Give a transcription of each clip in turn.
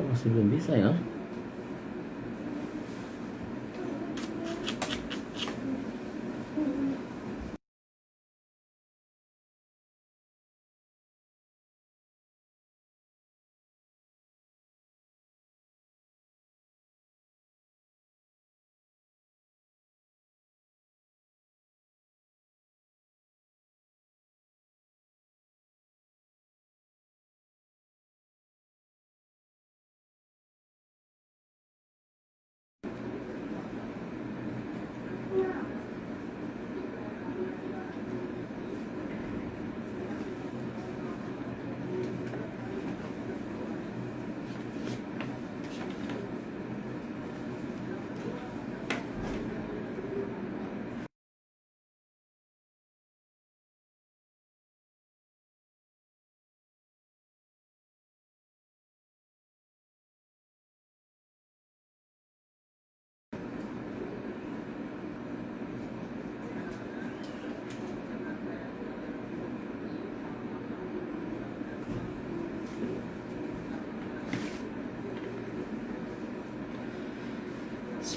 Masih belum bisa ya.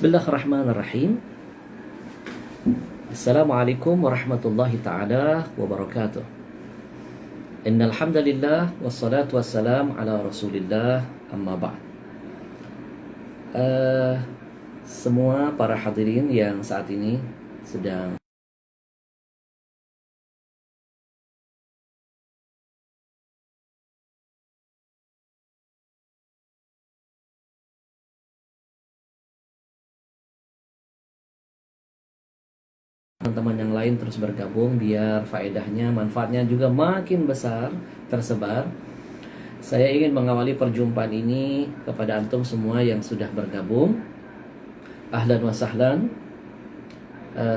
Bismillahirrahmanirrahim. Assalamualaikum warahmatullahi ta'ala wabarakatuh. Innal hamdalillah wassalatu wassalam ala Rasulillah amma ba'd. Semua para hadirin yang saat ini sedang teman-teman yang lain terus bergabung biar faedahnya, manfaatnya juga makin besar tersebar. Saya ingin mengawali perjumpaan ini kepada antum semua yang sudah bergabung. Ahlan wa sahlan.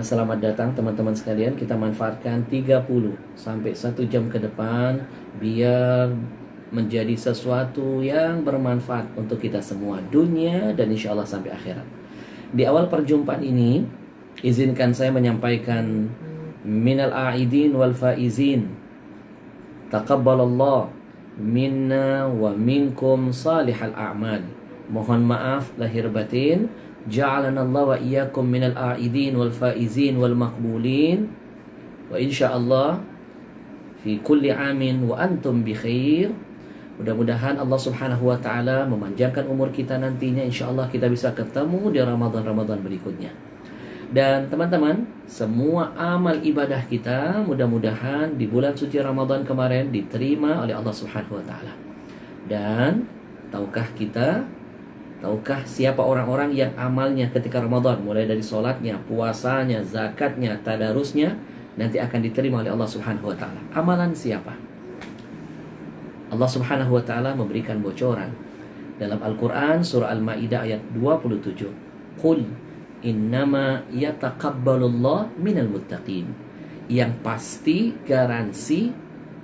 Selamat datang teman-teman sekalian. Kita manfaatkan 30 sampai 1 jam ke depan biar menjadi sesuatu yang bermanfaat untuk kita semua, dunia dan insya Allah sampai akhirat. Di awal perjumpaan ini, izinkan saya menyampaikan minal a'idin wal faizin. Taqabbalallah minna wa minkum salihal a'mal. Mohon maaf lahir batin. Ja'alana Allah wa iyyakum minal a'idin wal faizin wal maqbulin. Wa insyaallah fi kulli amin wa antum bi khair. Mudah-mudahan Allah Subhanahu wa taala memanjangkan umur kita nantinya, insyaallah kita bisa ketemu di Ramadan berikutnya. Dan teman-teman, semua amal ibadah kita mudah-mudahan di bulan suci Ramadan kemarin diterima oleh Allah Subhanahu wa taala. Dan tahukah siapa orang-orang yang amalnya ketika Ramadan, mulai dari sholatnya, puasanya, zakatnya, tadarusnya, nanti akan diterima oleh Allah Subhanahu wa taala. Amalan siapa? Allah Subhanahu wa taala memberikan bocoran dalam Al-Qur'an surah Al-Maidah ayat 27. Qul innama yataqabbalullah minal muttaqin. Yang pasti garansi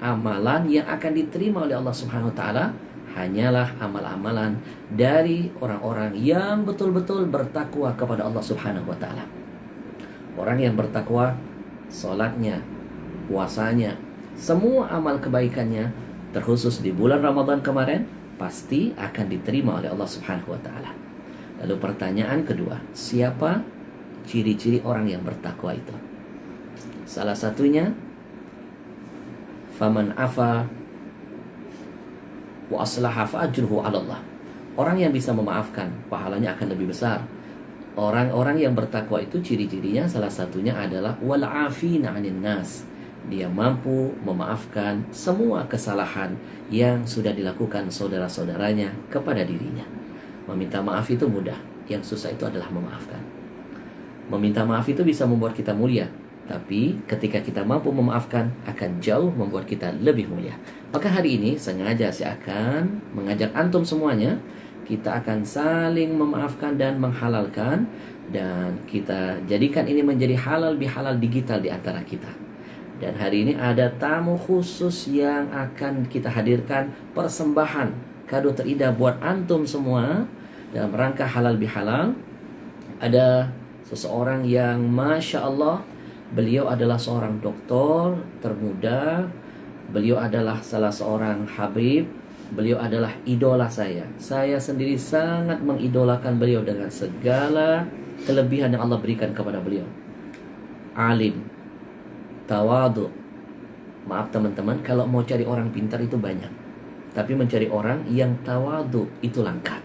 amalan yang akan diterima oleh Allah Subhanahu wa taala hanyalah amal-amalan dari orang-orang yang betul-betul bertakwa kepada Allah Subhanahu wa taala. Orang yang bertakwa, salatnya, puasanya, semua amal kebaikannya terkhusus di bulan Ramadan kemarin pasti akan diterima oleh Allah Subhanahu wa taala. Lalu pertanyaan kedua, siapa ciri-ciri orang yang bertakwa itu? Salah satunya, faman afa wa aslaha fa ajruhu 'ala Allah. Orang yang bisa memaafkan, pahalanya akan lebih besar. Orang-orang yang bertakwa itu ciri-cirinya salah satunya adalah wal 'afina 'anil nas. Dia mampu memaafkan semua kesalahan yang sudah dilakukan saudara-saudaranya kepada dirinya. Meminta maaf itu mudah, yang susah itu adalah memaafkan. Meminta maaf itu bisa membuat kita mulia, tapi ketika kita mampu memaafkan akan jauh membuat kita lebih mulia. Maka hari ini sengaja saya akan mengajak antum semuanya, kita akan saling memaafkan dan menghalalkan, dan kita jadikan ini menjadi halal bihalal digital di antara kita. Dan hari ini ada tamu khusus yang akan kita hadirkan, persembahan kado terindah buat antum semua dalam rangka halal bihalal. Ada seseorang yang Masya Allah, beliau adalah seorang doktor termuda. Beliau adalah salah seorang habib Beliau adalah idola saya. Saya sendiri sangat mengidolakan beliau dengan segala kelebihan yang Allah berikan kepada beliau. Alim, tawadu. Maaf teman-teman, kalau mau cari orang pintar itu banyak. Tapi mencari orang yang tawadu itu langka.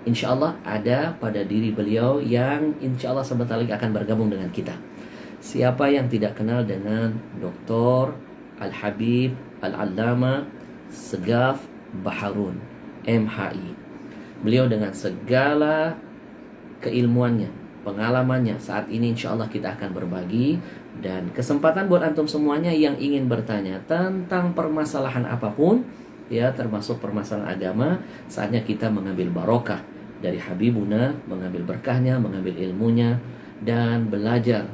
Insya Allah ada pada diri beliau yang insya Allah sebentar lagi akan bergabung dengan kita. Siapa yang tidak kenal dengan Dr. Al-Habib Al-Allama Segaf Baharun, MHI. Beliau dengan segala keilmuannya, pengalamannya saat ini insya Allah kita akan berbagi. Dan kesempatan buat antum semuanya yang ingin bertanya tentang permasalahan apapun, ya termasuk permasalahan agama, saatnya kita mengambil barokah dari Habibuna, mengambil berkahnya, mengambil ilmunya, dan belajar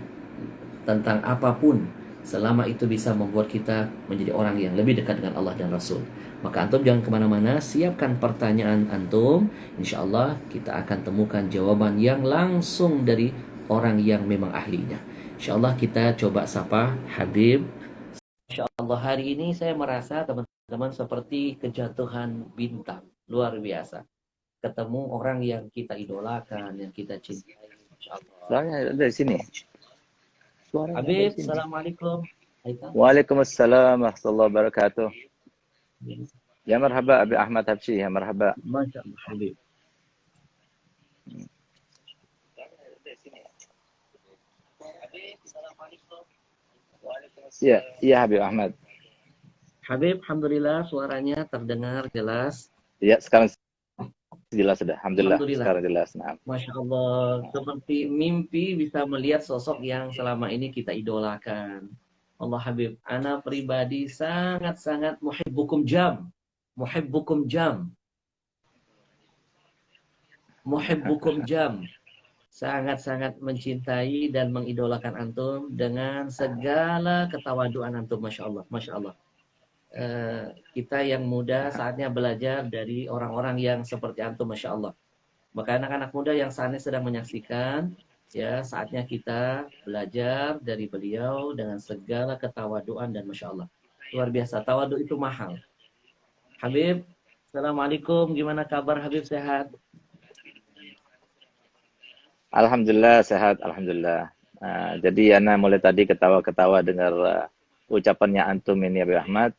tentang apapun selama itu bisa membuat kita menjadi orang yang lebih dekat dengan Allah dan Rasul. Maka antum jangan kemana-mana, siapkan pertanyaan antum, insya Allah kita akan temukan jawaban yang langsung dari orang yang memang ahlinya. Insya Allah kita coba sapa Habib. Insya Allah hari ini saya merasa teman-teman seperti kejatuhan bintang, luar biasa. Ketemu orang yang kita idolakan, yang kita cintai. Insya Allah. Suaranya dari sini. Suaranya dari Habib, sini. Assalamualaikum. Waalaikumsalam warahmatullahi wabarakatuh. Ya marhaba Abi Ahmad Habsyi, ya marhaba. Masya Allah, Habib. Iya, iya Habib Ahmad. Habib, alhamdulillah suaranya terdengar jelas. Iya, sekarang jelas sudah. Alhamdulillah. Alhamdulillah. Sekarang jelas. Nah. Masya Allah, seperti mimpi bisa melihat sosok yang selama ini kita idolakan. Allah Habib, ana pribadi sangat-sangat muhibbukum jam. Muhibbukum jam. Muhibbukum jam. Sangat-sangat mencintai dan mengidolakan antum dengan segala ketawaduan antum. Masya Allah, Masya Allah. Kita yang muda saatnya belajar dari orang-orang yang seperti antum, Masya Allah. Maka anak-anak muda yang saat ini sedang menyaksikan, ya saatnya kita belajar dari beliau dengan segala ketawaduan dan Masya Allah. Luar biasa, tawadu itu mahal. Habib, Assalamualaikum, gimana kabar Habib, sehat? Alhamdulillah sehat, alhamdulillah. Jadi Ana mulai tadi ketawa-ketawa dengar ucapannya antum ini Abi Ahmad,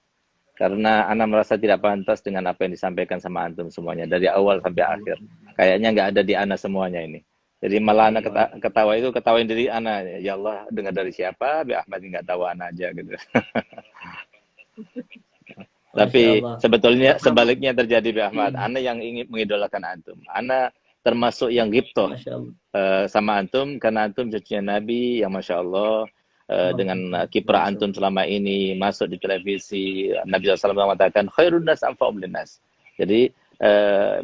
karena Ana merasa tidak pantas dengan apa yang disampaikan sama antum semuanya dari awal sampai akhir. Kayaknya nggak ada di Ana semuanya ini. Jadi malah Ana ketawa itu ketawain diri Ana. Ya Allah, dengar dari siapa? Abi Ahmad nggak tahu Ana aja gitu. Tapi sebetulnya sebaliknya terjadi Abi Ahmad. Ana yang ingin mengidolakan antum. Ana termasuk yang ghibtoh sama antum karena antum cucunya Nabi yang Masya Allah dengan kiprah antum selama ini masuk di televisi. Nabi SAW mengatakan khairun nas anfa'um linnas. Jadi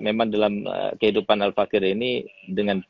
memang dalam kehidupan Al-Fakir ini dengan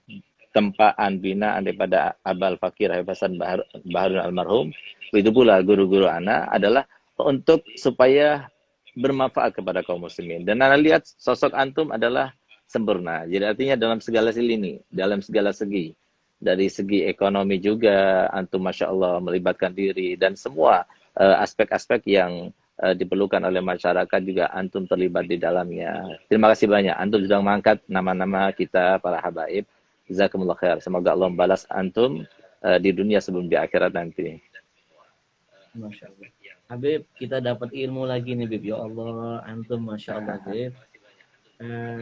tempaan binaan daripada Abah Al-Fakir Habib Hasan Baharun almarhum, itu pula guru-guru ana adalah untuk supaya bermanfaat kepada kaum muslimin. Dan ana lihat sosok antum adalah sempurna. Jadi artinya dalam segala lini, dalam segala segi. Dari segi ekonomi juga, antum Masya Allah melibatkan diri. Dan semua aspek-aspek yang diperlukan oleh masyarakat juga antum terlibat di dalamnya. Terima kasih banyak. Antum sudah mengangkat nama-nama kita, para habaib. Jazakumullah khair. Semoga Allah membalas antum di dunia sebelum di akhirat nanti. Masya Allah. Habib, kita dapat ilmu lagi nih, Bib. Ya Allah, antum Masya Allah, Bib.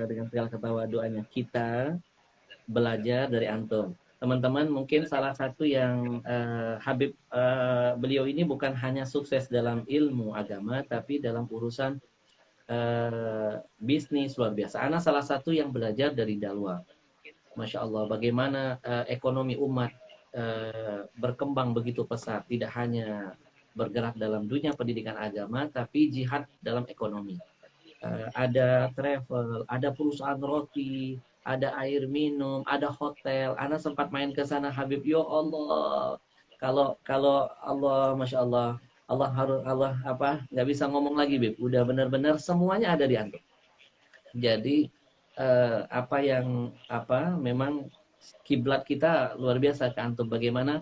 Dengan segala ketawaduannya kita belajar dari antum. Teman-teman, mungkin salah satu yang Habib beliau ini bukan hanya sukses dalam ilmu agama, tapi dalam urusan bisnis luar biasa. Ana salah satu yang belajar dari Dalwa. Masya Allah, bagaimana ekonomi umat berkembang begitu pesat, tidak hanya bergerak dalam dunia pendidikan agama, tapi jihad dalam ekonomi. Ada travel, ada perusahaan roti, ada air minum, ada hotel. Ana sempat main ke sana Habib. Ya Allah, kalau Allah, Masya Allah, Allah apa nggak bisa ngomong lagi, Bib. Udah benar-benar semuanya ada di antum. Jadi memang kiblat kita luar biasa ke antum. Bagaimana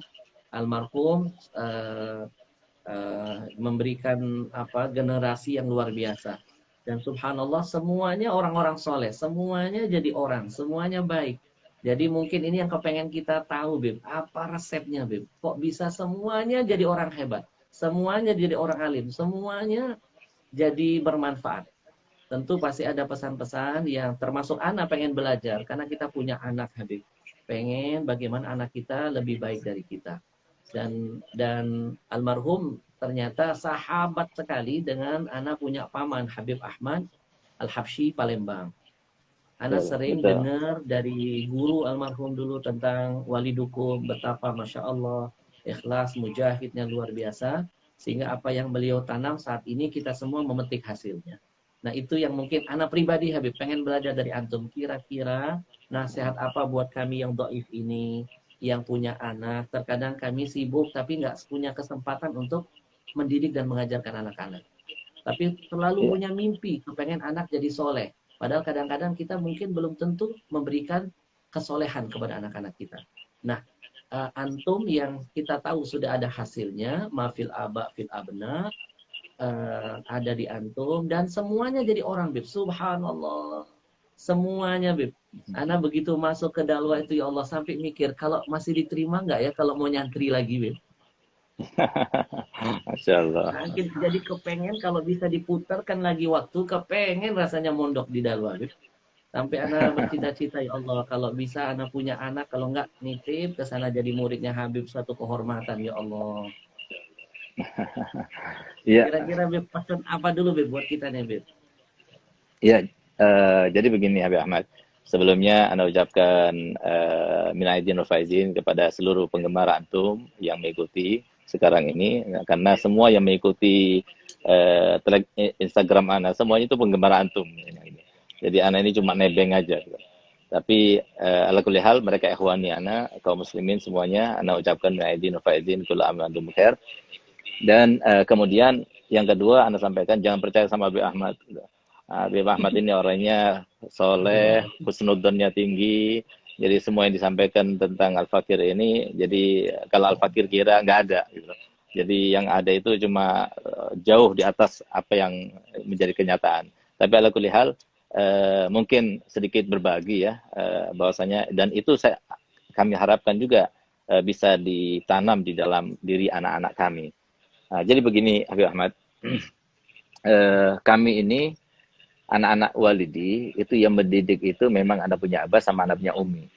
almarhum memberikan generasi yang luar biasa. Dan subhanallah semuanya orang-orang soleh, semuanya jadi orang, semuanya baik. Jadi mungkin ini yang kepengen kita tahu, Bib. Apa resepnya, Bib? Kok bisa semuanya jadi orang hebat? Semuanya jadi orang alim, semuanya jadi bermanfaat. Tentu pasti ada pesan-pesan yang termasuk anak pengen belajar. Karena kita punya anak, Habib. Pengen bagaimana anak kita lebih baik dari kita. Dan almarhum ternyata sahabat sekali dengan anak punya paman Habib Ahmad Al-Habsyi Palembang. Anak Betul, sering betul. dengar dari guru almarhum dulu tentang wali dukum, betapa Masya Allah, ikhlas, mujahidnya luar biasa. Sehingga apa yang beliau tanam saat ini kita semua memetik hasilnya. Nah itu yang mungkin anak pribadi Habib, pengen belajar dari antum. Kira-kira nasihat apa buat kami yang doif ini, yang punya anak. Terkadang kami sibuk tapi nggak punya kesempatan untuk mendidik dan mengajarkan anak-anak. Tapi selalu Ya. punya mimpi, kepengen anak jadi soleh. Padahal kadang-kadang kita mungkin belum tentu memberikan kesolehan kepada anak-anak kita. Nah, antum yang kita tahu sudah ada hasilnya, mafil aba fil abna, ada di antum, dan semuanya jadi orang, Bib. Subhanallah. Semuanya, Bib. Anak begitu masuk ke dalwa itu, ya Allah, sampai mikir, kalau masih diterima nggak ya kalau mau nyantri lagi, Bib? Masya Allah. Mungkin jadi kepengen kalau bisa diputarkan lagi waktu, kepengen rasanya mondok di Dalwa. Sampai anak bercita-cita, ya Allah, kalau bisa anak punya anak, kalau enggak nitip ke sana jadi muridnya Habib, suatu kehormatan, ya Allah. Ya, Kira-kira Bib, pesan apa dulu Bib buat kita nih Bib? ya. Jadi begini Habib Ahmad. Sebelumnya Anda ucapkan minal aidin wal faizin kepada seluruh penggemar antum yang mengikuti sekarang ini, karena semua yang mengikuti Instagram Anda semuanya itu penggemar antum. Jadi Anda ini cuma nebeng aja. Tapi ala kulli hal mereka ikhwani Ana, kaum muslimin semuanya, Ana ucapkan minal aidin wal faizin kullu amin wa antum bikhair. Dan kemudian yang kedua Anda sampaikan jangan percaya sama Habib Ahmad. Habib Ahmad ini orangnya soleh, husnudzonnya tinggi. Jadi semua yang disampaikan tentang Al-Fakir ini, jadi kalau Al-Fakir kira nggak ada. Gitu. Jadi yang ada itu cuma jauh di atas apa yang menjadi kenyataan. Tapi ala kulli hal, mungkin sedikit berbagi ya, bahwasanya, dan itu kami harapkan juga bisa ditanam di dalam diri anak-anak kami. Jadi begini Habib Ahmad, kami ini anak-anak walidi itu yang mendidik itu memang anak punya abah sama anak punya umi.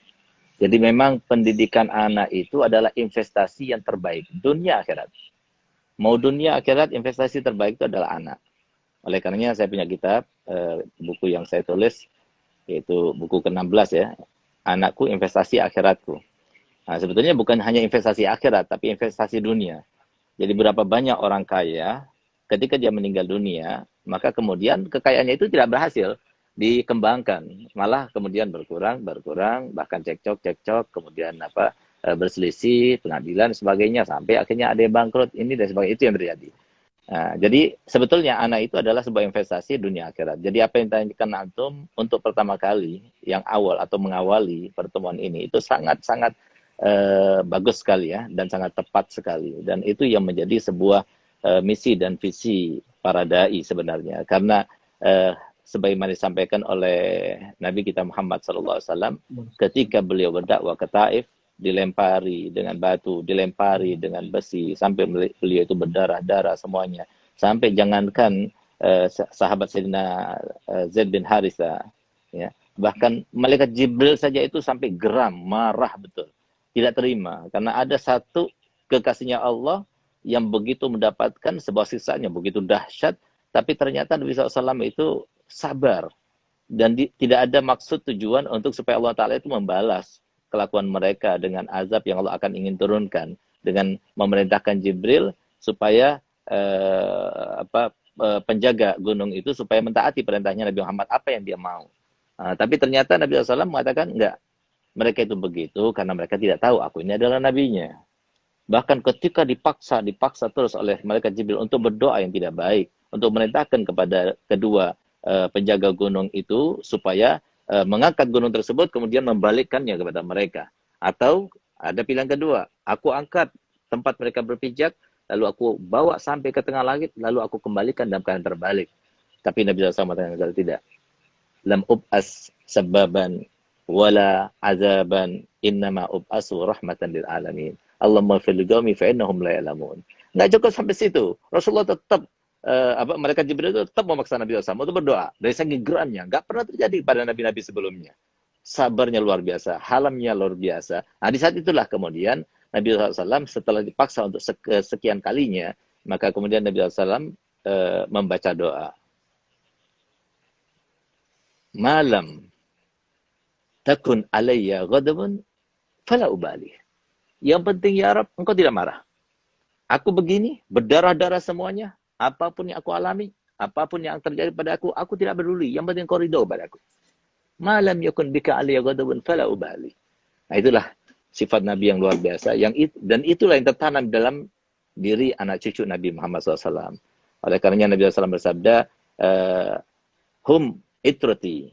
Jadi memang pendidikan anak itu adalah investasi yang terbaik dunia akhirat. Mau dunia akhirat, investasi terbaik itu adalah anak. Oleh karenanya saya punya kitab, buku yang saya tulis, yaitu buku ke-16 ya, Anakku Investasi Akhiratku. Nah, sebetulnya bukan hanya investasi akhirat, tapi investasi dunia. Jadi berapa banyak orang kaya ketika dia meninggal dunia, maka kemudian kekayaannya itu tidak berhasil dikembangkan, malah kemudian berkurang, bahkan cekcok, kemudian berselisih, pengadilan, sebagainya, sampai akhirnya ada yang bangkrut, ini dan sebagainya, itu yang terjadi. Nah, jadi sebetulnya anak itu adalah sebuah investasi dunia akhirat. Jadi apa yang ditanyakan antum untuk pertama kali, yang awal atau mengawali pertemuan ini, itu sangat-sangat bagus sekali ya, dan sangat tepat sekali. Dan itu yang menjadi sebuah misi dan visi para dai sebenarnya. Karena sebagaimana disampaikan oleh Nabi kita Muhammad SAW, ketika beliau berdakwah ke Taif, dilempari dengan batu, dilempari dengan besi, sampai beliau itu berdarah-darah semuanya. Sampai jangankan sahabat Sayyidina Zaid bin Haritha, ya, bahkan malaikat Jibril saja itu sampai geram, marah betul. Tidak terima, karena ada satu kekasihnya Allah yang begitu mendapatkan sebuah siksaan yang begitu dahsyat, tapi ternyata Nabi SAW itu sabar, dan tidak ada maksud tujuan untuk supaya Allah Ta'ala itu membalas kelakuan mereka dengan azab yang Allah akan ingin turunkan, dengan memerintahkan Jibril supaya penjaga gunung itu supaya mentaati perintahnya Nabi Muhammad, apa yang dia mau. Tapi ternyata Nabi SAW mengatakan enggak, mereka itu begitu karena mereka tidak tahu aku ini adalah nabinya. Bahkan ketika dipaksa terus oleh malaikat Jibril untuk berdoa yang tidak baik, untuk merintahkan kepada kedua penjaga gunung itu supaya mengangkat gunung tersebut kemudian membalikkannya kepada mereka. Atau ada pilihan kedua, aku angkat tempat mereka berpijak, lalu aku bawa sampai ke tengah langit, lalu aku kembalikan dalam keadaan terbalik. Tapi Nabi SAW mengatakan tidak. Lam ub'as sababan wala azaban, innama ub'asu rahmatan lil alamin. Allahumma fil qaumi fa innahum la ya'lamun. Enggak cukup sampai situ. Rasulullah tetap mereka Jibril itu tetap memaksa Nabi SAW untuk berdoa. Dari segi gerannya, enggak pernah terjadi pada nabi-nabi sebelumnya. Sabarnya luar biasa, halamnya luar biasa. Nah, di saat itulah kemudian Nabi SAW setelah dipaksa untuk sekian kalinya, maka kemudian Nabi SAW membaca doa. Malam takun alayya ghadabun fala ubali. Yang penting ya Rabb, engkau tidak marah. Aku begini, berdarah-darah semuanya, apapun yang aku alami, apapun yang terjadi pada aku tidak peduli. Yang penting engkau ridho padaku. Malam yakun bika alayya ghadabun fala ubali. Nah, itulah sifat Nabi yang luar biasa, dan itulah yang tertanam dalam diri anak cucu Nabi Muhammad SAW. Oleh karenanya Nabi SAW bersabda, hum itrati,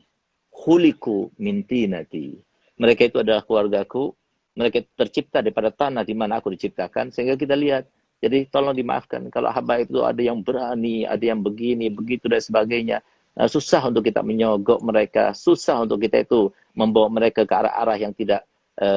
khuliku min tinati. Mereka itu adalah keluargaku, mereka tercipta daripada tanah di mana aku diciptakan, sehingga kita lihat. Jadi tolong dimaafkan, kalau habaib itu ada yang berani, ada yang begini, begitu, dan sebagainya. Susah untuk kita menyogok mereka, susah untuk kita itu membawa mereka ke arah-arah yang tidak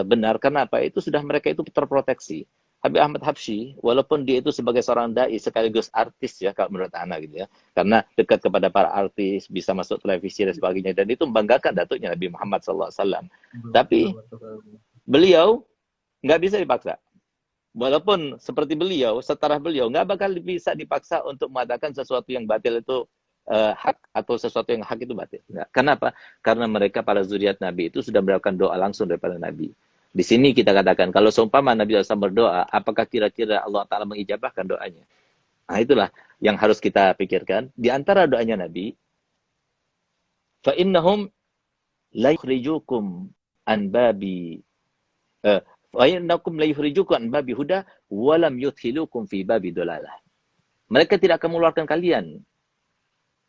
benar. Karena apa? Itu sudah mereka itu terproteksi. Habib Ahmad Habsyi, walaupun dia itu sebagai seorang dai sekaligus artis ya, kalau menurut Ana gitu ya, karena dekat kepada para artis, bisa masuk televisi dan sebagainya, dan itu membanggakan datuknya Nabi Muhammad SAW. Tapi beliau nggak bisa dipaksa. Walaupun seperti beliau, setara beliau, nggak bakal bisa dipaksa untuk mengatakan sesuatu yang batil itu hak, atau sesuatu yang hak itu batil. Nggak. Kenapa? Karena mereka para zuriat Nabi itu sudah mendapatkan doa langsung daripada Nabi. Di sini kita katakan, kalau seumpama Nabi SAW berdoa, apakah kira-kira Allah Ta'ala mengijabahkan doanya? Nah, itulah yang harus kita pikirkan. Di antara doanya Nabi, فَإِنَّهُمْ لَا يُخْرِجُكُمْ عَنْ بَابِ فَإِنَّكُمْ لَا يُخْرِجُكُمْ عَنْ بَابِ هُدَى وَلَمْ يُدْخِلُكُمْ فِي بَابِ ضَلَالَةٍ. Mereka tidak akan mengeluarkan kalian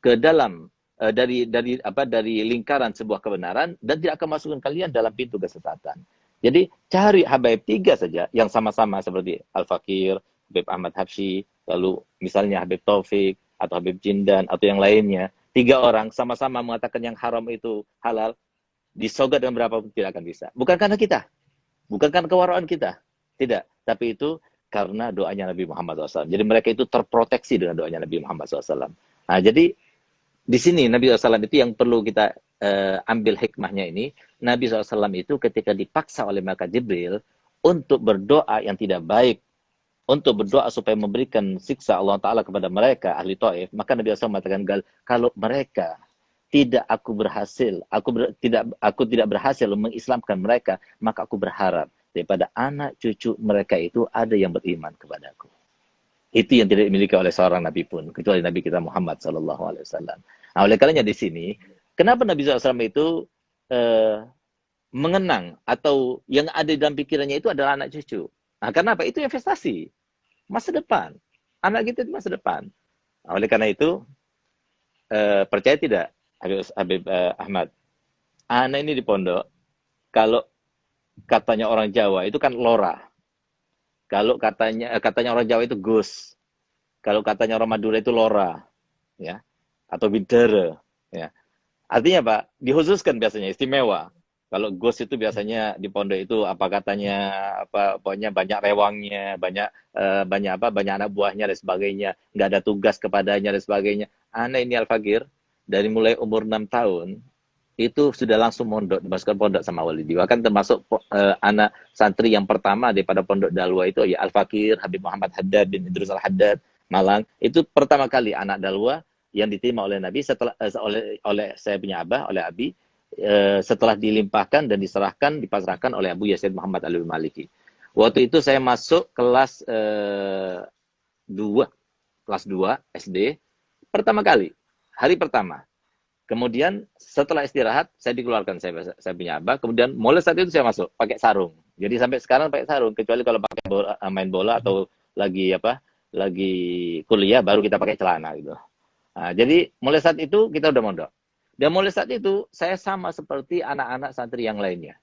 ke dalam dari lingkaran sebuah kebenaran, dan tidak akan masukkan kalian dalam pintu kesesatan. Jadi cari habaib 3 saja yang sama-sama seperti Al-Fakir, Habib Ahmad Habsyi, lalu misalnya Habib Taufik atau Habib Jindan atau yang lainnya, 3 orang sama-sama mengatakan yang haram itu halal, disogat dengan berapapun tidak akan bisa. Bukan karena kita, bukan karena kewaraan kita, tidak, tapi itu karena doanya Nabi Muhammad SAW. Jadi mereka itu terproteksi dengan doanya Nabi Muhammad SAW. Nah, jadi di sini Nabi SAW itu yang perlu kita ambil hikmahnya ini. Nabi SAW itu ketika dipaksa oleh malaikat Jibril untuk berdoa yang tidak baik, untuk berdoa supaya memberikan siksa Allah Ta'ala kepada mereka, ahli Taif, maka Nabi SAW mengatakan, kalau mereka tidak aku tidak berhasil mengislamkan mereka, maka aku berharap daripada anak cucu mereka itu ada yang beriman kepadaku. Itu yang tidak dimiliki oleh seorang Nabi pun, kecuali Nabi kita Muhammad SAW. Nah, oleh karenanya di sini, kenapa Nabi SAW itu mengenang, atau yang ada dalam pikirannya itu adalah anak cucu. Nah, karena apa? Itu investasi. Masa depan. Anak kita itu masa depan. Nah, oleh karena itu, percaya tidak, Habib Ahmad, anak ini di pondok, kalau katanya orang Jawa itu kan lora. Kalau katanya orang Jawa itu gus. Kalau katanya orang Madura itu lora, ya, atau bidara, ya. Artinya Pak, dikhususkan biasanya istimewa. Kalau gus itu biasanya di pondok itu pokoknya banyak rewangnya, banyak anak buahnya dan sebagainya, nggak ada tugas kepadanya dan sebagainya. Anak ini Al-Fakir dari mulai umur 6 tahun itu sudah langsung mondok, dimasukkan pondok sama Walidi. Bahkan termasuk anak santri yang pertama daripada pondok Dalwa itu ya Al-Fakir, Habib Muhammad Haddad bin Idrus Al-Haddad, Malang. Itu pertama kali anak Dalwa yang diterima oleh Nabi setelah oleh saya punya abah, oleh Abi, setelah dilimpahkan dan diserahkan, dipasrahkan oleh Abu Yazid Muhammad Alwi Maliki. Waktu itu saya masuk kelas 2 SD pertama kali, hari pertama. Kemudian setelah istirahat saya dikeluarkan, saya punya abah. Kemudian mulai saat itu saya masuk pakai sarung. Jadi sampai sekarang pakai sarung, kecuali kalau pakai main bola atau lagi kuliah baru kita pakai celana gitu. Nah, jadi mulai saat itu kita udah mondok. Dan mulai saat itu saya sama seperti anak-anak santri yang lainnya.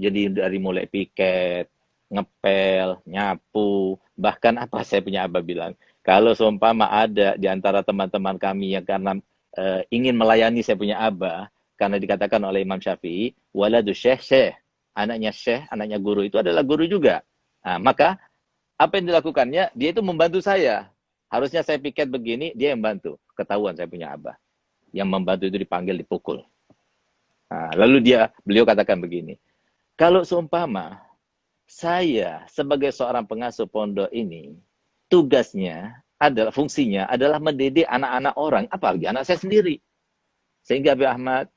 Jadi dari mulai piket, ngepel, nyapu, bahkan apa saya punya abah bilang, kalau seumpama ada di antara teman-teman kami yang karena ingin melayani saya punya abah, karena dikatakan oleh Imam Syafi'i, waladu syekh syekh, anaknya guru itu adalah guru juga. Nah, maka apa yang dilakukannya? Dia itu membantu saya. Harusnya saya piket begini, dia yang bantu. Ketahuan saya punya abah. Yang membantu itu dipanggil, dipukul. Nah, lalu beliau katakan begini, kalau seumpama saya sebagai seorang pengasuh pondok ini, fungsinya adalah mendidik anak-anak orang, apalagi anak saya sendiri. Sehingga Abi Ahmad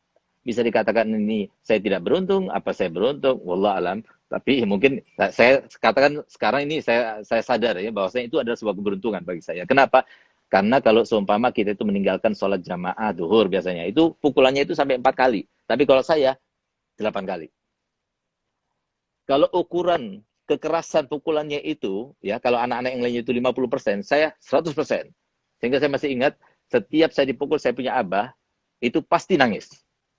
bisa dikatakan ini saya tidak beruntung, apa saya beruntung, wallah alam. Tapi mungkin saya katakan sekarang ini saya sadar ya bahwasanya itu adalah sebuah keberuntungan bagi saya. Kenapa? Karena kalau seumpama kita itu meninggalkan sholat jamaah duhur biasanya, itu pukulannya itu sampai 4 kali. Tapi kalau saya 8 kali. Kalau ukuran kekerasan pukulannya itu, ya kalau anak-anak yang lainnya itu 50%, saya 100%. Sehingga saya masih ingat, setiap saya dipukul saya punya abah, itu pasti nangis.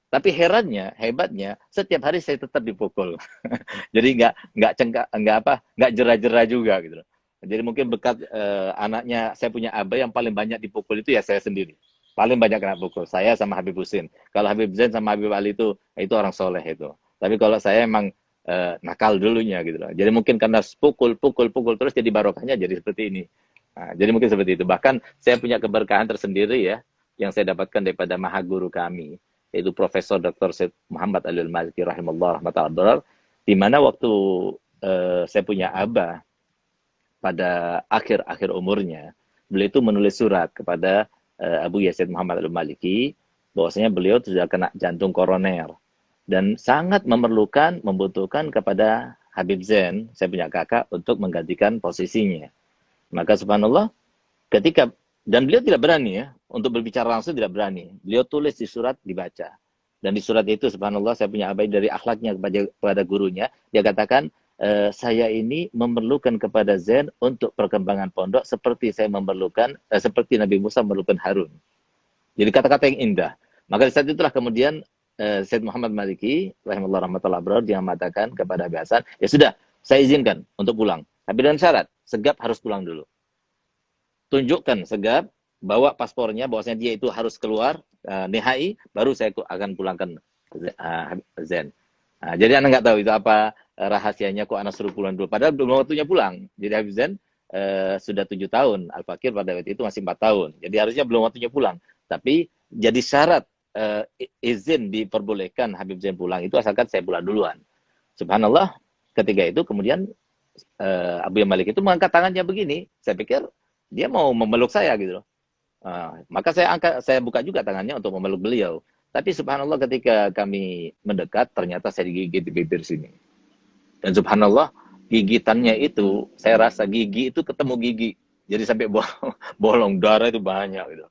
Tapi hebatnya, setiap hari saya tetap dipukul. Jadi nggak jera-jera juga gitu. Jadi mungkin berkat anaknya, saya punya abah yang paling banyak dipukul itu ya saya sendiri. Paling banyak kena pukul, saya sama Habib Husin. Kalau Habib Zain sama Habib Ali itu orang soleh itu. Tapi kalau saya emang nakal dulunya gitu loh. Jadi mungkin karena pukul terus jadi barokahnya jadi seperti ini. Nah, jadi mungkin seperti itu. Bahkan saya punya keberkahan tersendiri ya, yang saya dapatkan daripada maha guru kami, yaitu Profesor Dr. Syed Muhammad Alil Maliki rahimahullah rahmatullah, di mana waktu saya punya abah pada akhir umurnya, beliau itu menulis surat kepada Abu Yazid Muhammad Alil Maliki bahwasanya beliau sudah kena jantung koroner dan sangat membutuhkan kepada Habib Zain, saya punya kakak, untuk menggantikan posisinya. Maka subhanallah, dan beliau tidak berani ya, untuk berbicara langsung tidak berani. Beliau tulis di surat, dibaca. Dan di surat itu, subhanallah, saya punya abah dari akhlaknya kepada gurunya. Dia katakan, saya ini memerlukan kepada Zain untuk perkembangan pondok seperti saya seperti Nabi Musa memerlukan Harun. Jadi kata-kata yang indah. Maka di saat itulah kemudian Syed Muhammad Maliki, rahimahullah rahmatullah abrar, dia mengatakan kepada Abi Hasan, ya sudah, saya izinkan untuk pulang. Tapi dengan syarat, Segap harus pulang dulu. Tunjukkan Segap, bawa paspornya, bahwasanya dia itu harus keluar NHI, baru saya akan pulangkan Zain. Jadi Anda nggak tahu itu apa rahasianya kok anak suruh pulang dulu. Padahal belum waktunya pulang. Jadi Habib Zain sudah 7 tahun. Al-Fakir pada waktu itu masih 4 tahun. Jadi harusnya belum waktunya pulang. Tapi jadi syarat izin diperbolehkan Habib Zain pulang itu asalkan saya pulang duluan. Subhanallah, ketika itu kemudian Abu Malik itu mengangkat tangannya begini. Saya pikir dia mau memeluk saya gitu loh. Maka saya buka juga tangannya untuk memeluk beliau. Tapi subhanallah ketika kami mendekat, ternyata saya digigit di bibir sini. Dan subhanallah, gigitannya itu, saya rasa gigi itu ketemu gigi. Jadi sampai bolong, darah itu banyak gitu.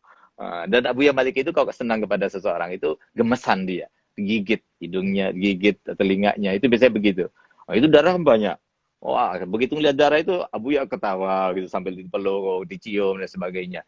Dan Abu Malik itu kalau senang kepada seseorang itu gemesan dia. Gigit hidungnya, gigit telinganya, itu biasanya begitu. Itu darah banyak. Wah, begitu melihat darah itu, Abu Ya ketawa gitu sambil dipeluk, dicium dan sebagainya.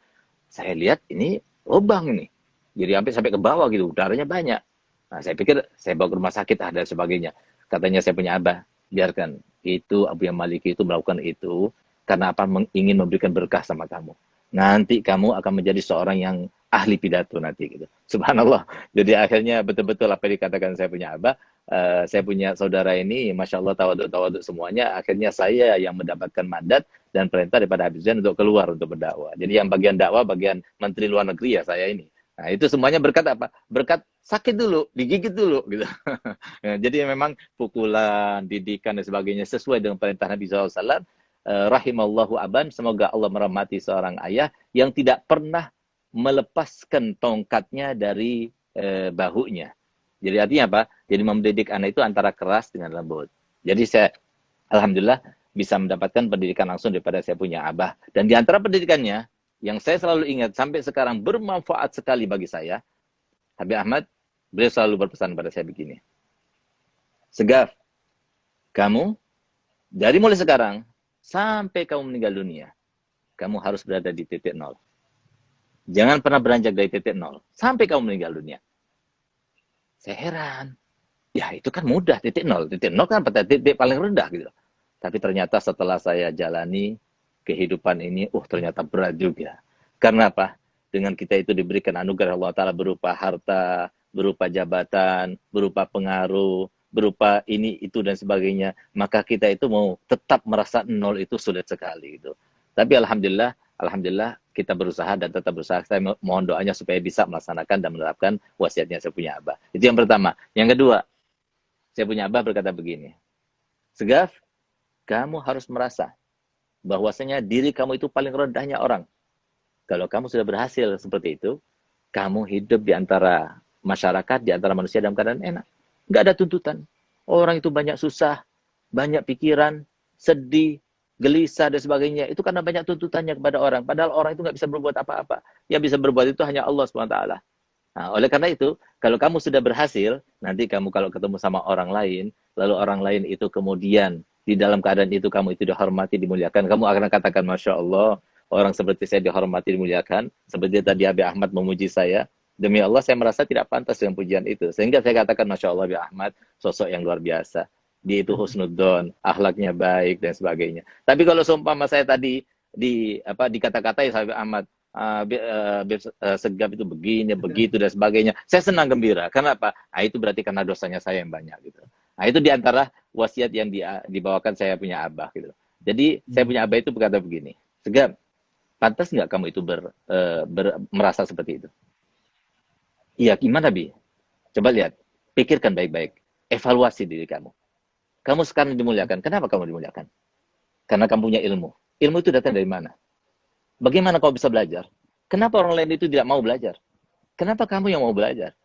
Saya lihat ini lubang ini. Jadi sampai ke bawah gitu, darahnya banyak. Nah, saya pikir saya bawa ke rumah sakit dan sebagainya. Katanya saya punya abah, biarkan. Itu Abu Maliki itu melakukan itu karena apa? Ingin memberikan berkah sama kamu. Nanti kamu akan menjadi seorang yang ahli pidato nanti gitu. Subhanallah. Jadi akhirnya betul-betul apa yang dikatakan saya punya abah, saya punya saudara ini, masya Allah tawaduk semuanya. Akhirnya saya yang mendapatkan mandat dan perintah daripada Habib Zain untuk keluar untuk berdakwah. Jadi yang bagian dakwah, bagian menteri luar negeri ya saya ini. Nah, itu semuanya berkat apa? Berkat sakit dulu, digigit dulu gitu. Jadi memang pukulan, didikan dan sebagainya sesuai dengan perintah Nabi SAW. Rahimallahu aban, semoga Allah merahmati seorang ayah yang tidak pernah melepaskan tongkatnya dari bahunya. Jadi artinya apa? Jadi mendidik anak itu antara keras dengan lembut. Jadi saya alhamdulillah bisa mendapatkan pendidikan langsung daripada saya punya abah. Dan di antara pendidikannya yang saya selalu ingat sampai sekarang bermanfaat sekali bagi saya, Habib Ahmad, beliau selalu berpesan pada saya begini. Segaf, kamu dari mulai sekarang sampai kamu meninggal dunia, kamu harus berada di titik nol. Jangan pernah beranjak dari titik nol sampai kamu meninggal dunia. Saya heran. Ya itu kan mudah, titik nol. Titik nol kan titik paling rendah gitu. Tapi ternyata setelah saya jalani kehidupan ini, ternyata berat juga. Karena apa? dengan kita itu diberikan anugerah Allah Ta'ala berupa harta, berupa jabatan, berupa pengaruh, berupa ini, itu, dan sebagainya, maka kita itu mau tetap merasa nol itu sulit sekali gitu. Tapi Alhamdulillah kita berusaha dan tetap berusaha. Saya mohon doanya supaya bisa melaksanakan dan menerapkan wasiatnya saya punya abah. Itu yang pertama. Yang kedua, saya punya abah berkata begini, Segaf, kamu harus merasa bahwasanya diri kamu itu paling rendahnya orang. Kalau kamu sudah berhasil seperti itu, kamu hidup di antara masyarakat, di antara manusia dalam keadaan enak. Nggak ada tuntutan. Orang itu banyak susah, banyak pikiran, sedih, gelisah, dan sebagainya. Itu karena banyak tuntutannya kepada orang. Padahal orang itu nggak bisa berbuat apa-apa. Yang bisa berbuat itu hanya Allah SWT. Nah, oleh karena itu, kalau kamu sudah berhasil, nanti kamu kalau ketemu sama orang lain, lalu orang lain itu kemudian di dalam keadaan itu kamu itu dihormati, dimuliakan, kamu akan katakan, Masya Allah, orang seperti saya dihormati, dimuliakan. Seperti tadi Habib Ahmad memuji saya. Demi Allah, saya merasa tidak pantas dengan pujian itu. Sehingga saya katakan, Masya Allah, Habib Ahmad, sosok yang luar biasa. Dia itu husnudzon, akhlaknya baik, dan sebagainya. Tapi kalau seumpama saya tadi dikata-katai Habib Ahmad, Segaf itu begini, begitu, dan sebagainya, saya senang gembira. Kenapa? Itu berarti karena dosanya saya yang banyak. Gitu. Itu diantara wasiat yang dibawakan saya punya abah. Gitu. Jadi, saya punya abah itu berkata begini, Segaf, pantas nggak kamu itu merasa seperti itu? Iya, gimana, Bi? Coba lihat, pikirkan baik-baik, evaluasi diri kamu. Kamu sekarang dimuliakan, kenapa kamu dimuliakan? Karena kamu punya ilmu. Ilmu itu datang dari mana? Bagaimana kau bisa belajar? Kenapa orang lain itu tidak mau belajar? Kenapa kamu yang mau belajar?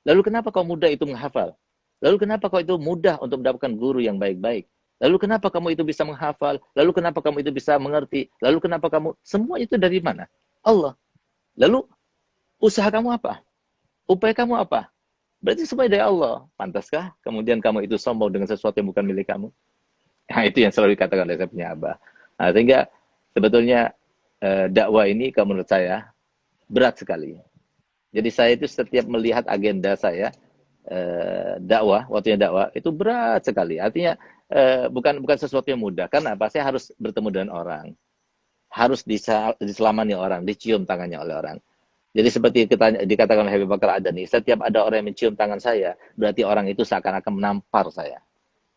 Lalu kenapa kau mudah itu menghafal? Lalu kenapa kau itu mudah untuk mendapatkan guru yang baik-baik? Lalu kenapa kamu itu bisa menghafal? Lalu kenapa kamu itu bisa mengerti? Lalu kenapa kamu... Semua itu dari mana? Allah. Lalu usaha kamu apa? Upaya kamu apa? Berarti semua dari Allah. Pantaskah kemudian kamu itu sombong dengan sesuatu yang bukan milik kamu? Nah, itu yang selalu dikatakan oleh saya punya abah. Nah, sehingga sebetulnya dakwah ini kalau menurut saya berat sekali. Jadi saya itu setiap melihat agenda saya waktunya dakwah itu berat sekali. Artinya bukan sesuatu yang mudah. Karena apa? Saya harus bertemu dengan orang, harus diselamani orang, dicium tangannya oleh orang. Jadi seperti dikatakan oleh Habib Bakar Adani, setiap ada orang yang mencium tangan saya, berarti orang itu seakan-akan menampar saya.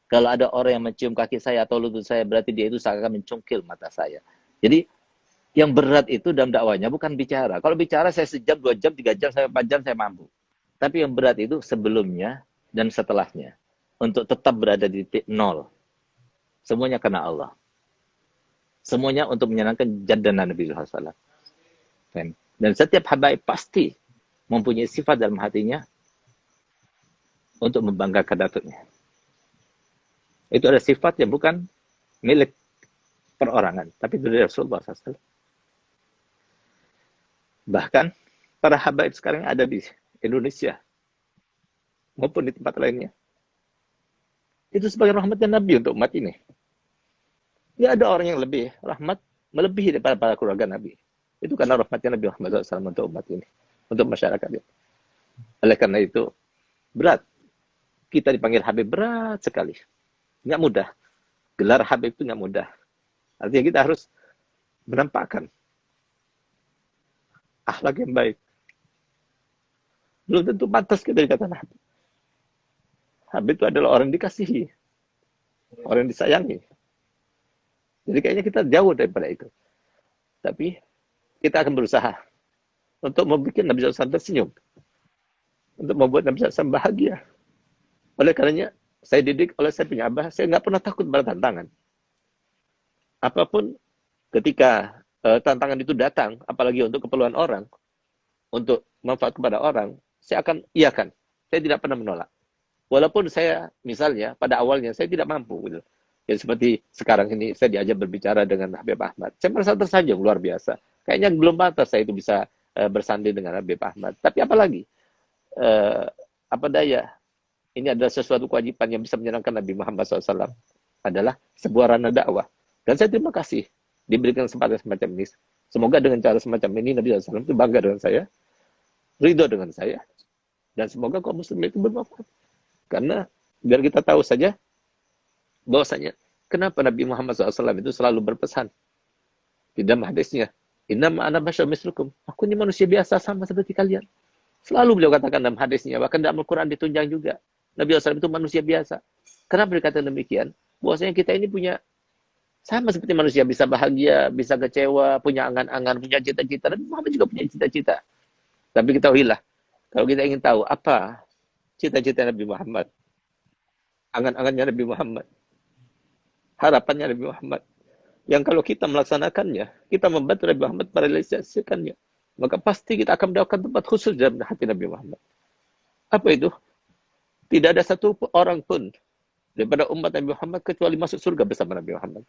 Kalau ada orang yang mencium kaki saya atau lutut saya, berarti dia itu seakan mencungkil mata saya. Jadi yang berat itu dalam dakwanya bukan bicara. Kalau bicara saya sejam, 2 jam, 3 jam, sampai 4 jam saya mampu. Tapi yang berat itu sebelumnya dan setelahnya. Untuk tetap berada di titik nol. Semuanya karena Allah. Semuanya untuk menyenangkan jaddan Nabi SAW. Dan setiap habaib pasti mempunyai sifat dalam hatinya untuk membanggakan datuknya. Itu ada sifat yang bukan milik perorangan, tapi dari Rasulullah SAW. Bahkan para habaib sekarang ada di Indonesia maupun di tempat lainnya. Itu sebagai rahmatnya Nabi untuk umat ini. Tidak ada orang yang lebih rahmat, melebihi daripada para keluarga Nabi. Itu karena rahmatnya Nabi Muhammad SAW untuk umat ini, untuk masyarakat ini. Oleh karena itu, berat. Kita dipanggil Habib berat sekali. Nggak mudah. Gelar Habib itu nggak mudah. Artinya kita harus menampakkan akhlak yang baik. Belum tentu pantas kita dikatakan Habib. Habib itu adalah orang yang dikasihi, orang yang disayangi. Jadi kayaknya kita jauh daripada itu. Tapi kita akan berusaha untuk membuat Nabi SAW tersenyum. Untuk membuat Nabi SAW bahagia. Oleh karenanya, saya didik oleh saya punya abah, saya nggak pernah takut pada tantangan. Apapun ketika tantangan itu datang, apalagi untuk keperluan orang, untuk manfaat kepada orang, saya akan iakan. Saya tidak pernah menolak. Walaupun saya, misalnya, pada awalnya saya tidak mampu. Gitu. Ya, seperti sekarang ini, saya diajak berbicara dengan Habib Ahmad. Saya merasa tersanjung, luar biasa. Kayaknya belum pantas saya itu bisa bersanding dengan Habib Ahmad. Tapi apalagi, apa daya, ini adalah sesuatu kewajiban yang bisa menyenangkan Nabi Muhammad SAW. Adalah sebuah ranah dakwah. Dan saya terima kasih diberikan kesempatan semacam ini. Semoga dengan cara semacam ini Nabi SAW itu bangga dengan saya, ridho dengan saya, dan semoga kaum muslim itu bermanfaat. Karena biar kita tahu saja bahwasanya kenapa Nabi Muhammad SAW itu selalu berpesan di dalam hadisnya, Innama ana basyarun mislukum. Aku ini manusia biasa sama seperti kalian. Selalu beliau katakan dalam hadisnya, bahkan dalam Al-Quran ditunjang juga. Nabi SAW itu manusia biasa. Kenapa berkata demikian? Bahwasanya kita ini punya sama seperti manusia, bisa bahagia, bisa kecewa, punya angan-angan, punya cita-cita. Nabi Muhammad juga punya cita-cita. Tapi ketahuilah, kalau kita ingin tahu apa cita-cita Nabi Muhammad, angan-angannya Nabi Muhammad, harapannya Nabi Muhammad, yang kalau kita melaksanakannya, kita membantu Nabi Muhammad merealisasikannya, maka pasti kita akan mendapatkan tempat khusus dalam hati Nabi Muhammad. Apa itu? Tidak ada satu orang pun daripada umat Nabi Muhammad kecuali masuk surga bersama Nabi Muhammad.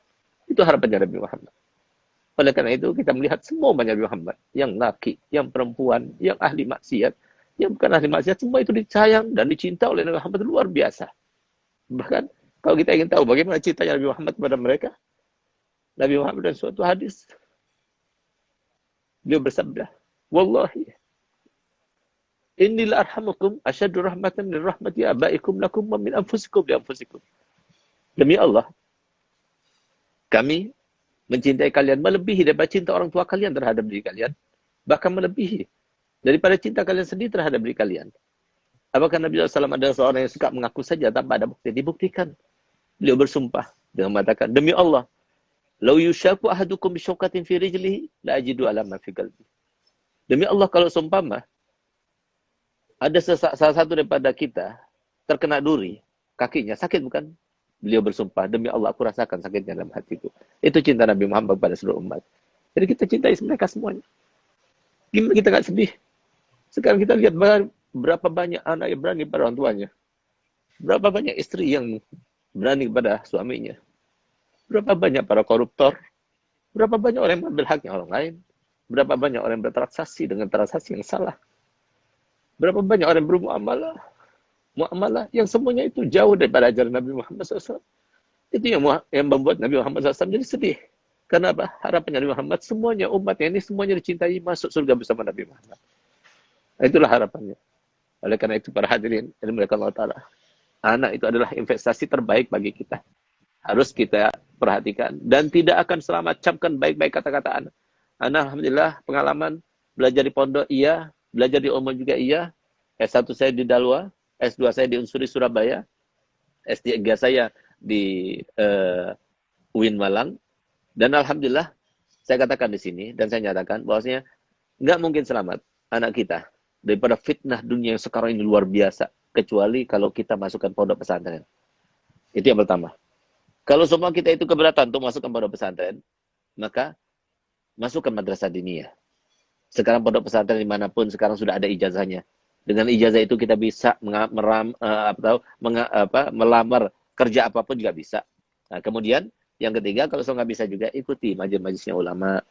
Itu harapannya Nabi Muhammad. Oleh karena itu kita melihat semua umat Nabi Muhammad, yang laki, yang perempuan, yang ahli maksiat, yang bukan ahli maksiat, semua itu disayang dan dicinta oleh Nabi Muhammad luar biasa. Bahkan kalau kita ingin tahu bagaimana cintanya Nabi Muhammad kepada mereka, Nabi Muhammad dan suatu hadis, beliau bersabda, Wallahi, innil arhamukum asyadu rahmatan min rahmati abaikum lakum wa min anfusikum li anfusikum. Demi Allah, kami mencintai kalian melebihi daripada cinta orang tua kalian terhadap diri kalian, bahkan melebihi daripada cinta kalian sendiri terhadap diri kalian. Apakah Nabi SAW adalah seorang yang suka mengaku saja tanpa ada bukti? Dibuktikan. Beliau bersumpah dengan mengatakan, demi Allah, lau yushaku ahadukum bisyaukatin fi rijlihi la ajidu ala ma fi qalbi. Demi Allah, kalau seumpama ada salah satu daripada kita terkena duri, kakinya sakit bukan? Beliau bersumpah, demi Allah aku rasakan sakitnya dalam hatiku. Itu cinta Nabi Muhammad kepada seluruh umat. Jadi kita cintai mereka semuanya. Gimana kita nggak sedih? Sekarang kita lihat berapa banyak anak yang berani pada orang tuanya. Berapa banyak istri yang berani kepada suaminya. Berapa banyak para koruptor. Berapa banyak orang yang mengambil haknya orang lain. Berapa banyak orang yang bertransaksi dengan transaksi yang salah. Berapa banyak orang yang bermuamalah. Muamalah yang semuanya itu jauh daripada ajaran Nabi Muhammad SAW. Itu yang membuat Nabi Muhammad SAW jadi sedih. Karena apa? Harapannya Nabi Muhammad, semuanya umatnya ini semuanya dicintai masuk surga bersama Nabi Muhammad. Itulah harapannya. Oleh karena itu para hadirin yang dimuliakan Allah Ta'ala, anak itu adalah investasi terbaik bagi kita. Harus kita perhatikan. Dan tidak akan selamat camkan baik-baik kata-kata anak. Anak alhamdulillah pengalaman belajar di pondok iya, belajar di Oman juga iya. S1 saya di Dalwa, S2 saya di Unsuri Surabaya, S3 saya di UIN Malang. Dan alhamdulillah saya katakan di sini dan saya nyatakan bahwasanya nggak mungkin selamat anak kita daripada fitnah dunia yang sekarang ini luar biasa, kecuali kalau kita masukkan pondok pesantren. Itu yang pertama. Kalau semua kita itu keberatan untuk masukkan pondok pesantren, maka masukkan madrasah diniyah. Sekarang pondok pesantren dimanapun sekarang sudah ada ijazahnya. Dengan ijazah itu kita bisa melamar kerja apapun juga bisa. Nah, kemudian yang ketiga, kalau nggak bisa juga ikuti majelis-majelisnya ulama,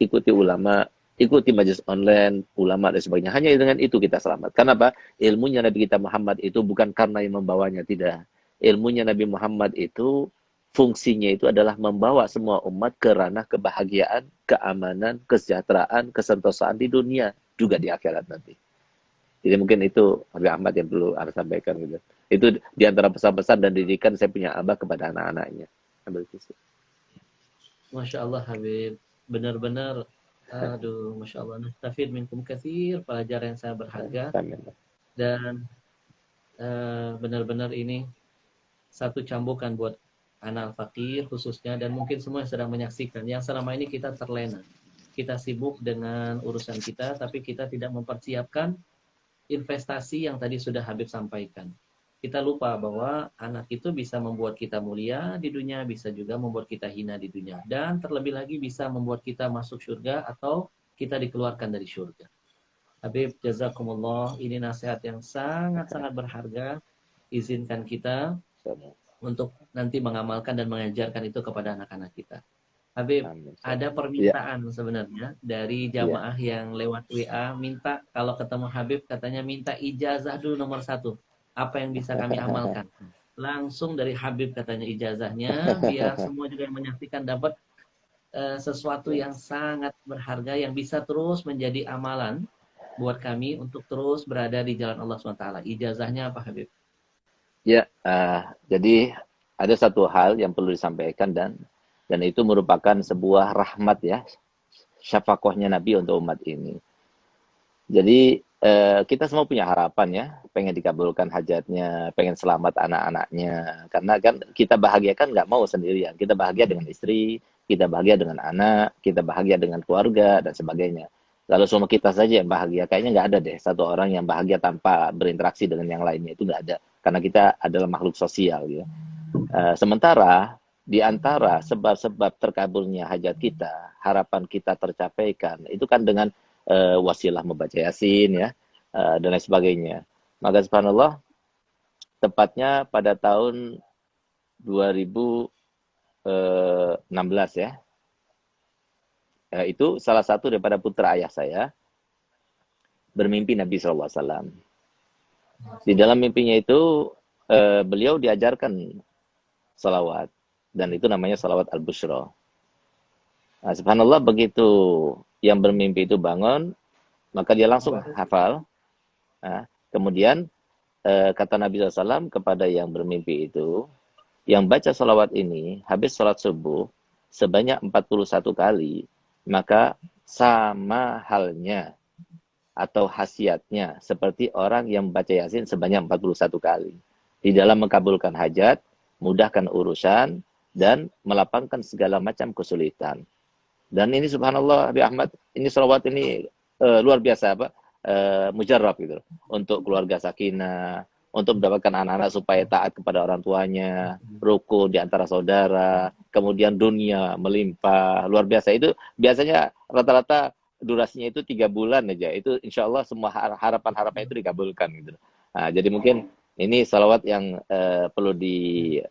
ikuti ulama, ikuti majelis online, ulama dan sebagainya. Hanya dengan itu kita selamat. Kenapa? Ilmunya Nabi kita Muhammad itu bukan karena yang membawanya, tidak. Ilmunya Nabi Muhammad itu fungsinya itu adalah membawa semua umat ke ranah kebahagiaan, keamanan, kesejahteraan, kesentosaan di dunia, juga di akhirat nanti. Jadi mungkin itu Habib Ahmad yang perlu harus sampaikan gitu. Itu diantara pesan-pesan dan didikan saya punya abah kepada anak-anaknya. Masya Allah Habib, benar-benar, aduh, Masya Allah, nastafid minkum katsir, pelajaran yang sangat berharga. Dan benar-benar ini satu cambukan buat anak fakir khususnya, dan mungkin semua yang sedang menyaksikan, yang selama ini kita terlena. Kita sibuk dengan urusan kita, tapi kita tidak mempersiapkan investasi yang tadi sudah Habib sampaikan. Kita lupa bahwa anak itu bisa membuat kita mulia di dunia, bisa juga membuat kita hina di dunia. Dan terlebih lagi bisa membuat kita masuk surga atau kita dikeluarkan dari surga. Habib, jazakumullah, ini nasihat yang sangat-sangat berharga. Izinkan kita untuk nanti mengamalkan dan mengajarkan itu kepada anak-anak kita. Habib, ada permintaan sebenarnya dari jamaah yang lewat WA, minta kalau ketemu Habib katanya minta ijazah dulu nomor 1. Apa yang bisa kami amalkan? Langsung dari Habib katanya ijazahnya, biar semua juga yang menyaksikan dapat sesuatu yang sangat berharga yang bisa terus menjadi amalan buat kami untuk terus berada di jalan Allah SWT. Ijazahnya apa Habib? Ya, jadi ada satu hal yang perlu disampaikan dan itu merupakan sebuah rahmat ya. syafaqahnya Nabi untuk umat ini. Jadi kita semua punya harapan ya, pengen dikabulkan hajatnya, pengen selamat anak-anaknya. Karena kan kita bahagia kan nggak mau sendirian. Kita bahagia dengan istri, kita bahagia dengan anak, kita bahagia dengan keluarga, dan sebagainya. Kalau semua kita saja yang bahagia, kayaknya nggak ada deh satu orang yang bahagia tanpa berinteraksi dengan yang lainnya. Itu nggak ada. Karena kita adalah makhluk sosial. Ya. Sementara di antara sebab-sebab terkabulnya hajat kita, harapan kita tercapaikan, itu kan dengan wasilah membaca Yasin ya, dan lain sebagainya. Maka subhanallah, tepatnya pada tahun 2016 ya, itu salah satu daripada putra ayah saya bermimpi Nabi SAW. Di dalam mimpinya itu beliau diajarkan salawat, dan itu namanya salawat al-bushra. Nah, subhanallah, begitu yang bermimpi itu bangun, maka dia langsung hafal. Nah, kemudian kata Nabi SAW kepada yang bermimpi itu, yang baca salawat ini habis salat subuh sebanyak 41 kali, maka sama halnya atau khasiatnya seperti orang yang baca Yasin sebanyak 41 kali. Di dalam mengabulkan hajat, mudahkan urusan, dan melapangkan segala macam kesulitan. Dan ini subhanallah, Habib Ahmad, ini salawat ini luar biasa, mujarab gitu. Untuk keluarga sakinah, untuk mendapatkan anak-anak supaya taat kepada orang tuanya, ruku di antara saudara, kemudian dunia melimpah, luar biasa. Itu biasanya rata-rata durasinya itu 3 bulan aja. Itu insya Allah semua harapan-harapan itu dikabulkan gitu. Nah, jadi mungkin ini salawat yang perlu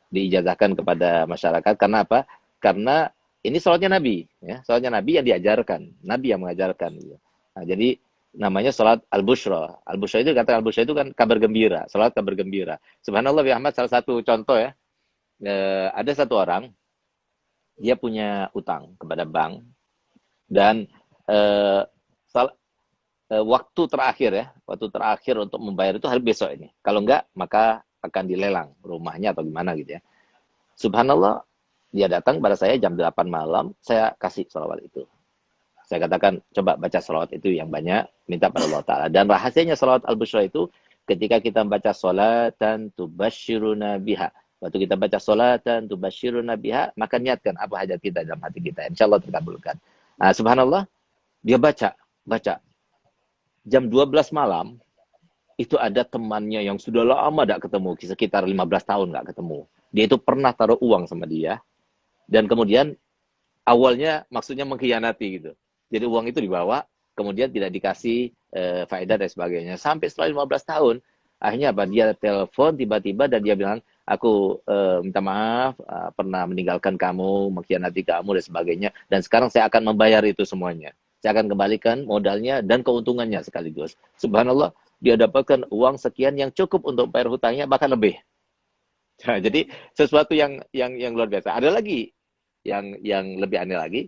diijazahkan kepada masyarakat. Karena apa? Karena ini salawatnya Nabi, ya, salawatnya Nabi yang diajarkan, Nabi yang mengajarkan. Gitu. Nah, jadi namanya salat al-bushra. Al-bushra itu, kata al-bushra itu kan kabar gembira, salat kabar gembira. Subhanallah, ya Ahmad, salah satu contoh ya, ada satu orang, dia punya utang kepada bank, dan waktu terakhir untuk membayar itu hari besok ini. Kalau enggak, maka akan dilelang rumahnya atau gimana gitu ya. Subhanallah, dia datang pada saya jam 8 malam, saya kasih salawat itu. Saya katakan, coba baca salawat itu yang banyak, minta pada Allah Ta'ala. Dan rahasianya salawat al-bushra itu, ketika kita baca salatan tubasyiruna biha. Waktu kita baca salatan tubasyiruna biha, maka niatkan apa hajat kita dalam hati kita. Insya Allah terkabulkan. Nah, subhanallah, dia baca. Jam 12 malam, itu ada temannya yang sudah lama tidak ketemu, sekitar 15 tahun nggak ketemu. Dia itu pernah taruh uang sama dia, dan kemudian awalnya maksudnya mengkhianati gitu. Jadi uang itu dibawa, kemudian tidak dikasih faedah dan sebagainya. Sampai setelah 15 tahun, akhirnya apa? Dia telepon tiba-tiba dan dia bilang, aku minta maaf, pernah meninggalkan kamu, mengkhianati kamu dan sebagainya. Dan sekarang saya akan membayar itu semuanya. Saya akan kembalikan modalnya dan keuntungannya sekaligus. Subhanallah, dia dapatkan uang sekian yang cukup untuk bayar hutangnya, bahkan lebih. Nah, jadi sesuatu yang luar biasa. Ada lagi yang lebih aneh lagi,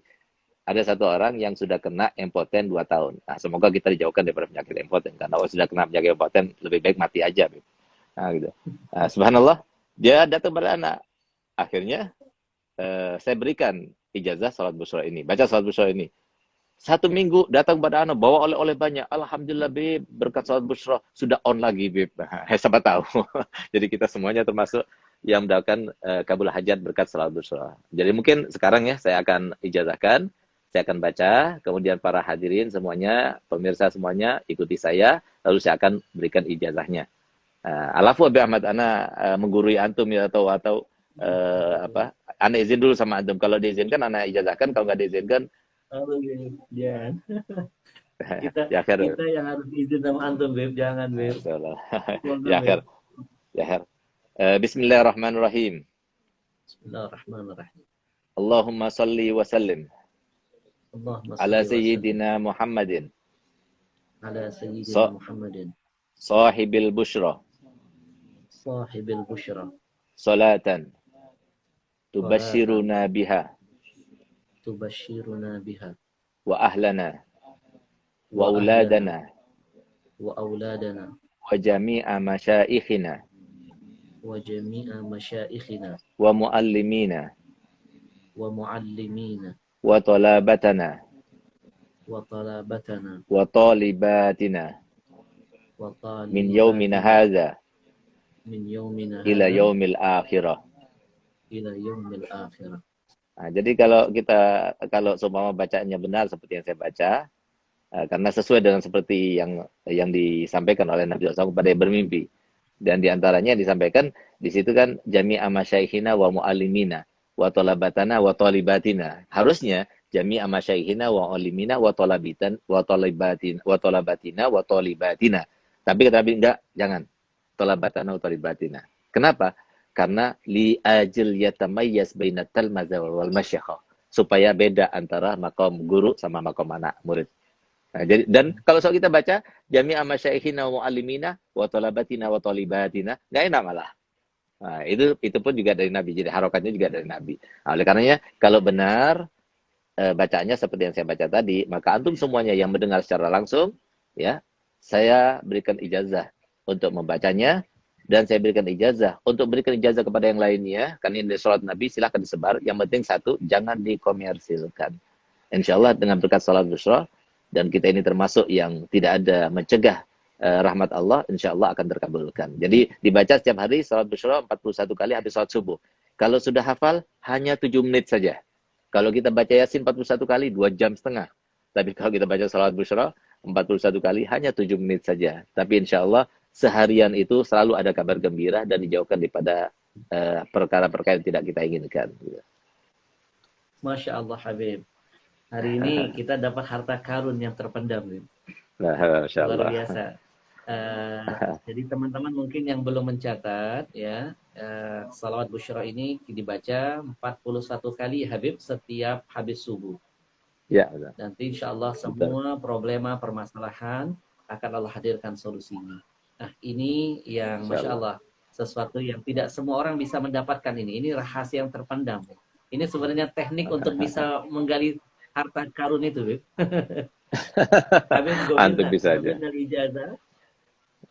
ada satu orang yang sudah kena impoten 2 tahun. Nah, semoga kita dijauhkan daripada penyakit impoten. Karena kalau sudah kena penyakit impoten, lebih baik mati aja. Nah, gitu. Nah, subhanallah, dia datang pada anak. Akhirnya, saya berikan ijazah salat bushra ini. Baca salat bushra ini. 1 minggu datang pada anak, bawa oleh-oleh banyak. Alhamdulillah, Beb, berkat salat bushra sudah on lagi, Beb. Siapa tahu. Jadi kita semuanya termasuk yang mendapatkan kabul hajat berkat salat bushra. Jadi mungkin sekarang ya, saya akan ijazahkan. Saya akan baca, kemudian para hadirin semuanya, pemirsa semuanya, ikuti saya, lalu saya akan berikan ijazahnya. Alafu Abi Ahmad, ana menggurui antum ya, atau apa? Ana izin dulu sama antum. Kalau diizinkan, ana ijazahkan. Kalau nggak diizinkan, jangan. Ya, kita yang harus izin sama antum, Beb. Jangan, Beb. Ya, Bismillahirrahmanirrahim. Bismillahirrahmanirrahim. Allahumma salli wa sallim ala sayyidina Muhammadin sahibil bushra salatan tubashiruna biha wa ahlana wa auladana wa jami'a masyaikhina wa muallimina wa talabatana وطلبتنا وطالباتنا من يومنا وطالباتنا هذا من يومنا إلى هذا يوم الآخرة. إلى يوم الآخرة. Nah, jadi kalau seumpama bacaannya benar seperti yang saya baca, karena sesuai dengan seperti yang disampaikan oleh Nabi SAW kepada yang bermimpi. Dan diantaranya disampaikan di situ kan jami'a masyaikhina wa mu'allimina wa talabatana wa talibatina. Harusnya jami'a masyaikhina wa mu'allimina wa talabatina wa talibatina. Tapi kata Nabi enggak, jangan. Talabatana wa talibatina. Kenapa? Karena li ajil yatamayyaz bainat talmaza wal masyayikh, supaya beda antara makom guru sama makom anak murid. Nah, jadi dan kalau soal kita baca jami'a masyaikhina wa muallimina wa talabatina wa talibatina, enggak enak malah. Nah, itu pun juga dari Nabi. Jadi harokatnya juga dari Nabi. Nah, oleh karenanya kalau benar bacaannya seperti yang saya baca tadi, maka antum semuanya yang mendengar secara langsung, ya, saya berikan ijazah untuk membacanya. Dan saya berikan ijazah untuk berikan ijazah kepada yang lainnya. Karena ini sholat Nabi, silahkan disebar. Yang penting satu, jangan dikomersilkan. Insya Allah dengan berkat sholat Bushra, dan kita ini termasuk yang tidak ada mencegah rahmat Allah, insya Allah akan terkabulkan. Jadi dibaca setiap hari sholat Bushra 41 kali habis sholat subuh. Kalau sudah hafal, hanya 7 menit saja. Kalau kita baca Yasin 41 kali, 2 jam setengah. Tapi kalau kita baca sholat Bushra 41 kali, hanya 7 menit saja. Tapi insya Allah seharian itu selalu ada kabar gembira dan dijauhkan daripada perkara-perkara yang tidak kita inginkan. Masya Allah Habib. Hari ini kita dapat harta karun yang terpendam. Masya Allah. Luar biasa. Jadi teman-teman mungkin yang belum mencatat ya, salawat Bushra ini dibaca 41 kali Habib setiap habis subuh. Ya, betul. Nanti insya Allah semua problema permasalahan akan Allah hadirkan solusinya. Nah, ini yang Masya Allah, sesuatu yang tidak semua orang bisa mendapatkan ini. Ini rahasia yang terpendam. Ini sebenarnya teknik untuk bisa menggali harta karun itu, Bib. Antum bisa aja. Dari ijazah.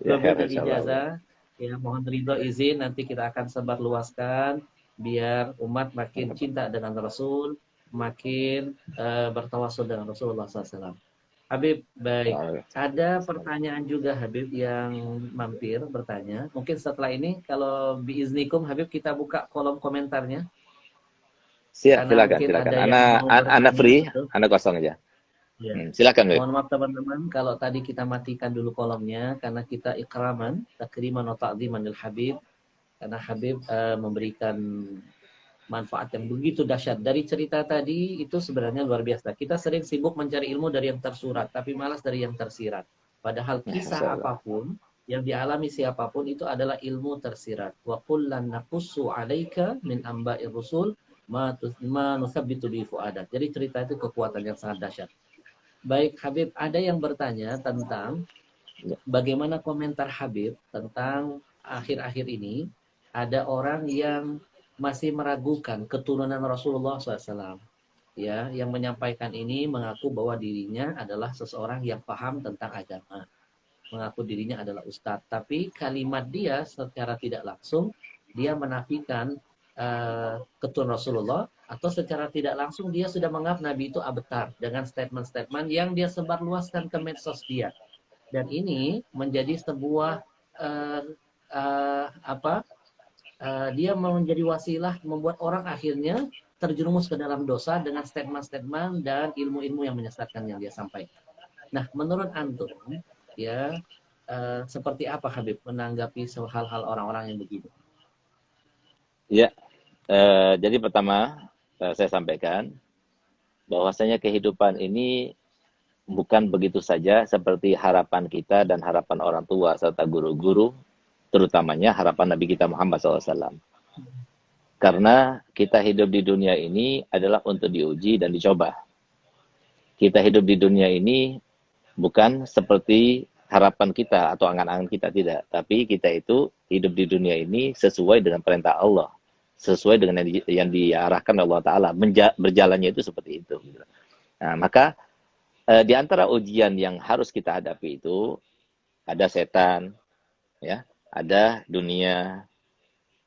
Ya, Dari ijazah. Ya, mohon ridho izin, nanti kita akan sebarluaskan biar umat makin cinta dengan Rasul, makin bertawasul dengan Rasulullah SAW. Habib, baik. Ada pertanyaan juga Habib yang mampir bertanya. Mungkin setelah ini kalau biiznikum Habib kita buka kolom komentarnya. Silakan. Ana free, Ana kosong aja. Ya. Silakan, Habib. Mohon maaf teman-teman kalau tadi kita matikan dulu kolomnya karena kita ikraman, takriman wa ta'ziman lil Habib. Karena Habib memberikan manfaat yang begitu dahsyat. Dari cerita tadi itu sebenarnya luar biasa. Kita sering sibuk mencari ilmu dari yang tersurat, tapi malas dari yang tersirat. Padahal kisah apapun yang dialami siapapun itu adalah ilmu tersirat. Wa kullan naqussu 'alaika min amba'ir rusul ma nusabbitu bi fu'adak. Jadi cerita itu kekuatan yang sangat dahsyat. Baik Habib, ada yang bertanya tentang bagaimana komentar Habib tentang akhir-akhir ini ada orang yang masih meragukan keturunan Rasulullah SAW. Ya, yang menyampaikan ini mengaku bahwa dirinya adalah seseorang yang paham tentang agama. Mengaku dirinya adalah ustadz. Tapi kalimat dia secara tidak langsung, dia menafikan keturunan Rasulullah. Atau secara tidak langsung dia sudah menganggap Nabi itu abtar. Dengan statement-statement yang dia sebarluaskan ke medsos dia. Dan ini menjadi sebuah dia menjadi wasilah membuat orang akhirnya terjerumus ke dalam dosa dengan statement-statement dan ilmu-ilmu yang menyesatkan yang dia sampaikan. Nah, menurut antum, ya seperti apa Habib menanggapi hal-hal orang-orang yang begitu? Ya, jadi pertama saya sampaikan bahwasanya kehidupan ini bukan begitu saja seperti harapan kita dan harapan orang tua serta guru-guru, terutamanya harapan Nabi kita Muhammad SAW. Karena kita hidup di dunia ini adalah untuk diuji dan dicoba. Kita hidup di dunia ini bukan seperti harapan kita atau angan-angan kita, tidak. Tapi kita itu hidup di dunia ini sesuai dengan perintah Allah. Sesuai dengan yang diarahkan Allah Ta'ala. Berjalannya itu seperti itu. Nah, maka di antara ujian yang harus kita hadapi itu ada setan, ya. Ada dunia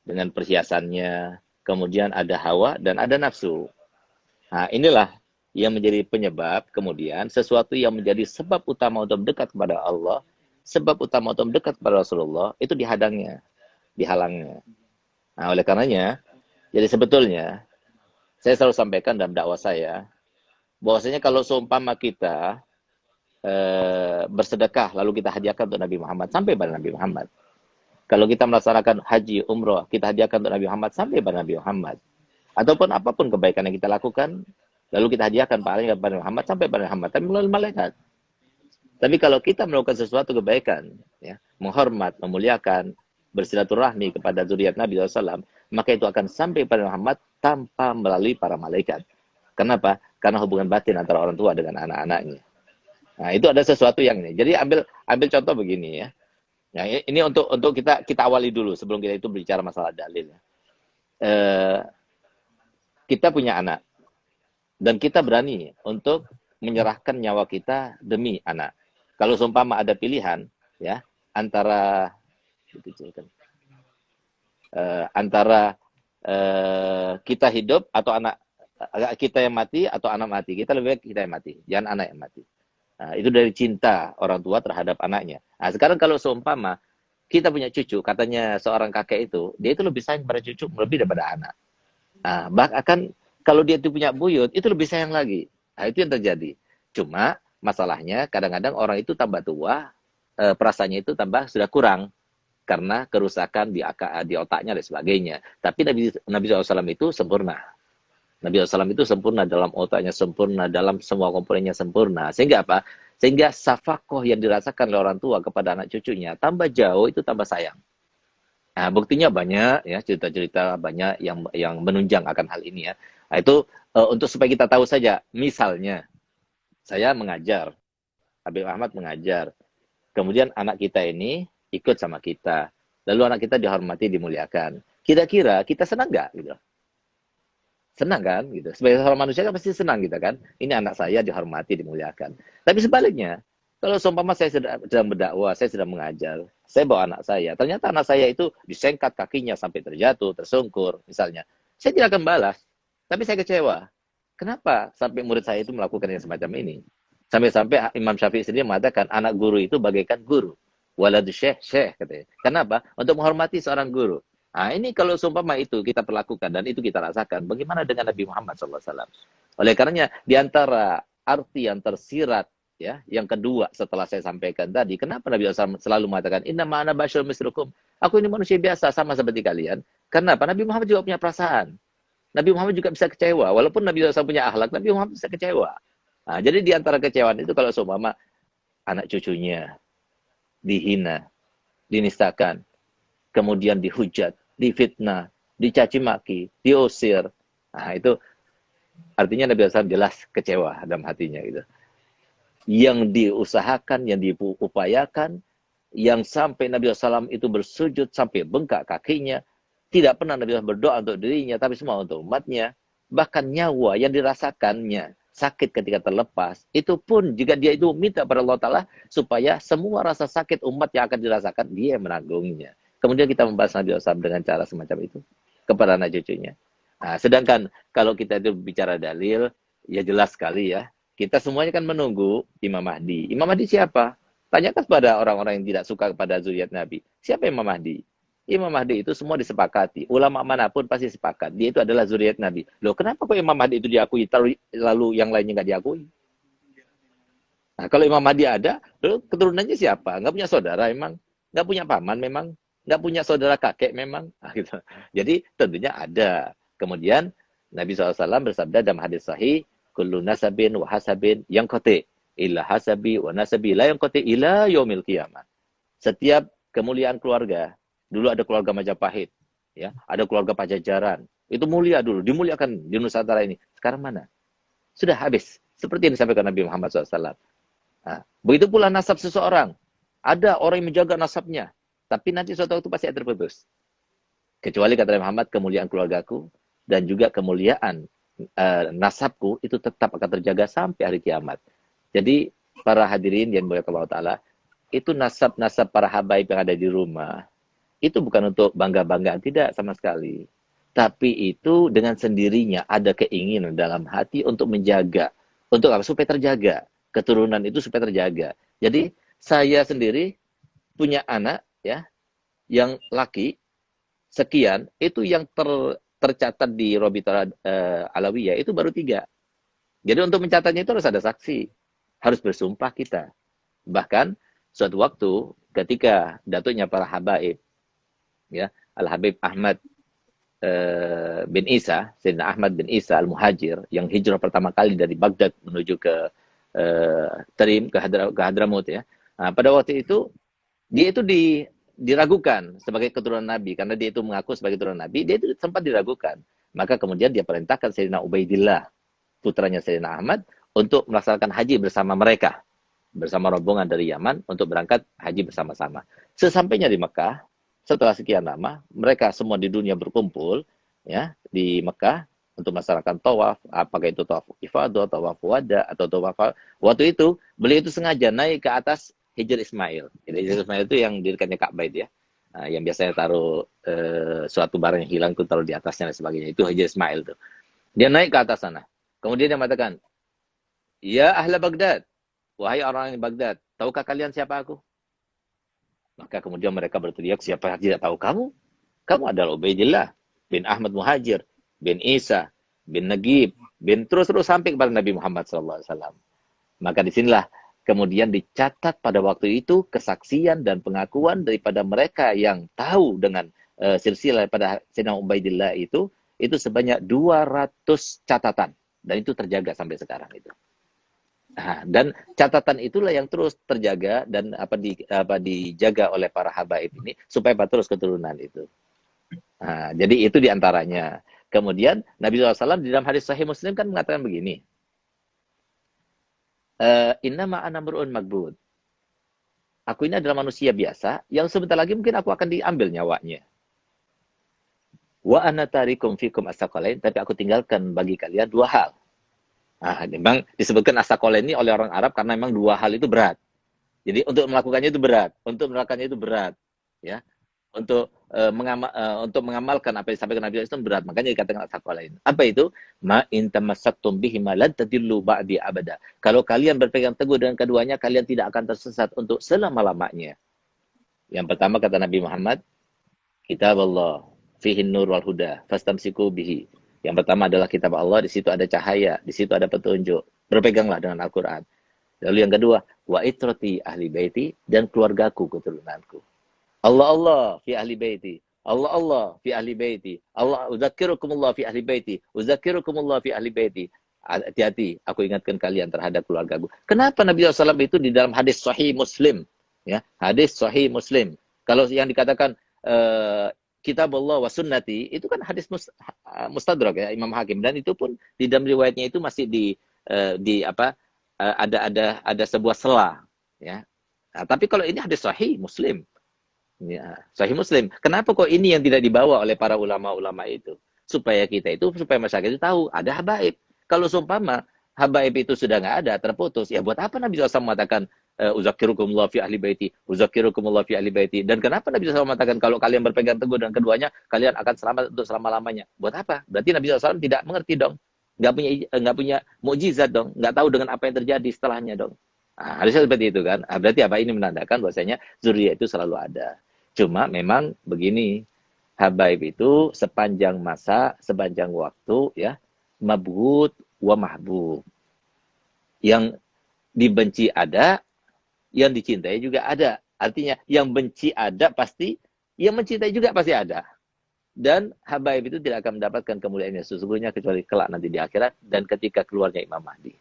dengan perhiasannya, kemudian ada hawa dan ada nafsu. Nah, inilah yang menjadi penyebab, kemudian sesuatu yang menjadi sebab utama untuk dekat kepada Allah, sebab utama untuk dekat kepada Rasulullah, itu dihalangnya. Nah, oleh karenanya, jadi sebetulnya, saya selalu sampaikan dalam dakwah saya, bahwasanya kalau seumpama kita bersedekah, lalu kita hadiahkan untuk Nabi Muhammad, sampai pada Nabi Muhammad. Kalau kita melaksanakan haji, umroh, kita hadiahkan untuk Nabi Muhammad, sampai pada Nabi Muhammad. Ataupun apapun kebaikan yang kita lakukan, lalu kita hadiahkan pahalanya kepada Muhammad, sampai pada Muhammad, tapi melalui malaikat. Tapi kalau kita melakukan sesuatu kebaikan, ya, menghormat, memuliakan, bersilaturahmi kepada zuriat Nabi SAW, maka itu akan sampai pada Muhammad tanpa melalui para malaikat. Kenapa? Karena hubungan batin antara orang tua dengan anak-anaknya. Nah, itu ada sesuatu yang ini. Jadi ambil contoh begini ya. Nah, ini untuk kita awali dulu sebelum kita itu berbicara masalah dalil. Kita punya anak dan kita berani untuk menyerahkan nyawa kita demi anak. Kalau seumpama ada pilihan ya antara kita hidup atau anak kita yang mati atau anak mati, kita lebih baik kita yang mati, jangan anak yang mati. Nah, itu dari cinta orang tua terhadap anaknya. Nah, sekarang kalau seumpama kita punya cucu, katanya seorang kakek itu, dia itu lebih sayang pada cucu lebih daripada anak. Nah, bahkan kalau dia itu punya buyut, itu lebih sayang lagi. Nah, itu yang terjadi. Cuma masalahnya kadang-kadang orang itu tambah tua, perasaannya itu tambah sudah kurang karena kerusakan di otaknya dan sebagainya. Tapi Nabi SAW itu sempurna. Nabi SAW itu sempurna dalam otaknya, sempurna dalam semua komponennya sempurna. Sehingga apa? Sehingga safakoh yang dirasakan oleh orang tua kepada anak cucunya tambah jauh itu tambah sayang. Nah, buktinya banyak ya, cerita-cerita banyak yang menunjang akan hal ini ya. Nah, itu untuk supaya kita tahu saja. Misalnya saya mengajar, Habib Ahmad mengajar. Kemudian anak kita ini ikut sama kita. Lalu anak kita dihormati, dimuliakan. Kira-kira kita senang nggak gitu? Senang kan gitu. Sebagai seorang manusia kan pasti senang gitu kan. Ini anak saya dihormati, dimuliakan. Tapi sebaliknya, kalau seumpama saya sedang berdakwah, saya sedang mengajar, saya bawa anak saya, ternyata anak saya itu disengkat kakinya sampai terjatuh, tersungkur misalnya. Saya tidak akan balas, tapi saya kecewa. Kenapa sampai murid saya itu melakukan yang semacam ini? Sampai-sampai Imam Syafi'i sendiri mengatakan anak guru itu bagaikan guru. Waladu syekh katanya. Kenapa? Untuk menghormati seorang guru. Nah, ini kalau seumpama itu kita perlakukan dan itu kita rasakan, bagaimana dengan Nabi Muhammad SAW? Oleh karenanya, di antara arti yang tersirat, ya, yang kedua setelah saya sampaikan tadi, kenapa Nabi SAW selalu mengatakan, Inna ma'ana basyarun mislukum. Aku ini manusia biasa, sama seperti kalian. Kenapa? Nabi Muhammad juga punya perasaan. Nabi Muhammad juga bisa kecewa. Walaupun Nabi SAW punya akhlak, Nabi Muhammad bisa kecewa. Nah, jadi di antara kecewaan itu kalau seumpama anak cucunya dihina, dinistakan, kemudian dihujat, difitnah, dicaci maki, diusir. Nah, itu artinya Nabi SAW jelas kecewa dalam hatinya gitu. Yang diusahakan, yang diupayakan, yang sampai Nabi SAW itu bersujud sampai bengkak kakinya, tidak pernah Nabi SAW berdoa untuk dirinya, tapi semua untuk umatnya. Bahkan nyawa yang dirasakannya sakit ketika terlepas, itu pun jika dia itu minta pada Allah Ta'ala supaya semua rasa sakit umat yang akan dirasakan, dia yang menanggungnya. Kemudian kita membahas Nabi SAW dengan cara semacam itu kepada anak cucunya. Nah, sedangkan kalau kita itu bicara dalil, ya jelas sekali ya. Kita semuanya kan menunggu Imam Mahdi. Imam Mahdi siapa? Tanyakan kepada orang-orang yang tidak suka kepada zuriat Nabi. Siapa Imam Mahdi? Imam Mahdi itu semua disepakati. Ulama manapun pasti sepakat. Dia itu adalah zuriat Nabi. Loh, kenapa kok Imam Mahdi itu diakui, lalu yang lainnya nggak diakui? Nah, kalau Imam Mahdi ada, lalu keturunannya siapa? Nggak punya saudara memang? Nggak punya paman memang? Nggak punya saudara kakek memang? Nah, gitu. Jadi tentunya ada. Kemudian Nabi SAW bersabda dalam hadis sahih, kullu nasabin wa hasabin yang kote illa hasabi wa nasabi la yang kote illa yaumil qiyamah. Setiap kemuliaan keluarga, dulu ada keluarga Majapahit, ya, ada keluarga Pajajaran. Itu mulia dulu, dimuliakan di Nusantara ini. Sekarang mana? Sudah habis. Seperti yang disampaikan Nabi Muhammad SAW. Nah, begitu pula nasab seseorang. Ada orang yang menjaga nasabnya, tapi nanti suatu waktu pasti terputus. Kecuali kata Nabi Muhammad, kemuliaan keluargaku dan juga kemuliaan nasabku itu tetap akan terjaga sampai hari kiamat. Jadi para hadirin yang dimuliakan Allah Ta'ala, itu nasab-nasab para habaib yang ada di rumah, itu bukan untuk bangga-banggaan, tidak sama sekali. Tapi itu dengan sendirinya ada keinginan dalam hati untuk menjaga Untuk apa? Supaya terjaga. Keturunan itu supaya terjaga. Jadi saya sendiri punya anak ya yang laki sekian, itu yang tercatat di Robita Alawiyah itu baru 3. Jadi untuk mencatatnya itu harus ada saksi. Harus bersumpah kita. Bahkan suatu waktu ketika datuknya para habaib, ya, Al-Habib Ahmad bin Isa, Sayyidina Ahmad bin Isa Al-Muhajir, yang hijrah pertama kali dari Baghdad menuju ke Tarim, ke Hadramut ya. Nah, pada waktu itu dia itu diragukan sebagai keturunan Nabi karena dia itu mengaku sebagai keturunan Nabi, dia itu sempat diragukan. Maka kemudian dia perintahkan Sayyidina Ubaidillah, putranya Sayyidina Ahmad, untuk melaksanakan haji bersama mereka, bersama rombongan dari Yaman untuk berangkat haji bersama-sama. Sesampainya di Mekah, setelah sekian lama, mereka semua di dunia berkumpul ya di Mekah untuk melaksanakan tawaf, apakah itu tawaf ifadah, tawaf wada, atau tawaf. Waktu itu beliau itu sengaja naik ke atas Hijr Ismail. Jadi Hijr Ismail itu yang di dekatnya Ka'bah itu ya. Nah, yang biasanya taruh suatu barang yang hilang itu taruh di atasnya dan sebagainya. Itu Hijr Ismail tuh. Dia naik ke atas sana. Kemudian dia mengatakan, "Ya ahla Baghdad, wahai orang-orang di Baghdad, tahukah kalian siapa aku?" Maka kemudian mereka berteriak, "Siapa yang tidak tahu kamu? Kamu adalah Ubaidillah bin Ahmad Muhajir, bin Isa, bin Nagib, bin terus-terus sampai kepada Nabi Muhammad SAW." Maka disinilah kemudian dicatat pada waktu itu kesaksian dan pengakuan daripada mereka yang tahu dengan silsilah pada Sayyidina Ubaidillah itu sebanyak 200 catatan. Dan itu terjaga sampai sekarang itu. Nah, dan catatan itulah yang terus terjaga dan dijaga oleh para habaib ini supaya terus keturunan itu. Nah, jadi itu diantaranya. Kemudian Nabi SAW di dalam hadis Sahih Muslim kan mengatakan begini, innama ana mur'un magbud. Aku ini adalah manusia biasa yang sebentar lagi mungkin aku akan diambil nyawanya. Wa ana tarikum fikum as-saqalain, tapi aku tinggalkan bagi kalian 2 hal. Nah, memang disebutkan as-saqalain ini oleh orang Arab karena memang 2 hal itu berat. Jadi untuk melakukannya itu berat, untuk melakukannya itu berat, ya. Untuk mengamalkan apa yang disampaikan Nabi itu berat, makanya dikatakan as-saqalain. Apa itu? Ma in tamassaktum bihi ma lan tadillu ba'di abada. Kalau kalian berpegang teguh dengan keduanya, kalian tidak akan tersesat untuk selama-lamanya. Yang pertama kata Nabi Muhammad, kitab Allah fihi nur wal huda fastamsiku bihi. Yang pertama adalah kitab Allah, di situ ada cahaya, di situ ada petunjuk. Berpeganglah dengan Al-Qur'an. Lalu yang kedua, wa itrati ahli baiti, dan keluargaku, keturunanku. Allah fi ahli baiti. Allah fi ahli baiti. Allah uzakkirukumullah fi ahli baiti. Uzakkirukumullah fi ahli baiti. Hati-hati, aku ingatkan kalian terhadap keluargaku. Kenapa Nabi SAW itu di dalam hadis Sahih Muslim, ya, hadis Sahih Muslim. Kalau yang dikatakan kitab Allah wa sunnati, itu kan hadis mustadrak ya Imam Hakim, dan itu pun di dalam riwayatnya itu masih ada sebuah sela ya. Nah, tapi kalau ini hadis Sahih Muslim. Ya, Sahih Muslim. Kenapa kok ini yang tidak dibawa oleh para ulama-ulama itu? Supaya supaya masyarakat itu tahu ada habaib. Kalau seumpama habaib itu sudah nggak ada, terputus, ya buat apa Nabi SAW mengatakan uzakirukumullah fi ahli baiti, uzakirukumullah fi ahli baiti. Dan kenapa Nabi SAW mengatakan kalau kalian berpegang teguh dengan keduanya, kalian akan selamat untuk selama-lamanya? Buat apa? Berarti Nabi SAW tidak mengerti dong. Nggak punya mukjizat dong, nggak tahu dengan apa yang terjadi setelahnya dong. Nah, harusnya seperti itu kan. Nah, berarti apa ini menandakan bahwasanya zuriyah itu selalu ada. Cuma memang begini, habaib itu sepanjang masa, sepanjang waktu ya, mabghud wa mahbub. Yang dibenci ada, yang dicintai juga ada. Artinya yang benci ada pasti, yang mencintai juga pasti ada. Dan habaib itu tidak akan mendapatkan kemuliaannya sesungguhnya kecuali kelak nanti di akhirat dan ketika keluarnya Imam Mahdi.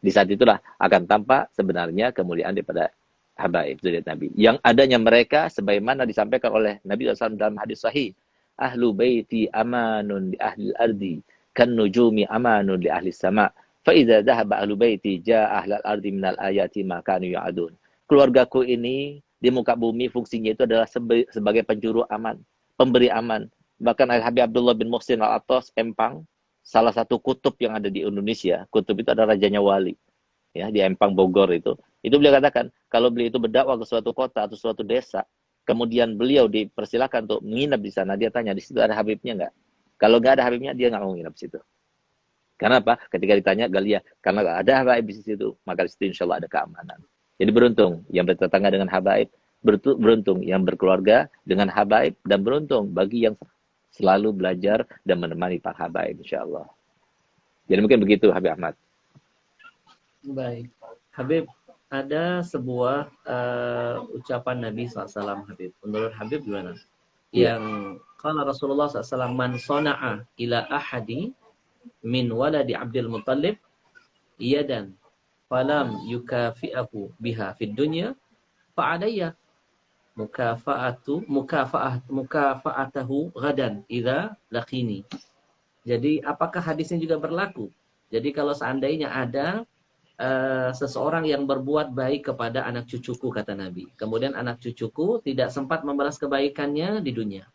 Di saat itulah akan tampak sebenarnya kemuliaan daripada habaib zuriat Nabi. Yang adanya mereka sebagaimana disampaikan oleh Nabi SAW dalam hadis sahih. Ahlu baiti amanun li ahli ardi kan nujumi amanun li ahli sama. Fa idza dhahaba ahlu baiti jaa ahlal ardi minal ayati ma kanu ya'adun. Keluargaku ini di muka bumi fungsinya itu adalah sebagai penjuru aman, pemberi aman. Bahkan Al-Habib Abdullah bin Muhsin Al-Attas Empang, salah satu kutub yang ada di Indonesia, kutub itu adalah rajanya wali. Ya, di Empang Bogor itu beliau katakan kalau beliau itu berdakwah ke suatu kota atau suatu desa, kemudian beliau dipersilakan untuk menginap di sana, dia tanya di situ ada Habibnya nggak? Kalau nggak ada Habibnya dia nggak mau menginap di situ. Karena apa? Ketika ditanya Galia, karena nggak ada habaib di situ, maka di situ insya Allah ada keamanan. Jadi beruntung yang bertetangga dengan habaib, beruntung yang berkeluarga dengan habaib, dan beruntung bagi yang selalu belajar dan menemani para habaib insya Allah. Jadi mungkin begitu Habib Ahmad. Baik. Habib, ada sebuah ucapan Nabi SAW, Habib. Menurut Habib gimana? Yang kalau Rasulullah SAW, man sona'a ila ahadi min waladi Abdul Muttalib yadan falam yukafi'ahu biha fid dunya fa'alayya mukafa'atahu gadan idza laqini. Jadi apakah hadisnya juga berlaku? Jadi kalau seandainya ada seseorang yang berbuat baik kepada anak cucuku, kata Nabi, kemudian anak cucuku tidak sempat membalas kebaikannya di dunia,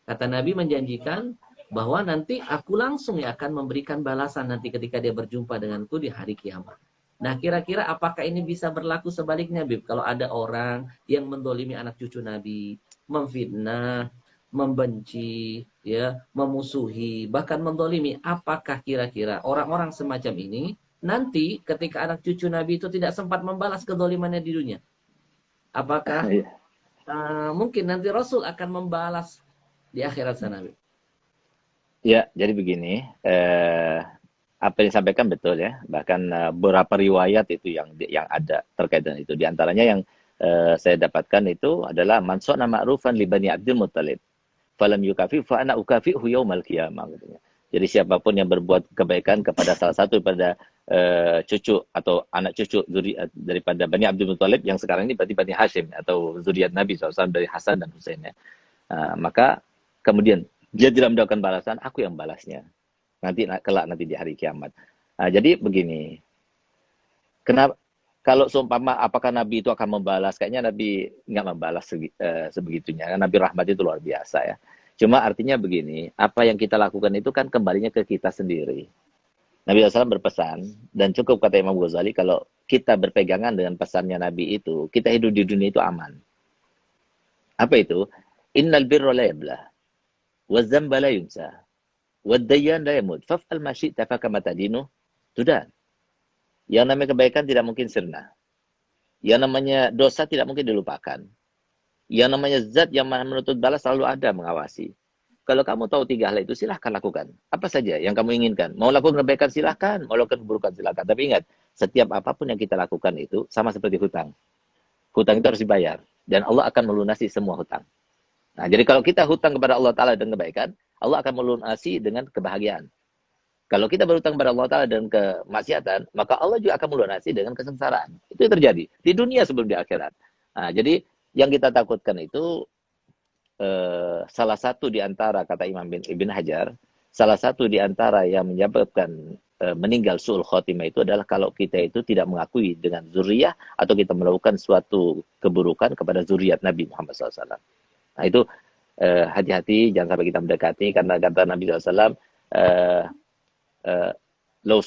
kata Nabi menjanjikan bahwa nanti aku langsung akan memberikan balasan nanti ketika dia berjumpa denganku di hari kiamat. Nah, kira-kira apakah ini bisa berlaku sebaliknya, Bib? Kalau ada orang yang mendolimi anak cucu Nabi, memfitnah, membenci, ya, memusuhi, bahkan mendolimi, apakah kira-kira orang-orang semacam ini nanti ketika anak cucu Nabi itu tidak sempat membalas kedolimannya di dunia, apakah mungkin nanti Rasul akan membalas di akhirat sana? Ya, jadi begini, apa yang disampaikan betul ya. Bahkan beberapa riwayat itu yang ada terkait dengan itu. Di antaranya yang saya dapatkan itu adalah man sona ma'rufan li bani Abdul Muttalib falam yukafi fa ana ukafihu yaumal qiyamah katanya. Jadi siapapun yang berbuat kebaikan kepada salah satu daripada cucu atau anak cucu zuriat daripada Bani Abdul Muttalib, yang sekarang ini berarti Bani Hashim atau zuriat Nabi SAW dari Hasan dan Husain ya. Maka kemudian dia tidak mendapatkan balasan, aku yang balasnya. Kelak nanti di hari kiamat. Jadi begini. Kenapa kalau seumpama apakah Nabi itu akan membalas? Kayaknya Nabi nggak membalas sebegitunya. Nabi rahmat itu luar biasa ya. Cuma artinya begini, apa yang kita lakukan itu kan kembalinya ke kita sendiri. Nabi SAW berpesan, dan cukup kata Imam Ghazali, kalau kita berpegangan dengan pesannya Nabi itu, kita hidup di dunia itu aman. Apa itu? Innal birra la yablah, wa dzamba la yunsa, wa dayyan la yamut, faf'al ma syi'ta fakama tadinu. Sudah. Yang namanya kebaikan tidak mungkin sirna. Yang namanya dosa tidak mungkin dilupakan. Yang namanya zat yang maha menuntut balas selalu ada mengawasi. Kalau kamu tahu tiga hal itu, silahkan lakukan. Apa saja yang kamu inginkan. Mau lakukan kebaikan, silahkan. Mau lakukan keburukan, silahkan. Tapi ingat, setiap apapun yang kita lakukan itu sama seperti hutang. Hutang itu harus dibayar. Dan Allah akan melunasi semua hutang. Nah, jadi kalau kita hutang kepada Allah Ta'ala dengan kebaikan, Allah akan melunasi dengan kebahagiaan. Kalau kita berhutang kepada Allah Ta'ala dengan kemaksiatan, maka Allah juga akan melunasi dengan kesengsaraan. Itu yang terjadi. Di dunia sebelum di akhirat. Nah, jadi yang kita takutkan itu, salah satu di antara, kata Imam Ibn Hajar, salah satu di antara yang menyebabkan meninggal su'ul khotimah itu adalah kalau kita itu tidak mengakui dengan zuriyah atau kita melakukan suatu keburukan kepada zuriat Nabi Muhammad SAW. Nah itu hati-hati, jangan sampai kita mendekati, karena kata Nabi SAW, law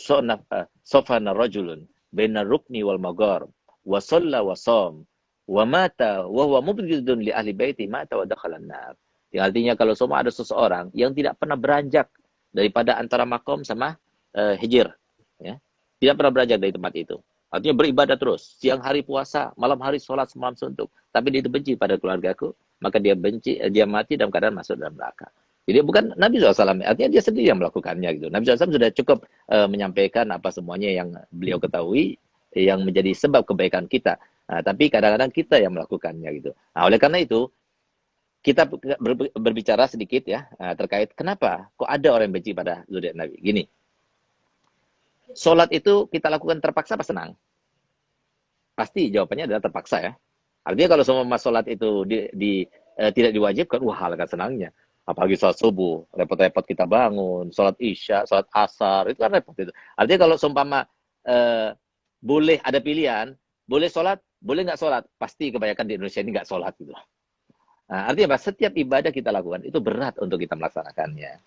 sofana rajulun baina rukni wal magar wa shalla wa sham wa mata wa huwa mubghidun li ahli baiti mata wa dakhala an-nar. Yang artinya kalau semua ada seseorang yang tidak pernah beranjak daripada antara makom sama hijir, ya. Tidak pernah beranjak dari tempat itu. Artinya beribadah terus, siang hari puasa, malam hari sholat semalam suntuk, tapi dia itu benci pada keluargaku, maka dia mati dalam keadaan masuk dalam neraka. Jadi bukan Nabi SAW, artinya dia sendiri yang melakukannya gitu. Nabi SAW sudah cukup menyampaikan apa semuanya yang beliau ketahui, yang menjadi sebab kebaikan kita. Nah, tapi kadang-kadang kita yang melakukannya gitu. Nah, oleh karena itu, kita berbicara sedikit ya terkait kenapa kok ada orang yang benci pada zuriat Nabi. Gini, sholat itu kita lakukan terpaksa apa senang? Pasti jawabannya adalah terpaksa ya. Artinya kalau semua sholat itu tidak diwajibkan, wah alangkah senangnya. Apalagi sholat subuh, repot-repot kita bangun, sholat isya, sholat asar, itu kan repot itu. Artinya kalau seumpama boleh ada pilihan, boleh sholat, boleh nggak sholat, pasti kebanyakan di Indonesia ini nggak sholat gitu. Nah, artinya apa? Setiap ibadah kita lakukan itu berat untuk kita melaksanakannya.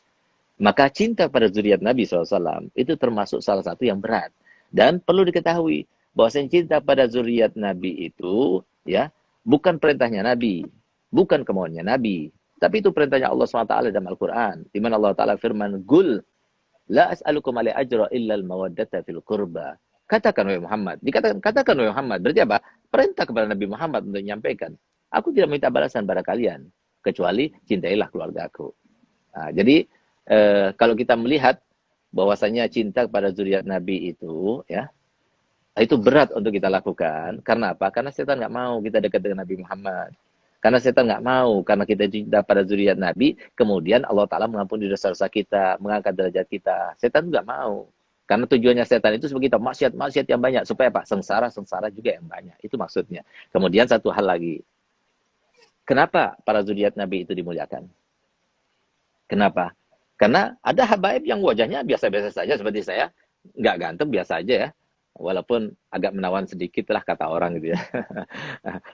Maka cinta pada zuriat Nabi SAW itu termasuk salah satu yang berat. Dan perlu diketahui bahwa cinta pada zuriat Nabi itu ya bukan perintahnya Nabi, bukan kemauannya Nabi, tapi itu perintahnya Allah SWT dalam Al-Quran. Di mana Allah Ta'ala firman, Gul La as'alukum alaihi ajra illa al-mawaddata fil qurba. Katakan wahai Muhammad. Katakan wahai Muhammad. Berarti apa? Perintah kepada Nabi Muhammad untuk menyampaikan. Aku tidak minta balasan pada kalian. Kecuali cintailah keluargaku. Nah, jadi kalau kita melihat bahwasanya cinta kepada zuriat Nabi itu, ya, itu berat untuk kita lakukan. Karena apa? Karena setan nggak mau kita dekat dengan Nabi Muhammad. Karena setan nggak mau, karena kita cinta pada zuriat Nabi, kemudian Allah Ta'ala mengampuni dosa-dosa kita, mengangkat derajat kita. Setan nggak mau. Karena tujuannya setan itu sebagai kita, maksiat yang banyak. Supaya apa? Sengsara juga yang banyak. Itu maksudnya. Kemudian satu hal lagi. Kenapa para zuriat Nabi itu dimuliakan? Kenapa? Karena ada habaib yang wajahnya biasa-biasa saja seperti saya. Nggak ganteng, biasa aja ya. Walaupun agak menawan sedikit lah kata orang gitu ya.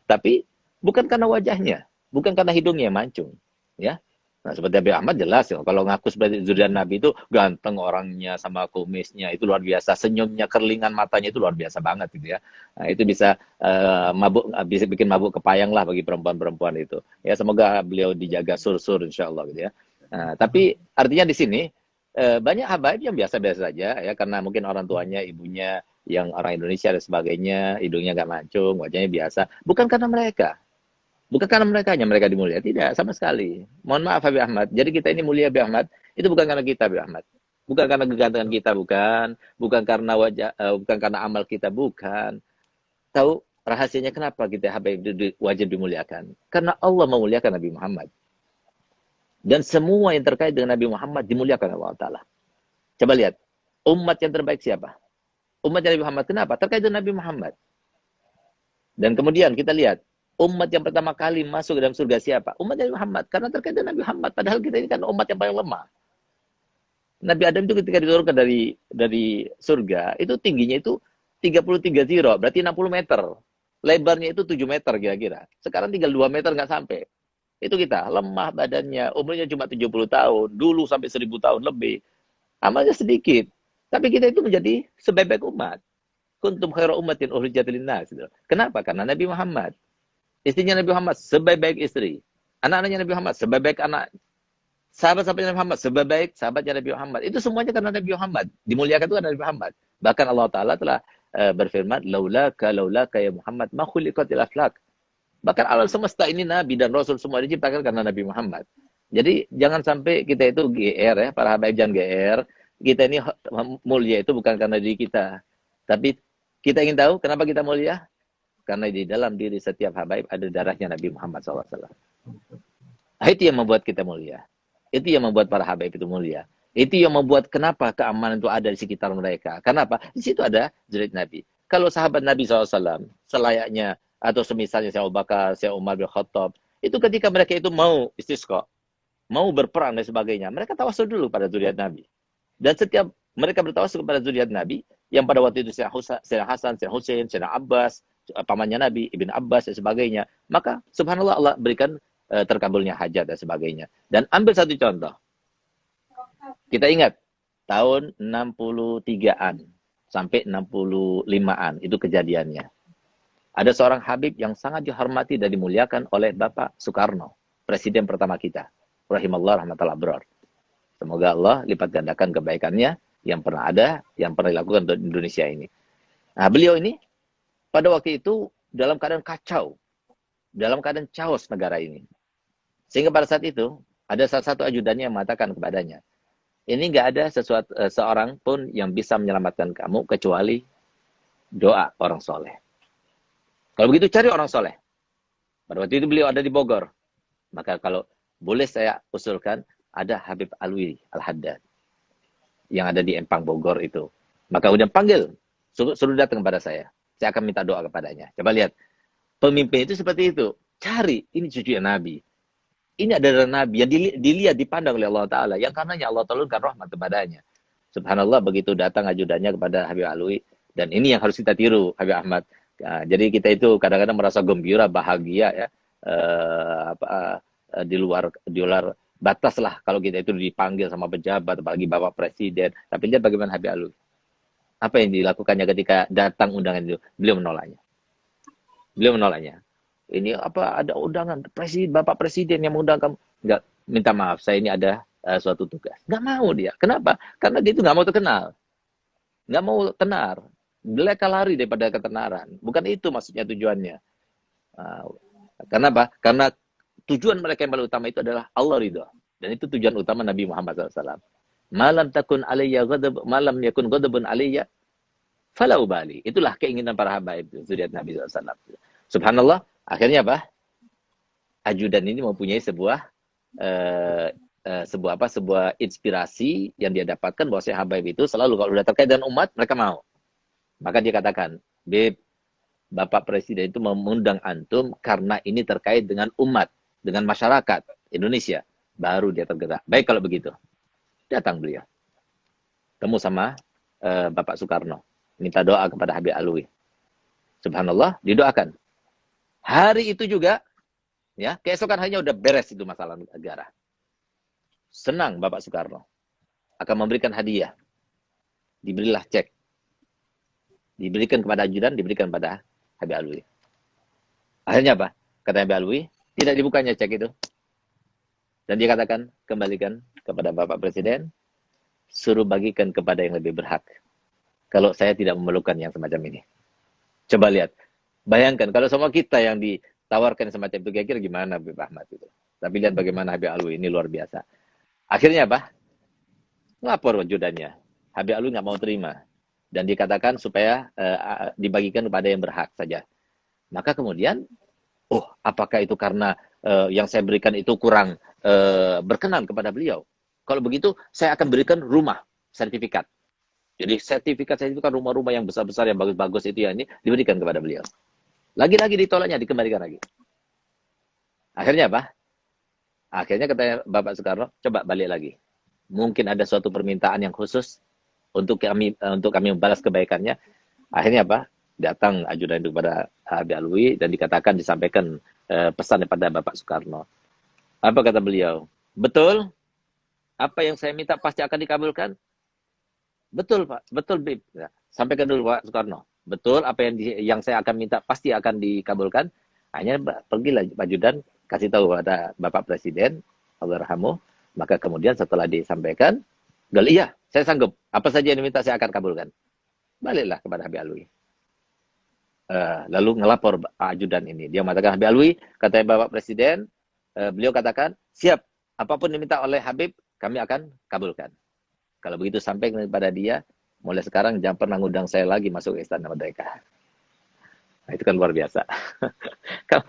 Tapi bukan karena wajahnya, bukan karena hidungnya yang mancung, ya. Nah, seperti Abi Ahmad jelas ya, kalau ngaku sebagai zuriat Nabi itu ganteng orangnya sama kumisnya itu luar biasa, senyumnya, kerlingan matanya itu luar biasa banget gitu ya. Nah, itu bisa bisa bikin mabuk kepayang lah bagi perempuan-perempuan itu. Ya, semoga beliau dijaga sur-sur insyaallah gitu ya. Nah, tapi artinya di sini banyak habaib yang biasa-biasa saja ya, karena mungkin orang tuanya, ibunya yang orang Indonesia dan sebagainya, hidungnya nggak mancung, wajahnya biasa, bukan karena mereka. Bukan karena mereka dimulia, tidak sama sekali. Mohon maaf Habib Ahmad. Jadi kita ini mulia Habib Ahmad, itu bukan karena kita Habib Ahmad. Bukan karena kegantengan kita, bukan karena wajah, bukan karena amal kita, bukan. Tahu rahasianya kenapa kita Habib wajib dimuliakan? Karena Allah memuliakan Nabi Muhammad. Dan semua yang terkait dengan Nabi Muhammad dimuliakan Allah Ta'ala. Coba lihat, umat yang terbaik siapa? Umat Nabi Muhammad. Kenapa? Terkait dengan Nabi Muhammad. Dan kemudian kita lihat, umat yang pertama kali masuk ke dalam surga siapa? Umat Nabi Muhammad. Karena terkait dengan Nabi Muhammad. Padahal kita ini kan umat yang paling lemah. Nabi Adam itu ketika diturunkan dari surga, itu tingginya itu 33 ziro, berarti 60 meter. Lebarnya itu 7 meter kira-kira. Sekarang tinggal 2 meter nggak sampai. Itu kita, lemah badannya, umurnya cuma 70 tahun, dulu sampai 1000 tahun lebih. Amalnya sedikit. Tapi kita itu menjadi sebaik-baik umat. Kuntum khairu ummatin ukhrijat linnas. Kenapa? Karena Nabi Muhammad. Istrinya Nabi Muhammad sebaik-baik istri. Anak-anaknya Nabi Muhammad sebaik-baik anak. Sahabat-sahabatnya Nabi Muhammad sebaik-baik sahabatnya Nabi Muhammad. Itu semuanya karena Nabi Muhammad. Dimuliakan itu karena Nabi Muhammad. Bahkan Allah Ta'ala telah berfirman, laulaka ya Muhammad ma khuliqatil aflak. Bahkan alam semesta ini Nabi dan Rasul semua diciptakan karena Nabi Muhammad. Jadi jangan sampai kita itu GR ya, para habaib jangan GR. Kita ini mulia itu bukan karena diri kita. Tapi kita ingin tahu kenapa kita mulia? Karena di dalam diri setiap habaib ada darahnya Nabi Muhammad SAW. Itu yang membuat kita mulia. Itu yang membuat para habaib itu mulia. Itu yang membuat kenapa keamanan itu ada di sekitar mereka. Kenapa? Di situ ada zuriat Nabi. Kalau sahabat Nabi SAW, selayaknya, atau semisalnya Syekh Abu Bakar, Syekh Umar bin Khattab, itu ketika mereka itu mau istisqa, mau berperang dan sebagainya, mereka tawasul dulu pada zuriat Nabi. Dan setiap mereka bertawasul kepada zuriat Nabi, yang pada waktu itu Syekh Hasan, Syekh Hussein, Syekh Abbas, pamannya Nabi, Ibn Abbas dan sebagainya, maka subhanallah Allah berikan terkabulnya hajat dan sebagainya. Dan ambil satu contoh. Kita ingat tahun 63-an sampai 65-an itu kejadiannya. Ada seorang habib yang sangat dihormati dan dimuliakan oleh Bapak Soekarno, presiden pertama kita. Rahimallah rahmatullah abrar. Semoga Allah lipat gandakan kebaikannya yang pernah ada, yang pernah dilakukan untuk Indonesia ini. Nah, beliau ini pada waktu itu dalam keadaan kacau, dalam keadaan chaos negara ini. Sehingga pada saat itu, ada salah satu ajudannya yang mengatakan kepadanya, ini nggak ada seorang pun yang bisa menyelamatkan kamu kecuali doa orang soleh. Kalau begitu cari orang soleh. Pada waktu itu beliau ada di Bogor. Maka kalau boleh saya usulkan, ada Habib Alwi Al-Haddad yang ada di Empang Bogor itu. Maka udah panggil, suruh datang kepada saya. Saya akan minta doa kepadanya. Coba lihat. Pemimpin itu seperti itu. Cari, ini cucu Nabi. Ini adalah Nabi yang dilihat, dipandang oleh Allah Ta'ala. Yang karenanya Allah turunkan rahmat kepadanya. Subhanallah, begitu datang ajudannya kepada Habib Alwi. Dan ini yang harus kita tiru, Habib Ahmad. Nah, jadi kita itu kadang-kadang merasa gembira, bahagia ya. Di luar batas lah kalau kita itu dipanggil sama pejabat, apalagi Bapak Presiden. Tapi lihat bagaimana Habib Alwi. Apa yang dilakukannya ketika datang undangan itu? Beliau menolaknya. Ini apa ada undangan Bapak Presiden yang mengundang kamu? Enggak, minta maaf, saya ini ada suatu tugas. Nggak mau dia. Kenapa? Karena dia itu nggak mau terkenal. Nggak mau tenar. Mereka lari daripada ketenaran. Bukan itu maksudnya tujuannya. Kenapa? Karena tujuan mereka yang paling utama itu adalah Allah ridho. Dan itu tujuan utama Nabi Muhammad SAW. Malam takun alayya ghadab, malam yakun ghadabun alayya, fala ubali. Itulah keinginan para habaib itu, zuriat Nabi SAW. Subhanallah, akhirnya apa? Ajudan ini mempunyai sebuah inspirasi yang dia dapatkan bahwa si habaib itu selalu kalau sudah terkait dengan umat, mereka mau. Maka dia katakan, Beb, Bapak Presiden itu mengundang antum karena ini terkait dengan umat, dengan masyarakat Indonesia. Baru dia tergerak. Baik kalau begitu. Datang beliau. Temu sama Bapak Soekarno. Minta doa kepada Habib Alwi. Subhanallah, didoakan. Hari itu juga, ya, keesokan harinya udah beres itu masalah negara. Senang Bapak Soekarno. Akan memberikan hadiah. Diberilah cek. Diberikan kepada ajudan, diberikan pada Habib Alwi. Akhirnya apa? Kata Habib Alwi, tidak dibukanya cek itu. Dan dia katakan, kembalikan kepada Bapak Presiden, suruh bagikan kepada yang lebih berhak. Kalau saya tidak memerlukan yang semacam ini. Coba lihat. Bayangkan, kalau semua kita yang ditawarkan semacam itu, kira-kira gimana Habib Ahmad itu. Tapi lihat bagaimana Habib Alwi, ini luar biasa. Akhirnya apa? Lapor ajudannya. Habib Alwi nggak mau terima. Dan dikatakan supaya dibagikan kepada yang berhak saja. Maka kemudian, apakah itu karena yang saya berikan itu kurang berkenan kepada beliau? Kalau begitu, saya akan berikan rumah, sertifikat. Jadi sertifikat rumah-rumah yang besar-besar, yang bagus-bagus itu yang ini diberikan kepada beliau. Lagi-lagi ditolaknya, dikembalikan lagi. Akhirnya apa? Akhirnya kata Bapak Soekarno, coba balik lagi. Mungkin ada suatu permintaan yang khusus untuk kami membalas kebaikannya. Akhirnya apa? Datang ajudan itu kepada Habib Alwi dan disampaikan pesan kepada Bapak Soekarno. Apa kata beliau? Betul? Apa yang saya minta pasti akan dikabulkan? Betul, Pak. Betul, Bib. Ya, sampaikan dulu Pak Soekarno. Betul, apa yang saya akan minta pasti akan dikabulkan. Hanya pergilah Pak Ajudan, kasih tahu kepada Bapak Presiden, Allahyarhamuh. Maka kemudian setelah disampaikan, iya, saya sanggup. Apa saja yang diminta saya akan kabulkan. Baliklah kepada Habib Alwi. Lalu ngelapor ajudan ini. Dia mengatakan, Habib Alwi, katanya Bapak Presiden, beliau katakan, siap. Apapun diminta oleh Habib, kami akan kabulkan. Kalau begitu sampai kepada dia, mulai sekarang jangan pernah ngundang saya lagi masuk ke Istana Merdeka. Nah, itu kan luar biasa.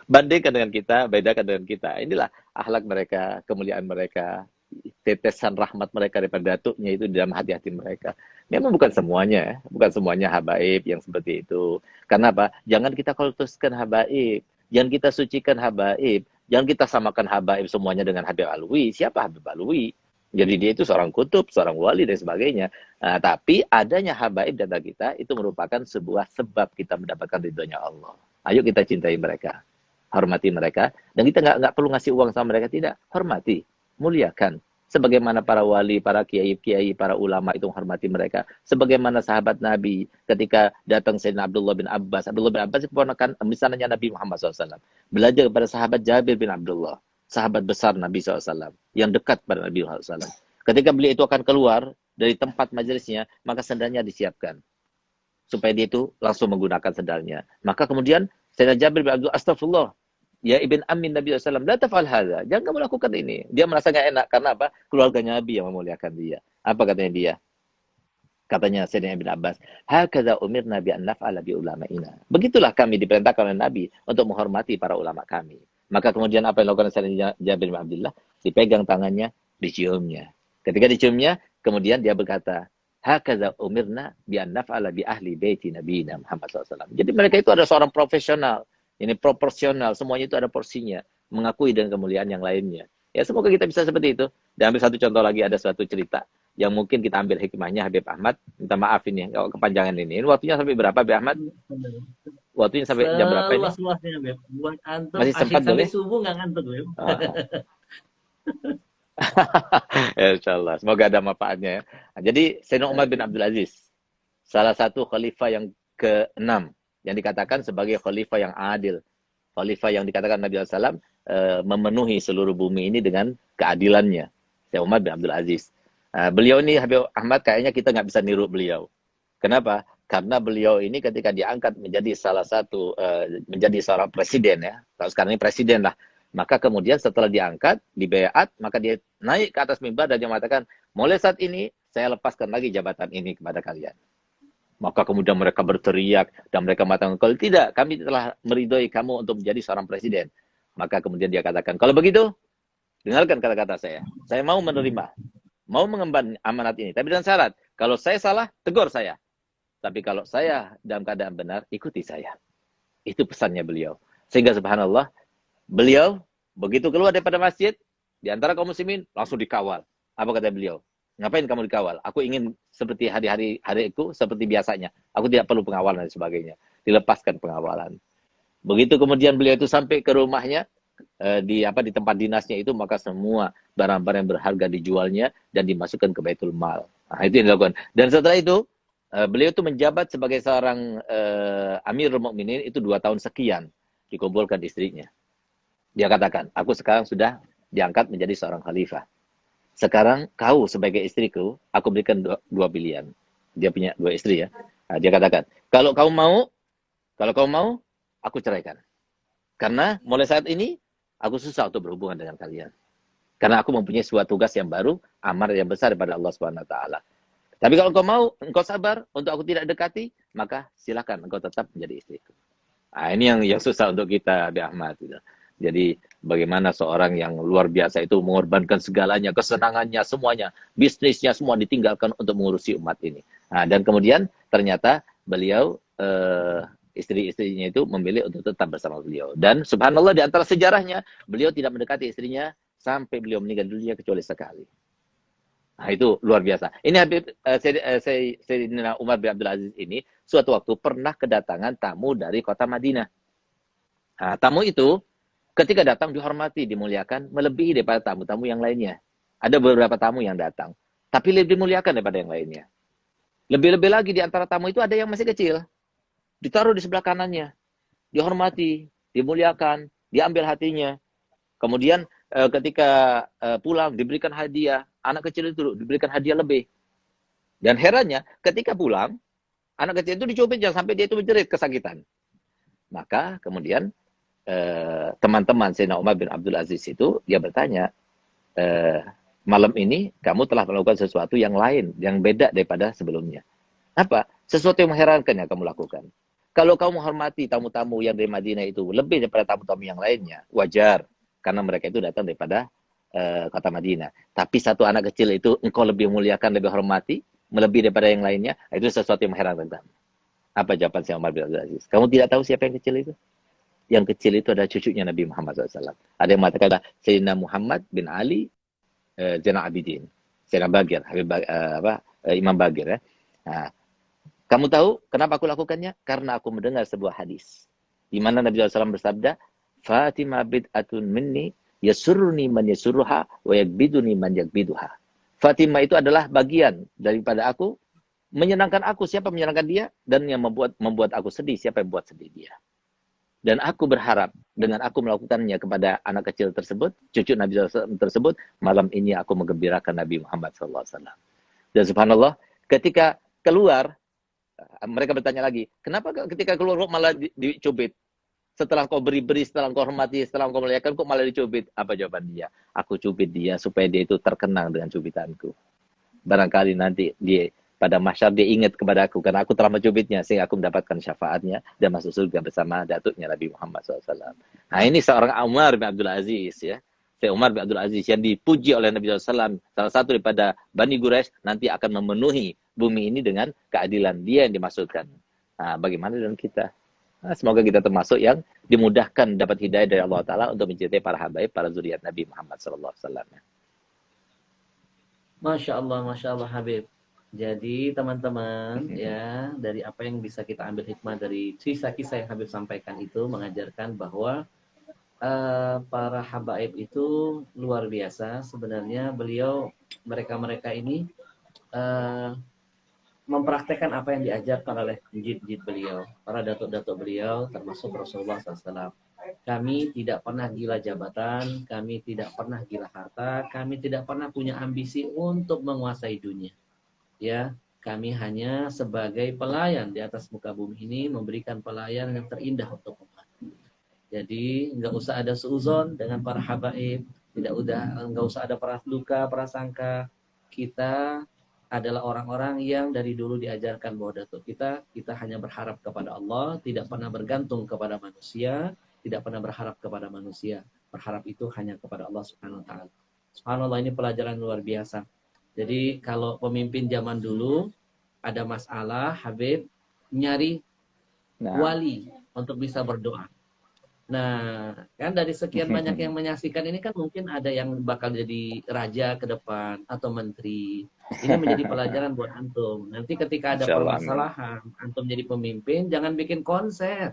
Bandingkan dengan kita, bedakan dengan kita. Inilah akhlak mereka, kemuliaan mereka, tetesan rahmat mereka daripada datuknya itu di dalam hati-hati mereka. Memang bukan semuanya habaib yang seperti itu. Karena apa? Jangan kita kultuskan habaib, jangan kita sucikan habaib, jangan kita samakan habaib semuanya dengan Habib Alwi. Siapa Habib Alwi? Jadi dia itu seorang kutub, seorang wali dan sebagainya. Nah, tapi adanya habaib data kita itu merupakan sebuah sebab kita mendapatkan ridhonya Allah. Ayo kita cintai mereka, hormati mereka, dan kita nggak perlu ngasih uang sama mereka, tidak. Hormati, muliakan. Sebagaimana para wali, para kiai, para ulama itu menghormati mereka. Sebagaimana sahabat Nabi ketika datang Sayyidina Abdullah bin Abbas. Abdullah bin Abbas itu keponakan misalnya Nabi Muhammad SAW. Belajar kepada sahabat Jabir bin Abdullah. Sahabat besar Nabi SAW, yang dekat pada Nabi SAW. Ketika beliau itu akan keluar dari tempat majelisnya, maka sendalnya disiapkan. Supaya dia itu langsung menggunakan sendalnya. Maka kemudian, Sayyidina Jabir bin Abdullah, astagfirullah, ya ibn amin Nabi SAW, la taf'al hadha, jangan kamu lakukan ini. Dia merasa gak enak, karena apa? Keluarganya Nabi yang memuliakan dia. Apa katanya dia? Katanya Sayyidina Ibn Abbas, hakadha umirna bi an naf'ala bi ulama'ina. Begitulah kami diperintahkan oleh Nabi untuk menghormati para ulama kami. Maka kemudian apa yang dilakukan Sayyidina Jabir bin Abdullah? Dipegang tangannya, diciumnya. Ketika diciumnya, kemudian dia berkata, hakadha umirna bi an naf'ala bi ahli baiti nabiyina Muhammad SAW. Jadi mereka itu ada seorang profesional, ini proporsional, semuanya itu ada porsinya, mengakui dengan kemuliaan yang lainnya. Ya semoga kita bisa seperti itu. Dan ambil satu contoh lagi, ada suatu cerita yang mungkin kita ambil hikmahnya Habib Ahmad. Minta maaf ini kalau kepanjangan ini. Ini waktunya sampai berapa Habib Ahmad? Waktunya sampai jam berapa ini? Luas-luasnya, Beb. Buat antum, masih sempat sampai subuh nggak ngantuk, Beb. Insyaallah. Semoga ada manfaatnya ya. Nah, jadi Sayyidina Umar bin Abdul Aziz, salah satu khalifah yang ke-6 yang dikatakan sebagai khalifah yang adil. Khalifah yang dikatakan Nabi SAW memenuhi seluruh bumi ini dengan keadilannya. Syekh Umar bin Abdul Aziz. Beliau ini Habib Ahmad kayaknya kita nggak bisa niru beliau. Kenapa? Karena beliau ini ketika diangkat menjadi salah satu menjadi seorang presiden ya. Kalau sekarang ini presiden lah. Maka kemudian setelah diangkat, dibayat, maka dia naik ke atas mimbar dan dia mengatakan, mulai saat ini saya lepaskan lagi jabatan ini kepada kalian. Maka kemudian mereka berteriak dan mereka mengatakan, kalau tidak, kami telah meridhoi kamu untuk menjadi seorang presiden. Maka kemudian dia katakan, kalau begitu, dengarkan kata-kata saya. Saya mau menerima, mau mengemban amanat ini. Tapi dengan syarat, kalau saya salah, tegur saya. Tapi kalau saya dalam keadaan benar, ikuti saya. Itu pesannya beliau. Sehingga subhanallah, beliau begitu keluar daripada masjid, di antara kaum muslimin, langsung dikawal. Apa kata beliau? Ngapain kamu dikawal? Aku ingin seperti hari-hariku, seperti biasanya. Aku tidak perlu pengawalan dan sebagainya. Dilepaskan pengawalan. Begitu kemudian beliau itu sampai ke rumahnya, di tempat dinasnya itu, maka semua barang-barang yang berharga dijualnya dan dimasukkan ke Baitul Mal. Nah, itu yang dilakukan. Dan setelah itu beliau itu menjabat sebagai seorang Amirul Mukminin itu 2 tahun sekian, dikumpulkan istrinya. Dia katakan, aku sekarang sudah diangkat menjadi seorang khalifah. Sekarang kau sebagai istriku, aku berikan dua pilihan. Dia punya 2 istri ya. Nah, dia katakan, kalau kau mau, aku ceraikan. Karena mulai saat ini, aku susah untuk berhubungan dengan kalian. Karena aku mempunyai sebuah tugas yang baru, amar yang besar daripada Allah Subhanahu wa taala. Tapi kalau engkau mau, engkau sabar untuk aku tidak dekati, maka silakan engkau tetap menjadi istriku. Nah, ini yang susah untuk kita, Abi Ahmad. Gitu. Jadi bagaimana seorang yang luar biasa itu mengorbankan segalanya, kesenangannya, semuanya, bisnisnya semua ditinggalkan untuk mengurusi umat ini. Nah, dan kemudian ternyata beliau istri-istrinya itu memilih untuk tetap bersama beliau. Dan subhanallah di antara sejarahnya, beliau tidak mendekati istrinya sampai beliau meninggal dunia kecuali sekali. Nah, itu luar biasa. Ini Habib Sayyidina Umar bin Abdul Aziz ini suatu waktu pernah kedatangan tamu dari kota Madinah. Nah, tamu itu ketika datang dihormati, dimuliakan, melebihi daripada tamu-tamu yang lainnya. Ada beberapa tamu yang datang, tapi lebih dimuliakan daripada yang lainnya. Lebih-lebih lagi di antara tamu itu ada yang masih kecil. Ditaruh di sebelah kanannya. Dihormati, dimuliakan, diambil hatinya. Kemudian ketika pulang diberikan hadiah. Anak kecil itu diberikan hadiah lebih. Dan herannya ketika pulang, anak kecil itu dicubit jangan sampai dia itu menjerit kesakitan. Maka kemudian teman-teman Sayyidina Umar bin Abdul Aziz itu, dia bertanya, malam ini kamu telah melakukan sesuatu yang lain, yang beda daripada sebelumnya. Apa? Sesuatu yang mengherankan yang kamu lakukan. Kalau kamu menghormati tamu-tamu yang dari Madinah itu lebih daripada tamu-tamu yang lainnya, wajar. Karena mereka itu datang daripada kota Madinah. Tapi satu anak kecil itu engkau lebih muliakan, lebih hormati, melebihi daripada yang lainnya, itu sesuatu yang mengherankan. Apa jawaban Sayyidina Umar bin Abdul Aziz? Kamu tidak tahu siapa yang kecil itu? Yang kecil itu adalah cucunya Nabi Muhammad SAW. Ada yang mengatakan Sayyidina Muhammad bin Ali Zainal Abidin, Sayyidina Bagir, Imam Bagir ya. Nah, kamu tahu kenapa aku lakukannya? Karena aku mendengar sebuah hadis di mana Nabi SAW bersabda, Fatimah bid'atun minni yasurruni man yasurruha wa yakbiduni man yakbiduha. Fatimah itu adalah bagian daripada aku, menyenangkan aku siapa menyenangkan dia, dan yang membuat aku sedih siapa yang membuat sedih dia. Dan aku berharap dengan aku melakukannya kepada anak kecil tersebut, cucu Nabi SAW tersebut, malam ini aku menggembirakan Nabi Muhammad SAW. Dan subhanallah, ketika keluar, mereka bertanya lagi, kenapa ketika keluar malah dicubit? Setelah kau beri-beri, setelah kau hormati, setelah kau muliakan, kok malah dicubit? Apa jawaban dia? Aku cubit dia supaya dia itu terkenang dengan cubitanku. Barangkali nanti dia pada mahsyar dia ingat kepada aku karena aku telah mencubitnya sehingga aku mendapatkan syafaatnya dan masuk surga bersama datuknya Nabi Muhammad SAW. Nah, ini seorang Umar bin Abdul Aziz ya. Saya Umar bin Abdul Aziz yang dipuji oleh Nabi SAW, salah satu daripada Bani Quraisy, nanti akan memenuhi bumi ini dengan keadilan dia yang dimaksudkan. Nah, bagaimana dengan kita? Nah, semoga kita termasuk yang dimudahkan dapat hidayah dari Allah Ta'ala untuk mencintai para habaib, para zuriat Nabi Muhammad SAW. Masya Allah Habib. Jadi teman-teman ya, dari apa yang bisa kita ambil hikmah dari kisah-kisah yang Habib sampaikan itu mengajarkan bahwa para habaib itu luar biasa. Sebenarnya mereka ini mempraktekkan apa yang diajarkan oleh jid-jid beliau, para datuk-datuk beliau, termasuk Rasulullah SAW. Kami tidak pernah gila jabatan, kami tidak pernah gila harta, kami tidak pernah punya ambisi untuk menguasai dunia. Ya, kami hanya sebagai pelayan di atas muka bumi ini memberikan pelayanan yang terindah untuk umat. Jadi nggak usah ada suuzon dengan para habaib, nggak usah ada praduga, prasangka. Kita adalah orang-orang yang dari dulu diajarkan bahwa datuk kita hanya berharap kepada Allah, tidak pernah bergantung kepada manusia, tidak pernah berharap kepada manusia. Berharap itu hanya kepada Allah Subhanahu wa taala. Subhanallah, ini pelajaran luar biasa. Jadi kalau pemimpin zaman dulu ada masalah, Habib nyari wali untuk bisa berdoa. Nah, kan dari sekian banyak yang menyaksikan ini kan mungkin ada yang bakal jadi raja ke depan atau menteri. Ini menjadi pelajaran buat antum. Nanti ketika ada permasalahan, antum jadi pemimpin, jangan bikin konser.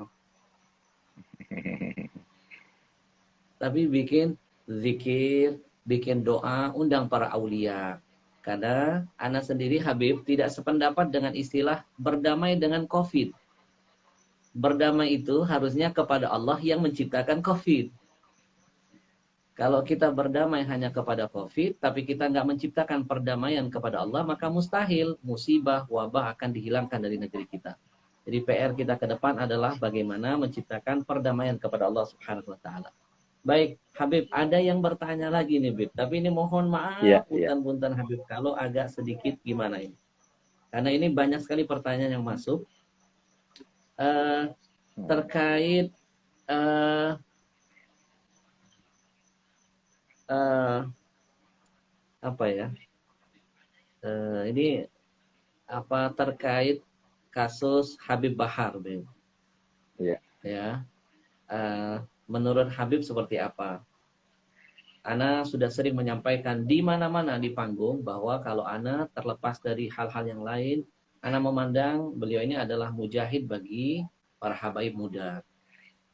Tapi bikin zikir, bikin doa, undang para aulia. Karena ana sendiri Habib tidak sependapat dengan istilah berdamai dengan COVID. Berdamai itu harusnya kepada Allah yang menciptakan COVID. Kalau kita berdamai hanya kepada COVID, tapi kita nggak menciptakan perdamaian kepada Allah, maka mustahil musibah, wabah akan dihilangkan dari negeri kita. Jadi PR kita ke depan adalah bagaimana menciptakan perdamaian kepada Allah Subhanahu wa taala. Baik, Habib, ada yang bertanya lagi nih, Habib. Tapi ini mohon maaf, punten-punten Habib, kalau agak sedikit gimana ini. Karena ini banyak sekali pertanyaan yang masuk. Terkait apa ya? Ini apa terkait kasus Habib Bahar, Habib? Iya. Ya. Menurut Habib seperti apa? Ana sudah sering menyampaikan di mana-mana di panggung bahwa kalau Ana terlepas dari hal-hal yang lain, Ana memandang beliau ini adalah mujahid bagi para habaib muda.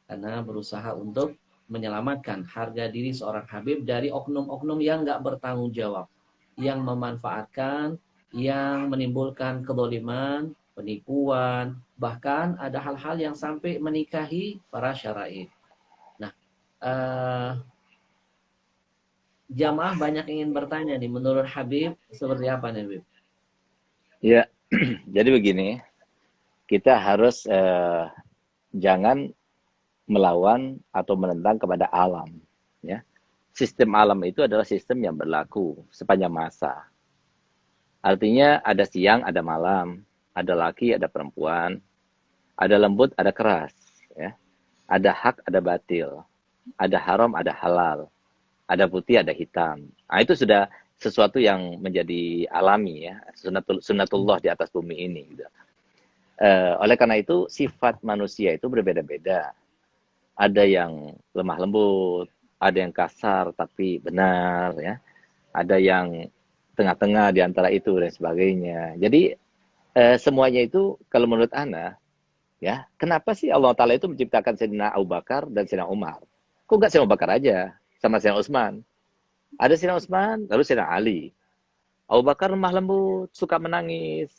Ana berusaha untuk menyelamatkan harga diri seorang Habib dari oknum-oknum yang nggak bertanggung jawab, yang memanfaatkan, yang menimbulkan kezaliman, penipuan, bahkan ada hal-hal yang sampai menikahi para syara'i. Jamaah banyak ingin bertanya nih, menurut Habib seperti apa nih, Habib? Ya, jadi begini, kita harus jangan melawan atau menentang kepada alam. Ya, sistem alam itu adalah sistem yang berlaku sepanjang masa. Artinya ada siang, ada malam, ada laki, ada perempuan, ada lembut, ada keras, ya, ada hak, ada batil. Ada haram, ada halal. Ada putih, ada hitam. Nah, itu sudah sesuatu yang menjadi alami, ya. Sunnatullah di atas bumi ini. Gitu. Oleh karena itu, sifat manusia itu berbeda-beda. Ada yang lemah lembut, ada yang kasar tapi benar, ya. Ada yang tengah-tengah di antara itu dan sebagainya. Jadi, semuanya itu kalau menurut ana, ya, kenapa sih Allah Ta'ala itu menciptakan Sayyidina Abu Bakar dan Sayyidina Umar? Kok nggak Sayyidina Abu Bakar aja sama Sayyidina Utsman? Ada Sayyidina Utsman, lalu Sayyidina Ali. Abu Bakar lemah lembut, suka menangis.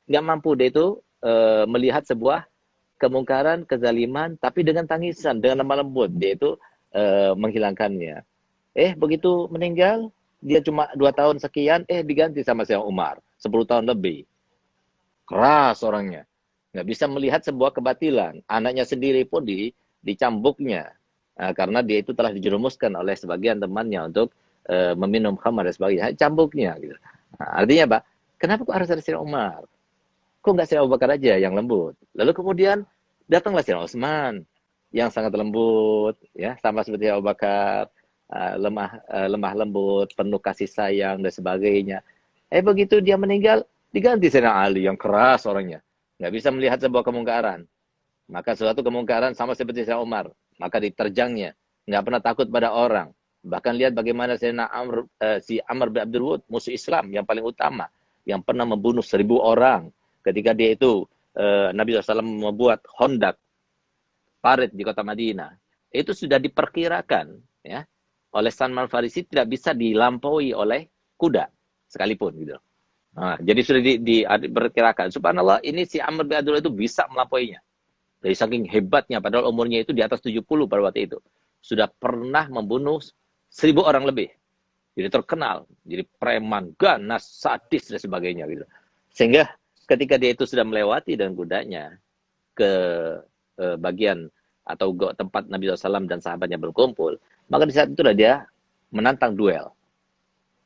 Nggak mampu dia itu melihat sebuah kemungkaran, kezaliman, tapi dengan tangisan, dengan lemah lembut. Dia itu menghilangkannya. Begitu meninggal, dia cuma 2 tahun sekian, diganti sama Sayyidina Umar. 10 tahun lebih. Keras orangnya. Nggak bisa melihat sebuah kebatilan. Anaknya sendiri pun dicambuknya. Karena dia itu telah dijerumuskan oleh sebagian temannya untuk meminum khamar dan sebagainya, cambuknya gitu. Nah, artinya apa? Kenapa kok harus ada Sayyidina Umar? Kok nggak Sayyidina Abu Bakar aja yang lembut? Lalu kemudian datanglah Sayyidina Utsman yang sangat lembut, ya, sama seperti Abu Bakar, lemah lembut, penuh kasih sayang dan sebagainya. Begitu dia meninggal, diganti Sayyidina Ali yang keras orangnya, nggak bisa melihat sebuah kemungkaran. Maka suatu kemungkaran sama seperti Sayyidina Umar, maka diterjangnya, nggak pernah takut pada orang. Bahkan lihat bagaimana Sayyidina Amr bin Abdul Wud, musuh Islam yang paling utama, yang pernah membunuh 1000 orang. Ketika dia itu, Nabi SAW membuat hondak, parit di kota Madinah. Itu sudah diperkirakan, ya, oleh Salman Farisi tidak bisa dilampaui oleh kuda, sekalipun. Gitu. Nah, jadi sudah diperkirakan. Subhanallah, ini si Amr bin Abdul Wud itu bisa melampauinya. Dari saking hebatnya, padahal umurnya itu di atas 70 pada waktu itu. Sudah pernah membunuh 1.000 orang lebih. Jadi terkenal, jadi preman, ganas, sadis, dan sebagainya. Gitu. Sehingga ketika dia itu sudah melewati dan kudanya ke bagian atau tempat Nabi SAW dan sahabatnya berkumpul, maka di saat itulah dia menantang duel.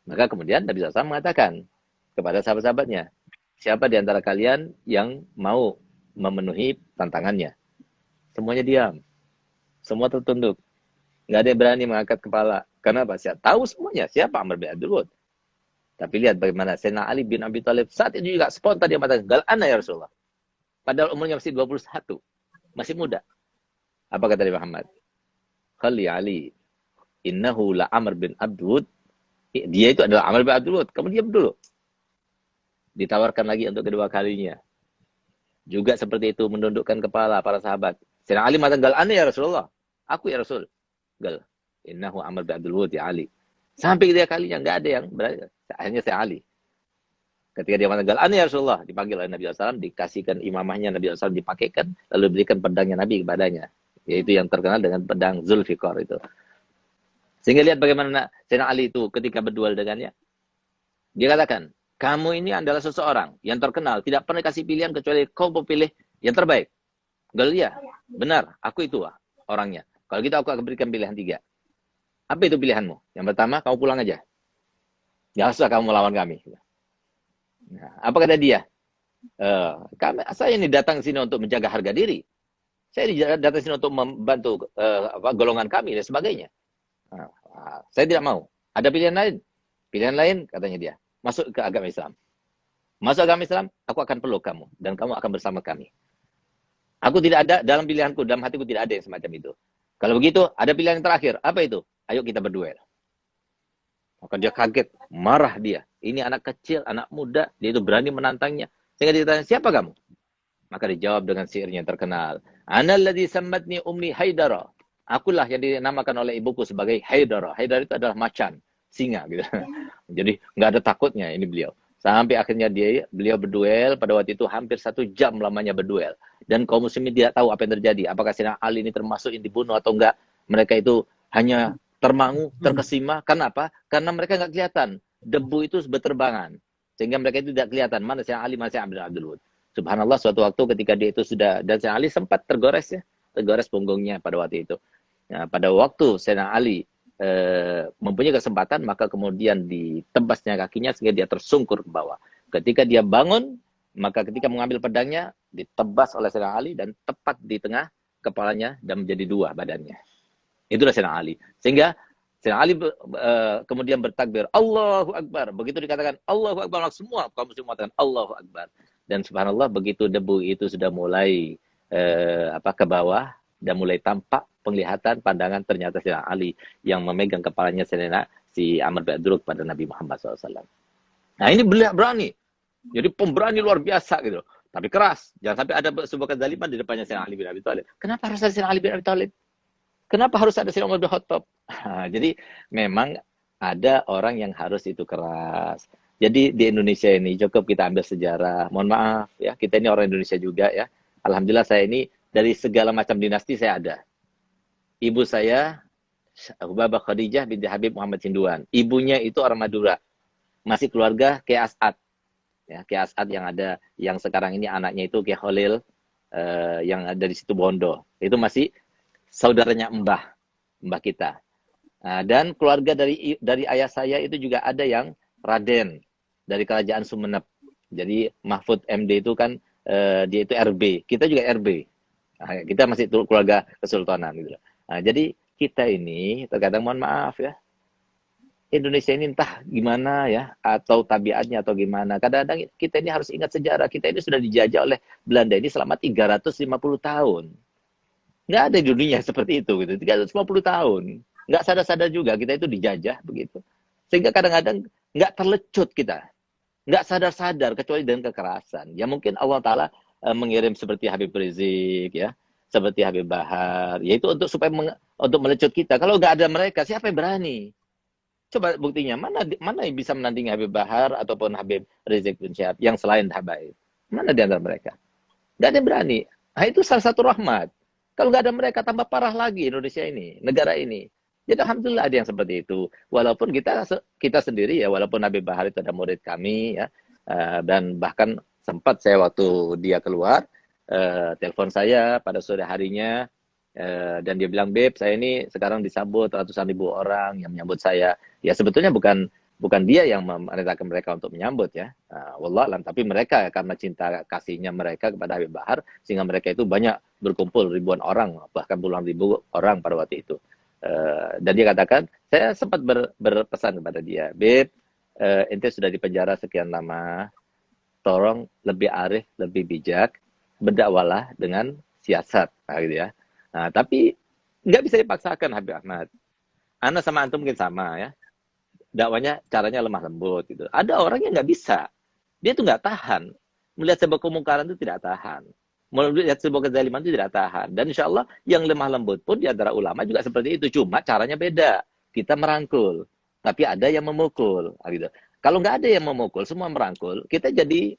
Maka kemudian Nabi SAW mengatakan kepada sahabat-sahabatnya, siapa di antara kalian yang mau memenuhi tantangannya? Semuanya diam. Semua tertunduk. Nggak ada yang berani mengangkat kepala. Karena apa? Saya tahu semuanya. Siapa Amr bin Abdul Wud. Tapi lihat bagaimana Sayyidina Ali bin Abi Thalib saat itu juga spontan dia mengatakan, gal ana ya Rasulullah. Padahal umurnya masih 21. Masih muda. Apa kata Nabi Muhammad? Khali Ali. Innahu la Amr bin Abdul Wud. Dia itu adalah Amr bin Abdul Wud. Kamu diam dulu. Ditawarkan lagi untuk kedua kalinya. Juga seperti itu menundukkan kepala para sahabat. Sayyidina Ali mengatakan, gal ana ya Rasulullah. Aku ya Rasul. Gal. Innahu Amr bin Abdul Wud ya Ali. Sampai ketiga kalinya nggak ada yang berani. Hanya saya Ali. Ketika dia mengatakan, gal ana ya Rasulullah. Dipanggil oleh Nabi SAW. Dikasihkan imamahnya Nabi SAW. Dipakaikan. Lalu berikan pedangnya Nabi kepadanya. Yaitu yang terkenal dengan pedang Zulfikar itu. Sehingga lihat bagaimana Sayyidina Ali itu ketika berduel dengannya. Dia katakan, kamu ini adalah seseorang yang terkenal. Tidak pernah kasih pilihan kecuali kau pilih yang terbaik. Gal ya. Benar. Aku itu orangnya. Kalau gitu aku akan berikan pilihan 3. Apa itu pilihanmu? Yang pertama, kamu pulang aja. Jangan usah kamu melawan kami. Nah, apa kata dia? Saya ini datang sini untuk menjaga harga diri. Saya datang sini untuk membantu golongan kami dan sebagainya. Nah, saya tidak mau. Ada pilihan lain? Pilihan lain, katanya dia. Masuk ke agama Islam. Masuk agama Islam, aku akan peluk kamu. Dan kamu akan bersama kami. Aku tidak ada, dalam pilihanku, dalam hatiku tidak ada yang semacam itu. Kalau begitu, ada pilihan yang terakhir. Apa itu? Ayo kita berduel. Maka dia kaget, marah dia. Ini anak kecil, anak muda, dia itu berani menantangnya. Sehingga dia tanya, siapa kamu? Maka dijawab dengan syairnya yang terkenal. Ana alladzi sammatni ummi Haidara. Akulah yang dinamakan oleh ibuku sebagai Haidara. Haidara itu adalah macan, singa gitu. Jadi nggak ada takutnya ini beliau. Sampai akhirnya beliau berduel, pada waktu itu hampir 1 jam lamanya berduel. Dan kaum muslimin tidak tahu apa yang terjadi. Apakah Sayyidina Ali ini termasuk yang dibunuh atau enggak. Mereka itu hanya termangu, terkesima. Kenapa? Karena mereka nggak kelihatan. Debu itu berterbangan. Sehingga mereka itu tidak kelihatan. Mana Sayyidina Ali, mana Sayyidina Abdul Wud. Subhanallah, suatu waktu ketika dia itu sudah, dan Sayyidina Ali sempat tergores ya. Tergores punggungnya pada waktu itu. Nah, pada waktu Sayyidina Ali mempunyai kesempatan, maka kemudian ditebasnya kakinya sehingga dia tersungkur ke bawah. Ketika dia bangun, maka ketika mengambil pedangnya, ditebas oleh Sayyidina Ali dan tepat di tengah kepalanya dan menjadi 2 badannya. Itulah Sayyidina Ali. Sehingga Sayyidina Ali kemudian bertakbir, Allahu Akbar. Begitu dikatakan Allahu Akbar, semua kaum muslim mengatakan Allahu Akbar. Dan subhanallah, begitu debu itu sudah mulai ke bawah dan mulai tampak penglihatan pandangan, ternyata Sayyidina Ali yang memegang kepalanya si Amr bin Abdul Wud pada Nabi Muhammad SAW. Nah ini berani. Jadi pemberani luar biasa gitu. Tapi keras. Jangan sampai ada sebuah kezaliman di depannya Sayyidina Ali bin Abi Thalib. Kenapa harus ada Sayyidina Ali bin Abi Thalib? Kenapa harus ada Sayyidina Umar bin Khattab? Jadi memang ada orang yang harus itu keras. Jadi di Indonesia ini cukup kita ambil sejarah. Mohon maaf ya, kita ini orang Indonesia juga ya. Alhamdulillah saya ini dari segala macam dinasti saya ada. Ibu saya Hubabah Khadijah binti Habib Muhammad Sinduan. Ibunya itu orang Madura. Masih keluarga Kiai As'ad. Ya, Kiai As'ad yang sekarang ini anaknya itu Kiai Khalil yang ada di situ Bondo. Itu masih saudaranya Mbah kita. Nah, dan keluarga dari ayah saya itu juga ada yang Raden dari kerajaan Sumenep. Jadi Mahfud MD itu kan dia itu RB. Kita juga RB. Nah, kita masih keluarga kesultanan gitu. Nah, jadi kita ini terkadang mohon maaf ya. Indonesia ini entah gimana ya, atau tabiatnya atau gimana. Kadang-kadang kita ini harus ingat sejarah. Kita ini sudah dijajah oleh Belanda ini selama 350 tahun. Nggak ada di dunia seperti itu gitu. 350 tahun. Nggak sadar-sadar juga kita itu dijajah begitu. Sehingga kadang-kadang nggak terlecut kita. Nggak sadar-sadar kecuali dengan kekerasan. Ya mungkin Allah Ta'ala mengirim seperti Habib Rizik ya, seperti Habib Bahar, yaitu supaya untuk melecut kita. Kalau nggak ada mereka, siapa yang berani? Coba buktinya, mana yang bisa menandingi Habib Bahar ataupun Habib Rizik bin Syihab yang selain Habaib? Mana di antara mereka? Nggak ada yang berani. Nah, itu salah satu rahmat. Kalau nggak ada mereka, tambah parah lagi Indonesia ini, negara ini. Jadi alhamdulillah ada yang seperti itu. Walaupun kita sendiri ya, walaupun Habib Bahar itu ada murid kami ya, dan bahkan sempat saya waktu dia keluar, telepon saya pada sore harinya, dan dia bilang, Beb, saya ini sekarang disambut ratusan ribu orang yang menyambut saya. Ya sebetulnya bukan dia yang memerintahkan mereka untuk menyambut ya. Wallahualam, tapi mereka karena cinta kasihnya mereka kepada Habib Bahar, sehingga mereka itu banyak berkumpul ribuan orang, bahkan puluhan ribu orang pada waktu itu. Dan dia katakan, saya sempat berpesan kepada dia, Beb, ente sudah di penjara sekian lama, tolong lebih arif, lebih bijak, berdakwalah dengan siasat, gitu ya. Nah, tapi nggak bisa dipaksakan Habib Ahmad. Ana sama antum mungkin sama ya. Dakwanya caranya lemah lembut gitu. Ada orang yang nggak bisa. Dia tuh nggak tahan. Melihat sebuah kemungkaran itu tidak tahan. Melihat sebuah kezaliman itu tidak tahan. Dan insya Allah yang lemah lembut pun di antara ulama juga seperti itu. Cuma caranya beda. Kita merangkul. Tapi ada yang memukul. Gitu. Kalau nggak ada yang memukul, semua merangkul, kita jadi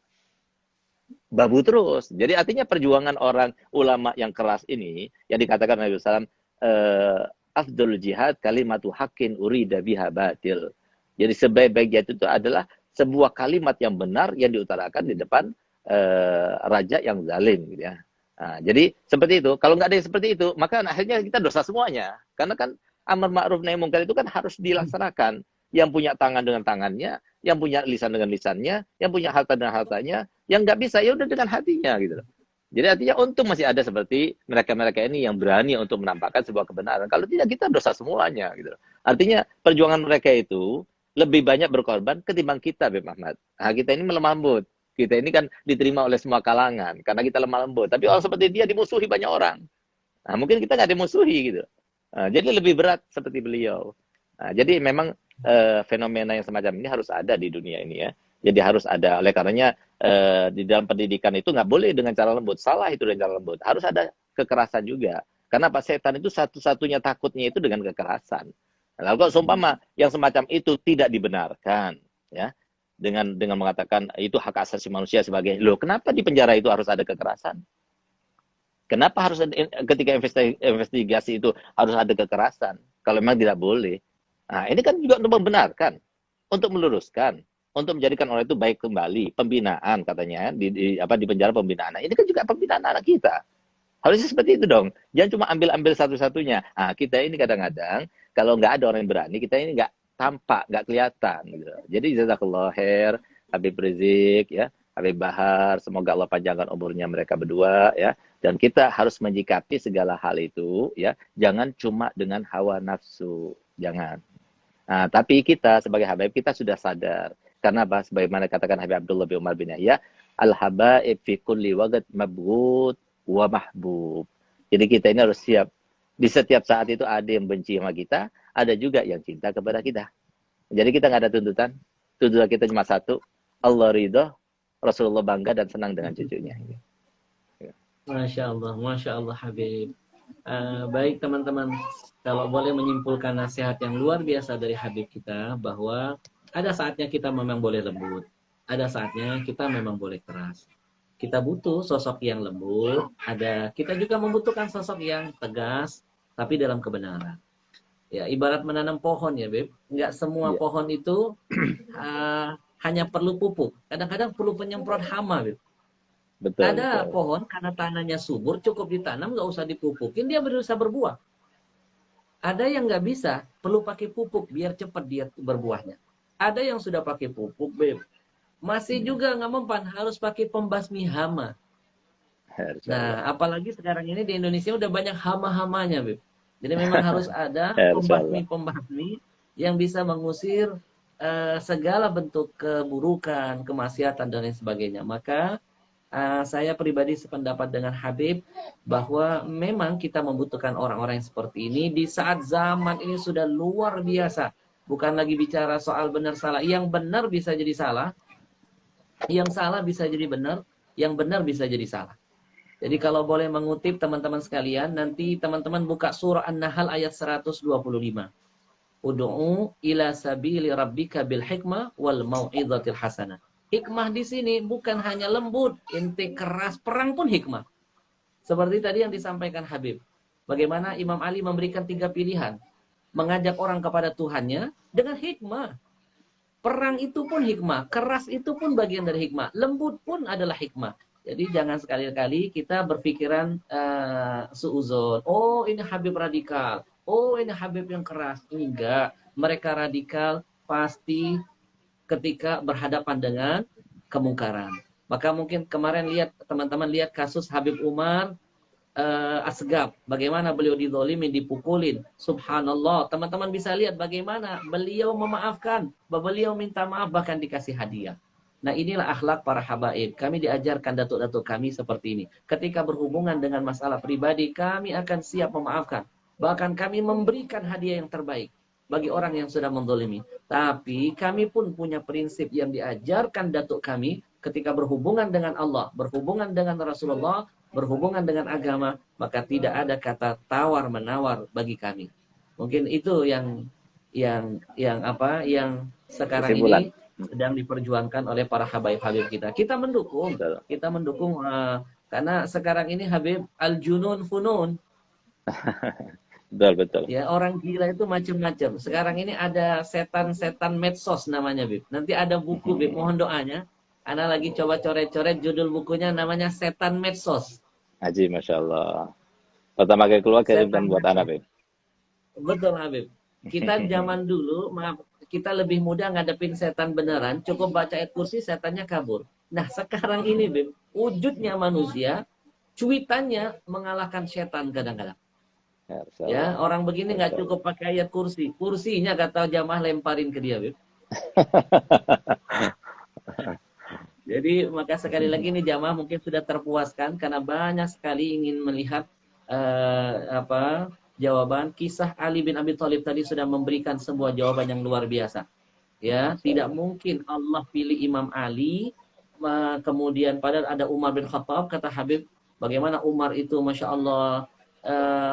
babu terus. Jadi artinya perjuangan orang ulama yang keras ini, yang dikatakan Nabi SAW, afdul jihad kalimatu haqqin urida biha batil. Jadi sebaik-baik jihad itu adalah sebuah kalimat yang benar yang diutarakan di depan raja yang zalim gitu ya. Nah, jadi seperti itu. Kalau nggak ada yang seperti itu, maka akhirnya kita dosa semuanya. Karena kan amar ma'ruf nahi munkar itu kan harus dilaksanakan. Yang punya tangan dengan tangannya, yang punya lisan dengan lisannya, yang punya harta dengan hartanya, yang nggak bisa ya udah dengan hatinya gitu loh. Jadi artinya untung masih ada seperti mereka-mereka ini yang berani untuk menampakkan sebuah kebenaran. Kalau tidak kita dosa semuanya gitu loh. Artinya perjuangan mereka itu lebih banyak berkorban ketimbang kita, Beb Ahmad. Nah, kita ini melemah lembut. Kita ini kan diterima oleh semua kalangan karena kita lemah lembut. Tapi orang seperti dia dimusuhi banyak orang. Nah, mungkin kita nggak dimusuhi gitu. Nah, jadi lebih berat seperti beliau. Nah, jadi memang fenomena yang semacam ini harus ada di dunia ini ya. Jadi harus ada. Oleh karenanya di dalam pendidikan itu nggak boleh dengan cara lembut. Salah itu dengan cara lembut. Harus ada kekerasan juga. Karena Pak Setan itu satu-satunya takutnya itu dengan kekerasan. Lalu kalau seumpama yang semacam itu tidak dibenarkan, ya, dengan mengatakan itu hak asasi manusia sebagai, loh kenapa di penjara itu harus ada kekerasan? Kenapa harus ada, ketika investigasi itu harus ada kekerasan? Kalau memang tidak boleh. Nah, ini kan juga untuk membenarkan, untuk meluruskan, untuk menjadikan orang itu baik kembali, pembinaan katanya di penjara pembinaan. Nah, ini kan juga pembinaan anak kita. Harusnya seperti itu dong. Jangan cuma ambil satu-satunya. Nah, kita ini kadang-kadang kalau nggak ada orang yang berani, kita ini nggak tampak, nggak kelihatan. Gitu. Jadi jazakallah khair, Habib Rizik, ya, Habib Bahar, semoga Allah panjangkan umurnya mereka berdua, ya. Dan kita harus menyikapi segala hal itu, ya. Jangan cuma dengan hawa nafsu, jangan. Nah, tapi kita sebagai habaib kita sudah sadar. Karena apa? Sebagaimana katakan Habib Abdullah bin Umar bin Yahya, al-habaib fi kulli waqt mabghut wa mahbub. Jadi kita ini harus siap. Di setiap saat itu ada yang benci sama kita, ada juga yang cinta kepada kita. Jadi kita nggak ada tuntutan. Tuntutan kita cuma satu, Allah ridho, Rasulullah bangga dan senang dengan cucunya. Masya Allah Habib. Baik teman-teman, kalau boleh menyimpulkan nasihat yang luar biasa dari Habib kita, bahwa ada saatnya kita memang boleh lembut, ada saatnya kita memang boleh keras. Kita butuh sosok yang lembut, kita juga membutuhkan sosok yang tegas, tapi dalam kebenaran. Ya, ibarat menanam pohon ya, Beb. Nggak semua pohon itu hanya perlu pupuk. Kadang-kadang perlu penyemprot hama, Beb. Betul, ada betul. Pohon karena tanahnya subur, cukup ditanam, nggak usah dipupukin, dia bisa berbuah. Ada yang nggak bisa, perlu pakai pupuk biar cepat dia berbuahnya. Ada yang sudah pakai pupuk, Beb. Masih juga nggak mempan, harus pakai pembasmi hama. Nah, apalagi sekarang ini di Indonesia udah banyak hama-hamanya, Beb. Jadi memang harus ada pembasmi yang bisa mengusir segala bentuk keburukan, kemaksiatan, dan lain sebagainya. Maka saya pribadi sependapat dengan Habib bahwa memang kita membutuhkan orang-orang yang seperti ini di saat zaman ini sudah luar biasa. Bukan lagi bicara soal benar salah. Yang benar bisa jadi salah, yang salah bisa jadi benar, yang benar bisa jadi salah. Jadi kalau boleh mengutip teman-teman sekalian, nanti teman-teman buka surah An-Nahl ayat 125. Ud'u ila sabili rabbika bil hikmah wal mau'izatil hasanah. Hikmah di sini bukan hanya lembut, ente keras, perang pun hikmah. Seperti tadi yang disampaikan Habib. Bagaimana Imam Ali memberikan 3 pilihan. Mengajak orang kepada Tuhannya dengan hikmah. Perang itu pun hikmah. Keras itu pun bagian dari hikmah. Lembut pun adalah hikmah. Jadi jangan sekali-kali kita berpikiran suuzon. Oh, ini Habib radikal. Oh, ini Habib yang keras. Enggak. Mereka radikal pasti ketika berhadapan dengan kemungkaran. Maka mungkin kemarin teman-teman lihat kasus Habib Umar Asgaf, bagaimana beliau dizalimi, dipukulin. Subhanallah, teman-teman bisa lihat bagaimana beliau memaafkan, beliau minta maaf, bahkan dikasih hadiah. Nah, inilah akhlak para habaib. Kami diajarkan datuk-datuk kami seperti ini. Ketika berhubungan dengan masalah pribadi, kami akan siap memaafkan. Bahkan kami memberikan hadiah yang terbaik bagi orang yang sudah menzalimi. Tapi kami pun punya prinsip yang diajarkan datuk kami ketika berhubungan dengan Allah, berhubungan dengan Rasulullah, berhubungan dengan agama, maka tidak ada kata tawar-menawar bagi kami. Mungkin itu yang sekarang ini sedang diperjuangkan oleh para habaib-habib kita. Kita mendukung, karena sekarang ini Habib al-junun funun. Betul. Ya, orang gila itu macam-macam. Sekarang ini ada setan-setan medsos namanya, Bib. Nanti ada buku, Bib, mohon doanya. Ana lagi coba coret-coret, judul bukunya namanya Setan Medsos. Haji, Masya Allah. Pertama kali keluar kirimkan buat anak, Bib. Betul, Habib. Kita zaman dulu, kita lebih mudah ngadepin setan beneran, cukup baca ayat kursi, setannya kabur. Nah, sekarang ini, Bib, wujudnya manusia, cuitannya mengalahkan setan kadang-kadang. Ya, orang begini nggak cukup pakai ayat kursi. Kursinya kata jamaah lemparin ke dia, Bib. Jadi maka sekali lagi nih jamaah mungkin sudah terpuaskan karena banyak sekali ingin melihat jawaban. Kisah Ali bin Abi Thalib tadi sudah memberikan sebuah jawaban yang luar biasa. Ya, tidak mungkin Allah pilih Imam Ali, kemudian padahal ada Umar bin Khattab, kata Habib, bagaimana Umar itu Masya Allah,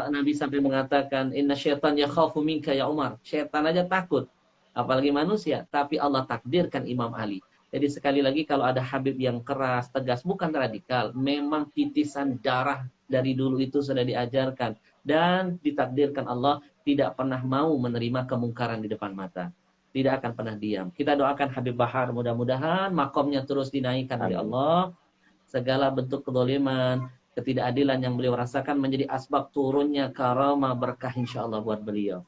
Nabi sampai mengatakan inna syaitan yakhafu minka ya Umar. Syaitan aja takut, apalagi manusia. Tapi Allah takdirkan Imam Ali. Jadi sekali lagi kalau ada Habib yang keras, tegas, bukan radikal, memang titisan darah dari dulu itu sudah diajarkan dan ditakdirkan Allah tidak pernah mau menerima kemungkaran di depan mata. Tidak akan pernah diam. Kita doakan Habib Bahar, mudah-mudahan makomnya terus dinaikkan oleh Allah. Segala bentuk kezaliman, ketidakadilan yang beliau rasakan menjadi asbab turunnya karamah berkah insyaallah buat beliau.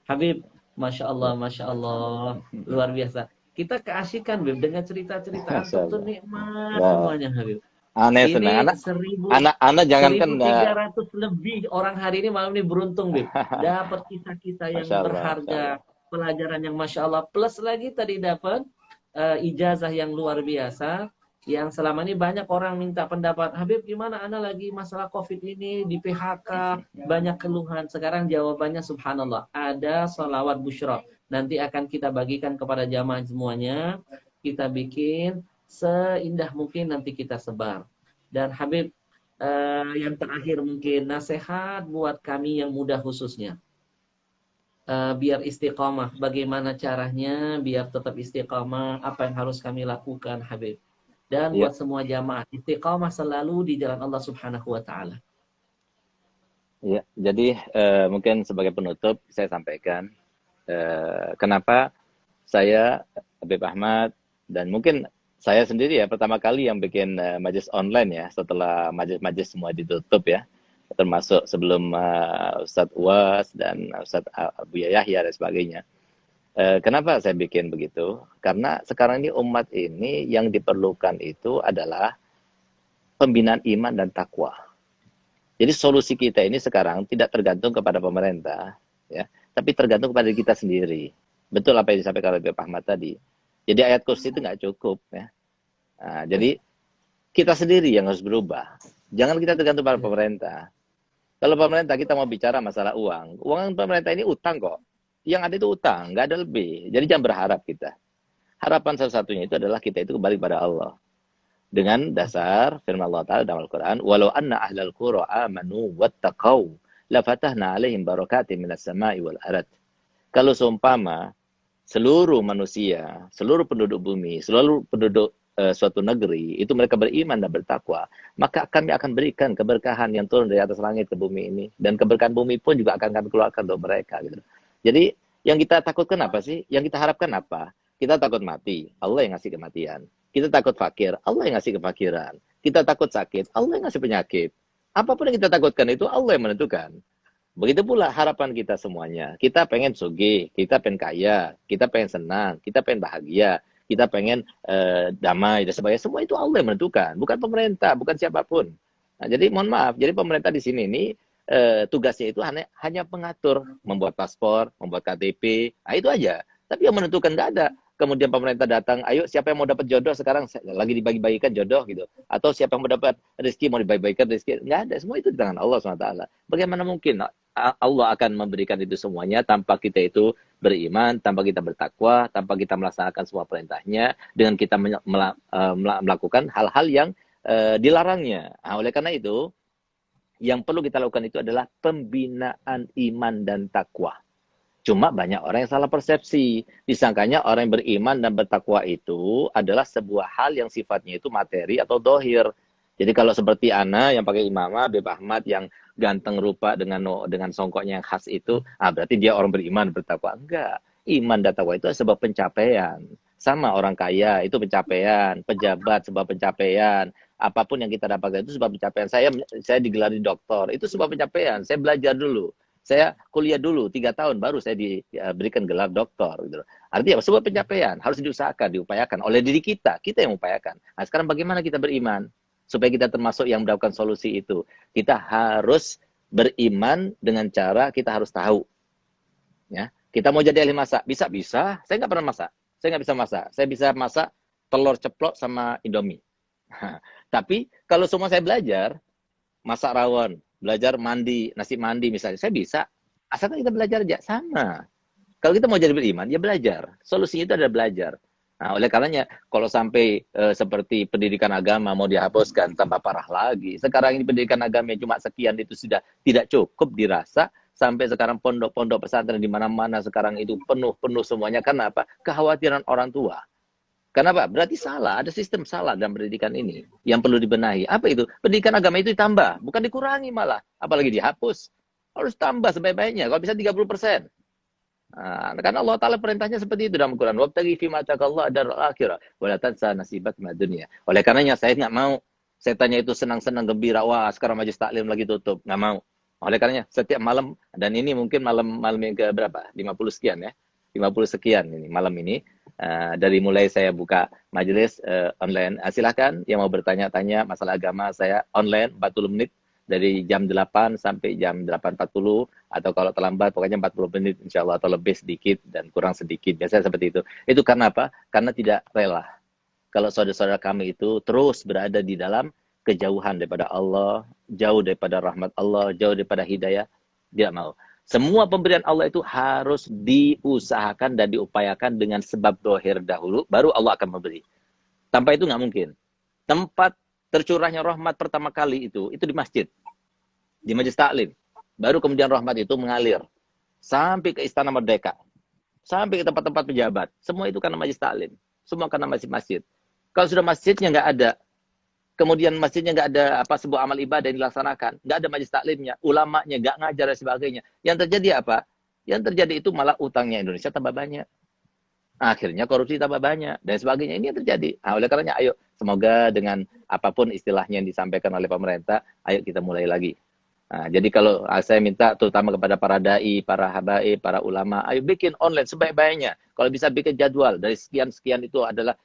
Habib, Masya Allah, luar biasa. Kita keasikan, Bib, dengan cerita-cerita itu nikmat semuanya, Habib. Aneh senang. Anak jangankan 1.300 lebih orang hari ini malam ini beruntung, Bib. Dapat kisah-kisah yang berharga, pelajaran yang Masya Allah. Plus lagi tadi dapat ijazah yang luar biasa. Yang selama ini banyak orang minta pendapat, Habib gimana Ana lagi masalah COVID ini, di PHK, banyak keluhan. Sekarang jawabannya subhanallah, ada sholawat busyra. Nanti akan kita bagikan kepada jamaah semuanya. Kita bikin seindah mungkin, nanti kita sebar. Dan Habib, yang terakhir mungkin nasihat buat kami yang muda khususnya. Biar istiqamah, bagaimana caranya biar tetap istiqamah, apa yang harus kami lakukan, Habib. Dan buat semua jamaah, istiqamah selalu di jalan Allah Subhanahu wa Ta'ala. Ya, jadi mungkin sebagai penutup saya sampaikan kenapa saya Habib Ahmad dan mungkin saya sendiri ya pertama kali yang bikin majlis online ya setelah majlis-majlis semua ditutup ya, termasuk sebelum Ustadz Uwas dan Ustadz Abu Yahya dan sebagainya. Kenapa saya bikin begitu? Karena sekarang ini umat ini yang diperlukan itu adalah pembinaan iman dan takwa. Jadi solusi kita ini sekarang tidak tergantung kepada pemerintah, ya, tapi tergantung kepada kita sendiri. Betul apa yang disampaikan oleh Bapak Ahmad tadi. Jadi ayat kursi itu nggak cukup, ya. Nah, jadi kita sendiri yang harus berubah. Jangan kita tergantung pada pemerintah. Kalau pemerintah kita mau bicara masalah uang pemerintah ini utang kok. Yang ada itu utang, nggak ada lebih. Jadi jangan berharap kita. Harapan satu-satunya itu adalah kita itu kembali pada Allah. Dengan dasar firman Allah Ta'ala dalam Al-Quran, walau anna ahlal qura amanu wattaqau lafatahna alaihim barakatim minas sama'i wal arad. Kalau seumpama seluruh manusia, seluruh penduduk bumi, seluruh penduduk suatu negeri, itu mereka beriman dan bertakwa, maka kami akan berikan keberkahan yang turun dari atas langit ke bumi ini. Dan keberkahan bumi pun juga akan kami keluarkan untuk mereka. Gitu. Jadi, yang kita takutkan apa sih? Yang kita harapkan apa? Kita takut mati, Allah yang ngasih kematian. Kita takut fakir, Allah yang ngasih kefakiran. Kita takut sakit, Allah yang ngasih penyakit. Apapun yang kita takutkan itu Allah yang menentukan. Begitu pula harapan kita semuanya. Kita pengen sugih, kita pengen kaya, kita pengen senang, kita pengen bahagia, kita pengen damai dan sebagainya. Semua itu Allah yang menentukan, bukan pemerintah, bukan siapapun. Nah, jadi mohon maaf, jadi pemerintah di sini ini tugasnya itu hanya mengatur, membuat paspor, membuat KTP, nah itu aja. Tapi yang menentukan nggak ada. Kemudian pemerintah datang, ayo siapa yang mau dapat jodoh sekarang lagi dibagi-bagikan jodoh gitu. Atau siapa yang mau dapat rezeki mau dibagi-bagikan rezeki. Nggak ada, semua itu di tangan Allah SWT. Bagaimana mungkin Allah akan memberikan itu semuanya tanpa kita itu beriman, tanpa kita bertakwa, tanpa kita melaksanakan semua perintahnya, dengan kita melakukan hal-hal yang dilarangnya. Nah, oleh karena itu, yang perlu kita lakukan itu adalah pembinaan iman dan takwa. Cuma banyak orang yang salah persepsi. Disangkanya orang yang beriman dan bertakwa itu adalah sebuah hal yang sifatnya itu materi atau dohir. Jadi kalau seperti Ana yang pakai imamah, Habib Ahmad yang ganteng rupa dengan songkoknya yang khas itu, berarti dia orang beriman, bertakwa. Enggak. Iman dan takwa itu sebab pencapaian. Sama orang kaya, itu pencapaian. Pejabat, sebab pencapaian. Apapun yang kita dapatkan itu sebab pencapaian. Saya digelari doktor, itu sebab pencapaian. Saya belajar dulu. Saya kuliah dulu 3 tahun baru saya diberikan gelar doktor gitu. Artinya sebuah pencapaian harus diusahakan, diupayakan oleh diri kita yang mengupayakan. Nah, sekarang bagaimana kita beriman supaya kita termasuk yang mendapatkan solusi itu? Kita harus beriman dengan cara kita harus tahu. Ya, kita mau jadi ahli masak, bisa. Saya nggak pernah masak. Saya nggak bisa masak. Saya bisa masak telur ceplok sama Indomie. Tapi kalau semua saya belajar masak rawon, belajar mandi, nasi mandi misalnya, saya bisa. Asalkan kita belajar aja, sama. Kalau kita mau jadi beriman, ya belajar. Solusinya itu adalah belajar. Nah, oleh karenanya, kalau sampai seperti pendidikan agama mau dihapuskan, tambah parah lagi. Sekarang ini pendidikan agama yang cuma sekian itu sudah tidak cukup dirasa. Sampai sekarang pondok-pondok pesantren di mana-mana sekarang itu penuh semuanya. Karena apa? Kekhawatiran orang tua. Kenapa? Berarti salah, ada sistem salah dalam pendidikan ini yang perlu dibenahi. Apa itu? Pendidikan agama itu ditambah, bukan dikurangi malah. Apalagi dihapus. Harus tambah sebaik-baiknya, kalau bisa 30%. Nah, karena Allah Ta'ala perintahnya seperti itu dalam Al-Quran. Wabtaghi fima atakallah darul akhirah, wa la tansa nasibak minad dunya. Oleh karenanya saya nggak mau setannya itu senang-senang gembira, wah sekarang majelis taklim lagi tutup, nggak mau. Oleh karenanya setiap malam, dan ini mungkin malam yang ke berapa? 50 sekian ya. 50 sekian ini malam ini. Dari mulai saya buka majelis online. Silahkan yang mau bertanya-tanya masalah agama, saya online 40 menit dari jam 8 sampai jam 8.40, atau kalau terlambat pokoknya 40 menit insya Allah, atau lebih sedikit dan kurang sedikit. Biasanya seperti itu. Itu karena apa? Karena tidak rela kalau saudara-saudara kami itu terus berada di dalam kejauhan daripada Allah, jauh daripada rahmat Allah, jauh daripada hidayah. Tidak mau. Semua pemberian Allah itu harus diusahakan dan diupayakan dengan sebab dohir dahulu, baru Allah akan memberi. Tanpa itu nggak mungkin. Tempat tercurahnya rahmat pertama kali itu di masjid. Di majelis taklim. Baru kemudian rahmat itu mengalir. Sampai ke Istana Merdeka. Sampai ke tempat-tempat pejabat. Semua itu karena majelis taklim. Semua karena masjid. Kalau sudah masjidnya nggak ada, kemudian masjidnya nggak ada sebuah amal ibadah yang dilaksanakan, nggak ada majelis taklimnya, ulamanya nggak ngajar dan sebagainya. Yang terjadi apa? Yang terjadi itu malah utangnya Indonesia tambah banyak. Akhirnya korupsi tambah banyak dan sebagainya. Ini yang terjadi. Nah, oleh karenanya ayo semoga dengan apapun istilahnya yang disampaikan oleh pemerintah, ayo kita mulai lagi. Nah, jadi kalau saya minta terutama kepada para dai, para habaib, para ulama, ayo bikin online sebaik-baiknya. Kalau bisa bikin jadwal dari sekian-sekian itu adalah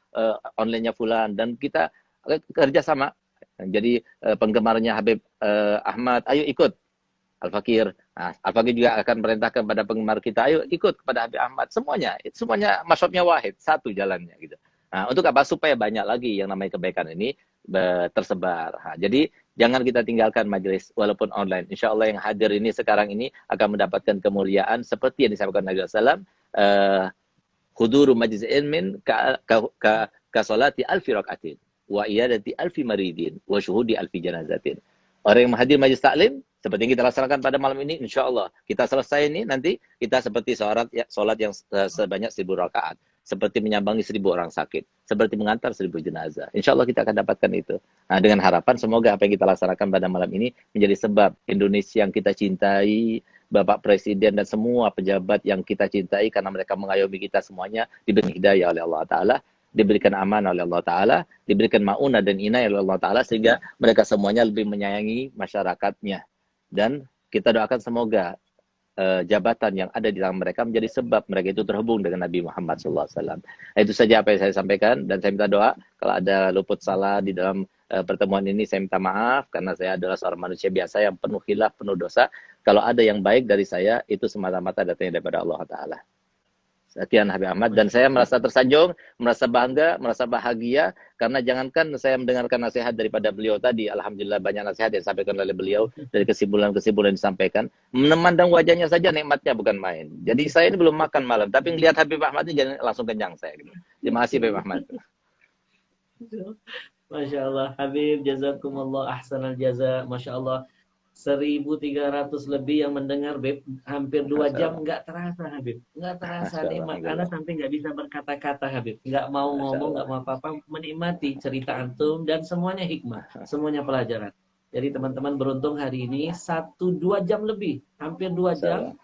online-nya fulan, dan kita kerjasama. Jadi penggemarnya Habib Ahmad, ayo ikut Al-Fakir. Nah, Al-Fakir juga akan merintahkan kepada penggemar kita, ayo ikut kepada Habib Ahmad. Semuanya masyhubnya wahid, satu jalannya gitu. Nah, untuk apa? Supaya banyak lagi yang namanya kebaikan ini tersebar. Nah, jadi jangan kita tinggalkan majelis walaupun online. Insya Allah yang hadir ini sekarang ini akan mendapatkan kemuliaan seperti yang disampaikan Nabi SAW. Huduru majlis ilmin ka salati alfi rakaatin wa iyadati alfi maridin wa syuhudi alfi janazatin. Orang yang hadir majlis taklim seperti yang kita laksanakan pada malam ini, insya Allah kita selesai ini nanti kita seperti sholat yang sebanyak 1000 rakaat. seperti menyambangi 1.000 orang sakit, seperti mengantar 1.000 jenazah. Insya Allah kita akan dapatkan itu. Nah, dengan harapan semoga apa yang kita laksanakan pada malam ini menjadi sebab Indonesia yang kita cintai, Bapak Presiden dan semua pejabat yang kita cintai karena mereka mengayomi kita semuanya diberi hidayah oleh Allah Ta'ala, diberikan amanah oleh Allah Ta'ala, diberikan ma'unah dan inayah oleh Allah Ta'ala, sehingga mereka semuanya lebih menyayangi masyarakatnya. Dan kita doakan semoga jabatan yang ada di tangan mereka menjadi sebab mereka itu terhubung dengan Nabi Muhammad SAW. Itu saja apa yang saya sampaikan, dan saya minta doa kalau ada luput salah di dalam pertemuan ini, saya minta maaf karena saya adalah seorang manusia biasa yang penuh khilaf, penuh dosa. Kalau ada yang baik dari saya, itu semata-mata datangnya daripada Allah Ta'ala. Sekian Habib Ahmad, dan saya merasa tersanjung, merasa bangga, merasa bahagia karena jangankan saya mendengarkan nasihat daripada beliau tadi, alhamdulillah banyak nasihat yang disampaikan oleh beliau dari kesimpulan-kesimpulan yang disampaikan. Memandang wajahnya saja nikmatnya bukan main. Jadi saya ini belum makan malam, tapi ngelihat Habib Ahmad ini jadi langsung kenyang saya. Terima kasih Habib Ahmad. Masya Allah, Habib, jazakumullah ahsanal jaza. Masya Allah, 1.300 lebih yang mendengar, Beb. Hampir 2 jam nggak terasa, Habib. Nggak terasa nikmat. Karena sampai nggak bisa berkata-kata, Habib. Nggak mau ngomong, nggak mau apa-apa. Menikmati cerita antum dan semuanya hikmah. Semuanya pelajaran. Jadi teman-teman beruntung hari ini 1-2 jam lebih. Hampir 2 jam.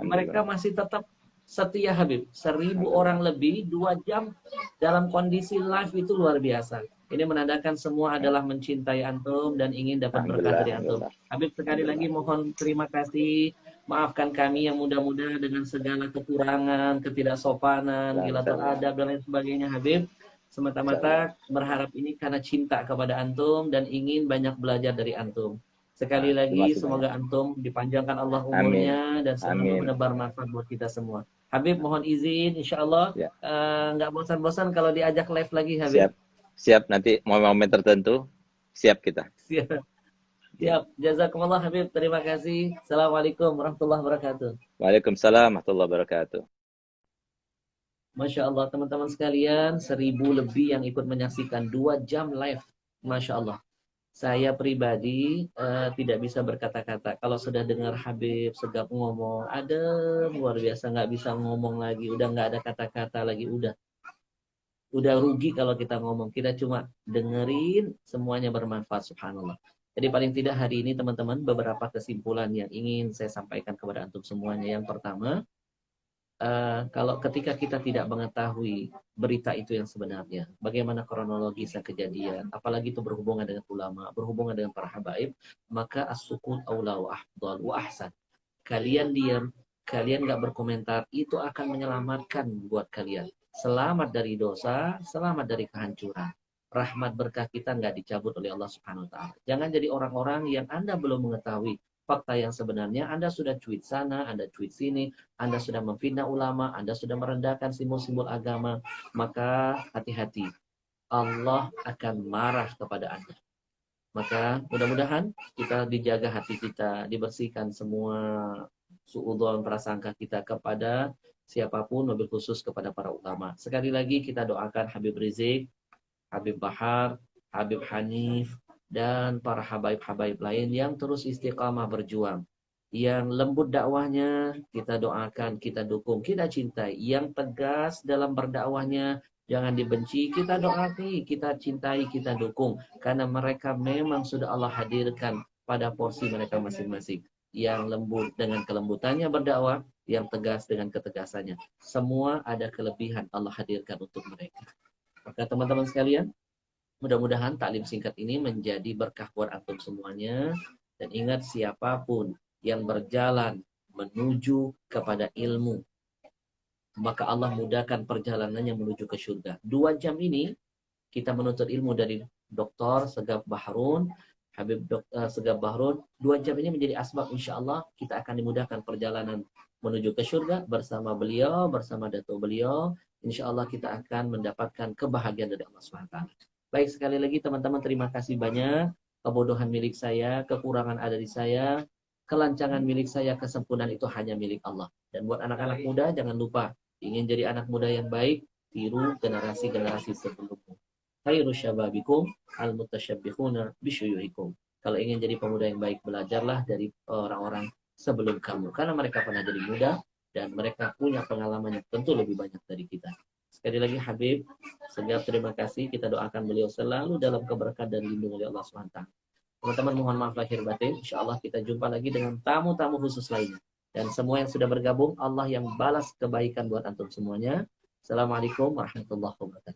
Mereka masih tetap setia, Habib. 1.000 orang lebih, 2 jam dalam kondisi live itu luar biasa. Ini menandakan semua adalah mencintai antum dan ingin dapat berkah dari antum. Habib, sekali lagi mohon terima kasih. Maafkan kami yang muda-muda dengan segala kekurangan, ketidaksopanan, qillatul adab dan lain sebagainya, Habib. Semata-mata berharap ini karena cinta kepada antum dan ingin banyak belajar dari antum. Sekali lagi semoga antum dipanjangkan Allah umurnya dan selalu menebar manfaat buat kita semua. Habib, mohon izin, insya Allah nggak bosan-bosan kalau diajak live lagi, Habib. Siap, nanti momen-momen tertentu, siap kita. Siap. Jazakumullah, Habib. Terima kasih. Assalamualaikum warahmatullahi wabarakatuh. Waalaikumsalam warahmatullahi wabarakatuh. Masya Allah, teman-teman sekalian, 1.000 lebih yang ikut menyaksikan 2 jam live. Masya Allah. Saya pribadi tidak bisa berkata-kata. Kalau sudah dengar Habib Segaf ngomong, ada luar biasa, nggak bisa ngomong lagi. Udah nggak ada kata-kata lagi, udah rugi kalau kita ngomong. Kita cuma dengerin, semuanya bermanfaat, subhanallah. Jadi paling tidak hari ini teman-teman, beberapa kesimpulan yang ingin saya sampaikan kepada antum semuanya. Yang pertama, kalau ketika kita tidak mengetahui berita itu yang sebenarnya, bagaimana kronologisnya kejadian, apalagi itu berhubungan dengan ulama, berhubungan dengan para habaib, maka as-sukut aula wa afdal wa ahsan. Kalian diam, kalian nggak berkomentar, itu akan menyelamatkan buat kalian. Selamat dari dosa, selamat dari kehancuran. Rahmat berkah kita nggak dicabut oleh Allah Subhanahu wa Ta'ala. Jangan jadi orang-orang yang Anda belum mengetahui fakta yang sebenarnya. Anda sudah tweet sana, Anda tweet sini, Anda sudah memfitnah ulama, Anda sudah merendahkan simbol-simbol agama. Maka hati-hati, Allah akan marah kepada Anda. Maka mudah-mudahan kita dijaga hati kita, dibersihkan semua suudzon prasangka kita kepada siapapun, mobil khusus kepada para ulama. Sekali lagi kita doakan Habib Rizik, Habib Bahar, Habib Hanif, dan para habaib-habaib lain yang terus istiqamah berjuang. Yang lembut dakwahnya, kita doakan, kita dukung, kita cintai. Yang tegas dalam berdakwahnya, jangan dibenci, kita doakan, kita cintai, kita dukung. Karena mereka memang sudah Allah hadirkan pada porsi mereka masing-masing. Yang lembut dengan kelembutannya berdakwah, yang tegas dengan ketegasannya. Semua ada kelebihan Allah hadirkan untuk mereka. Maka teman-teman sekalian, mudah-mudahan taklim singkat ini menjadi berkah buat antum semuanya. Dan ingat, siapapun yang berjalan menuju kepada ilmu, maka Allah mudahkan perjalanannya menuju ke surga. 2 jam ini kita menuntut ilmu dari Dr. Segaf Bahrun, Habib Segaf Bahrun. 2 jam ini menjadi asbab, insya Allah kita akan dimudahkan perjalanan menuju ke surga bersama beliau, bersama datuk beliau. Insya Allah kita akan mendapatkan kebahagiaan dari Allah SWT. Baik, sekali lagi teman-teman, terima kasih banyak. Kebodohan milik saya, kekurangan ada di saya, kelancangan milik saya, kesempurnaan itu hanya milik Allah. Dan buat anak-anak muda, jangan lupa, ingin jadi anak muda yang baik, tiru generasi-generasi sebelummu. Khairu syababikum al-mutasyabbihuna bisyuyuhikum. Kalau ingin jadi pemuda yang baik, belajarlah dari orang-orang sebelum kamu. Karena mereka pernah jadi muda, dan mereka punya pengalaman yang tentu lebih banyak dari kita. Sekali lagi Habib, segala terima kasih. Kita doakan beliau selalu dalam keberkahan dan lindungan oleh Allah SWT. Teman-teman mohon maaf lahir batin. Insya Allah kita jumpa lagi dengan tamu-tamu khusus lainnya. Dan semua yang sudah bergabung, Allah yang balas kebaikan buat antum semuanya. Assalamualaikum warahmatullahi wabarakatuh.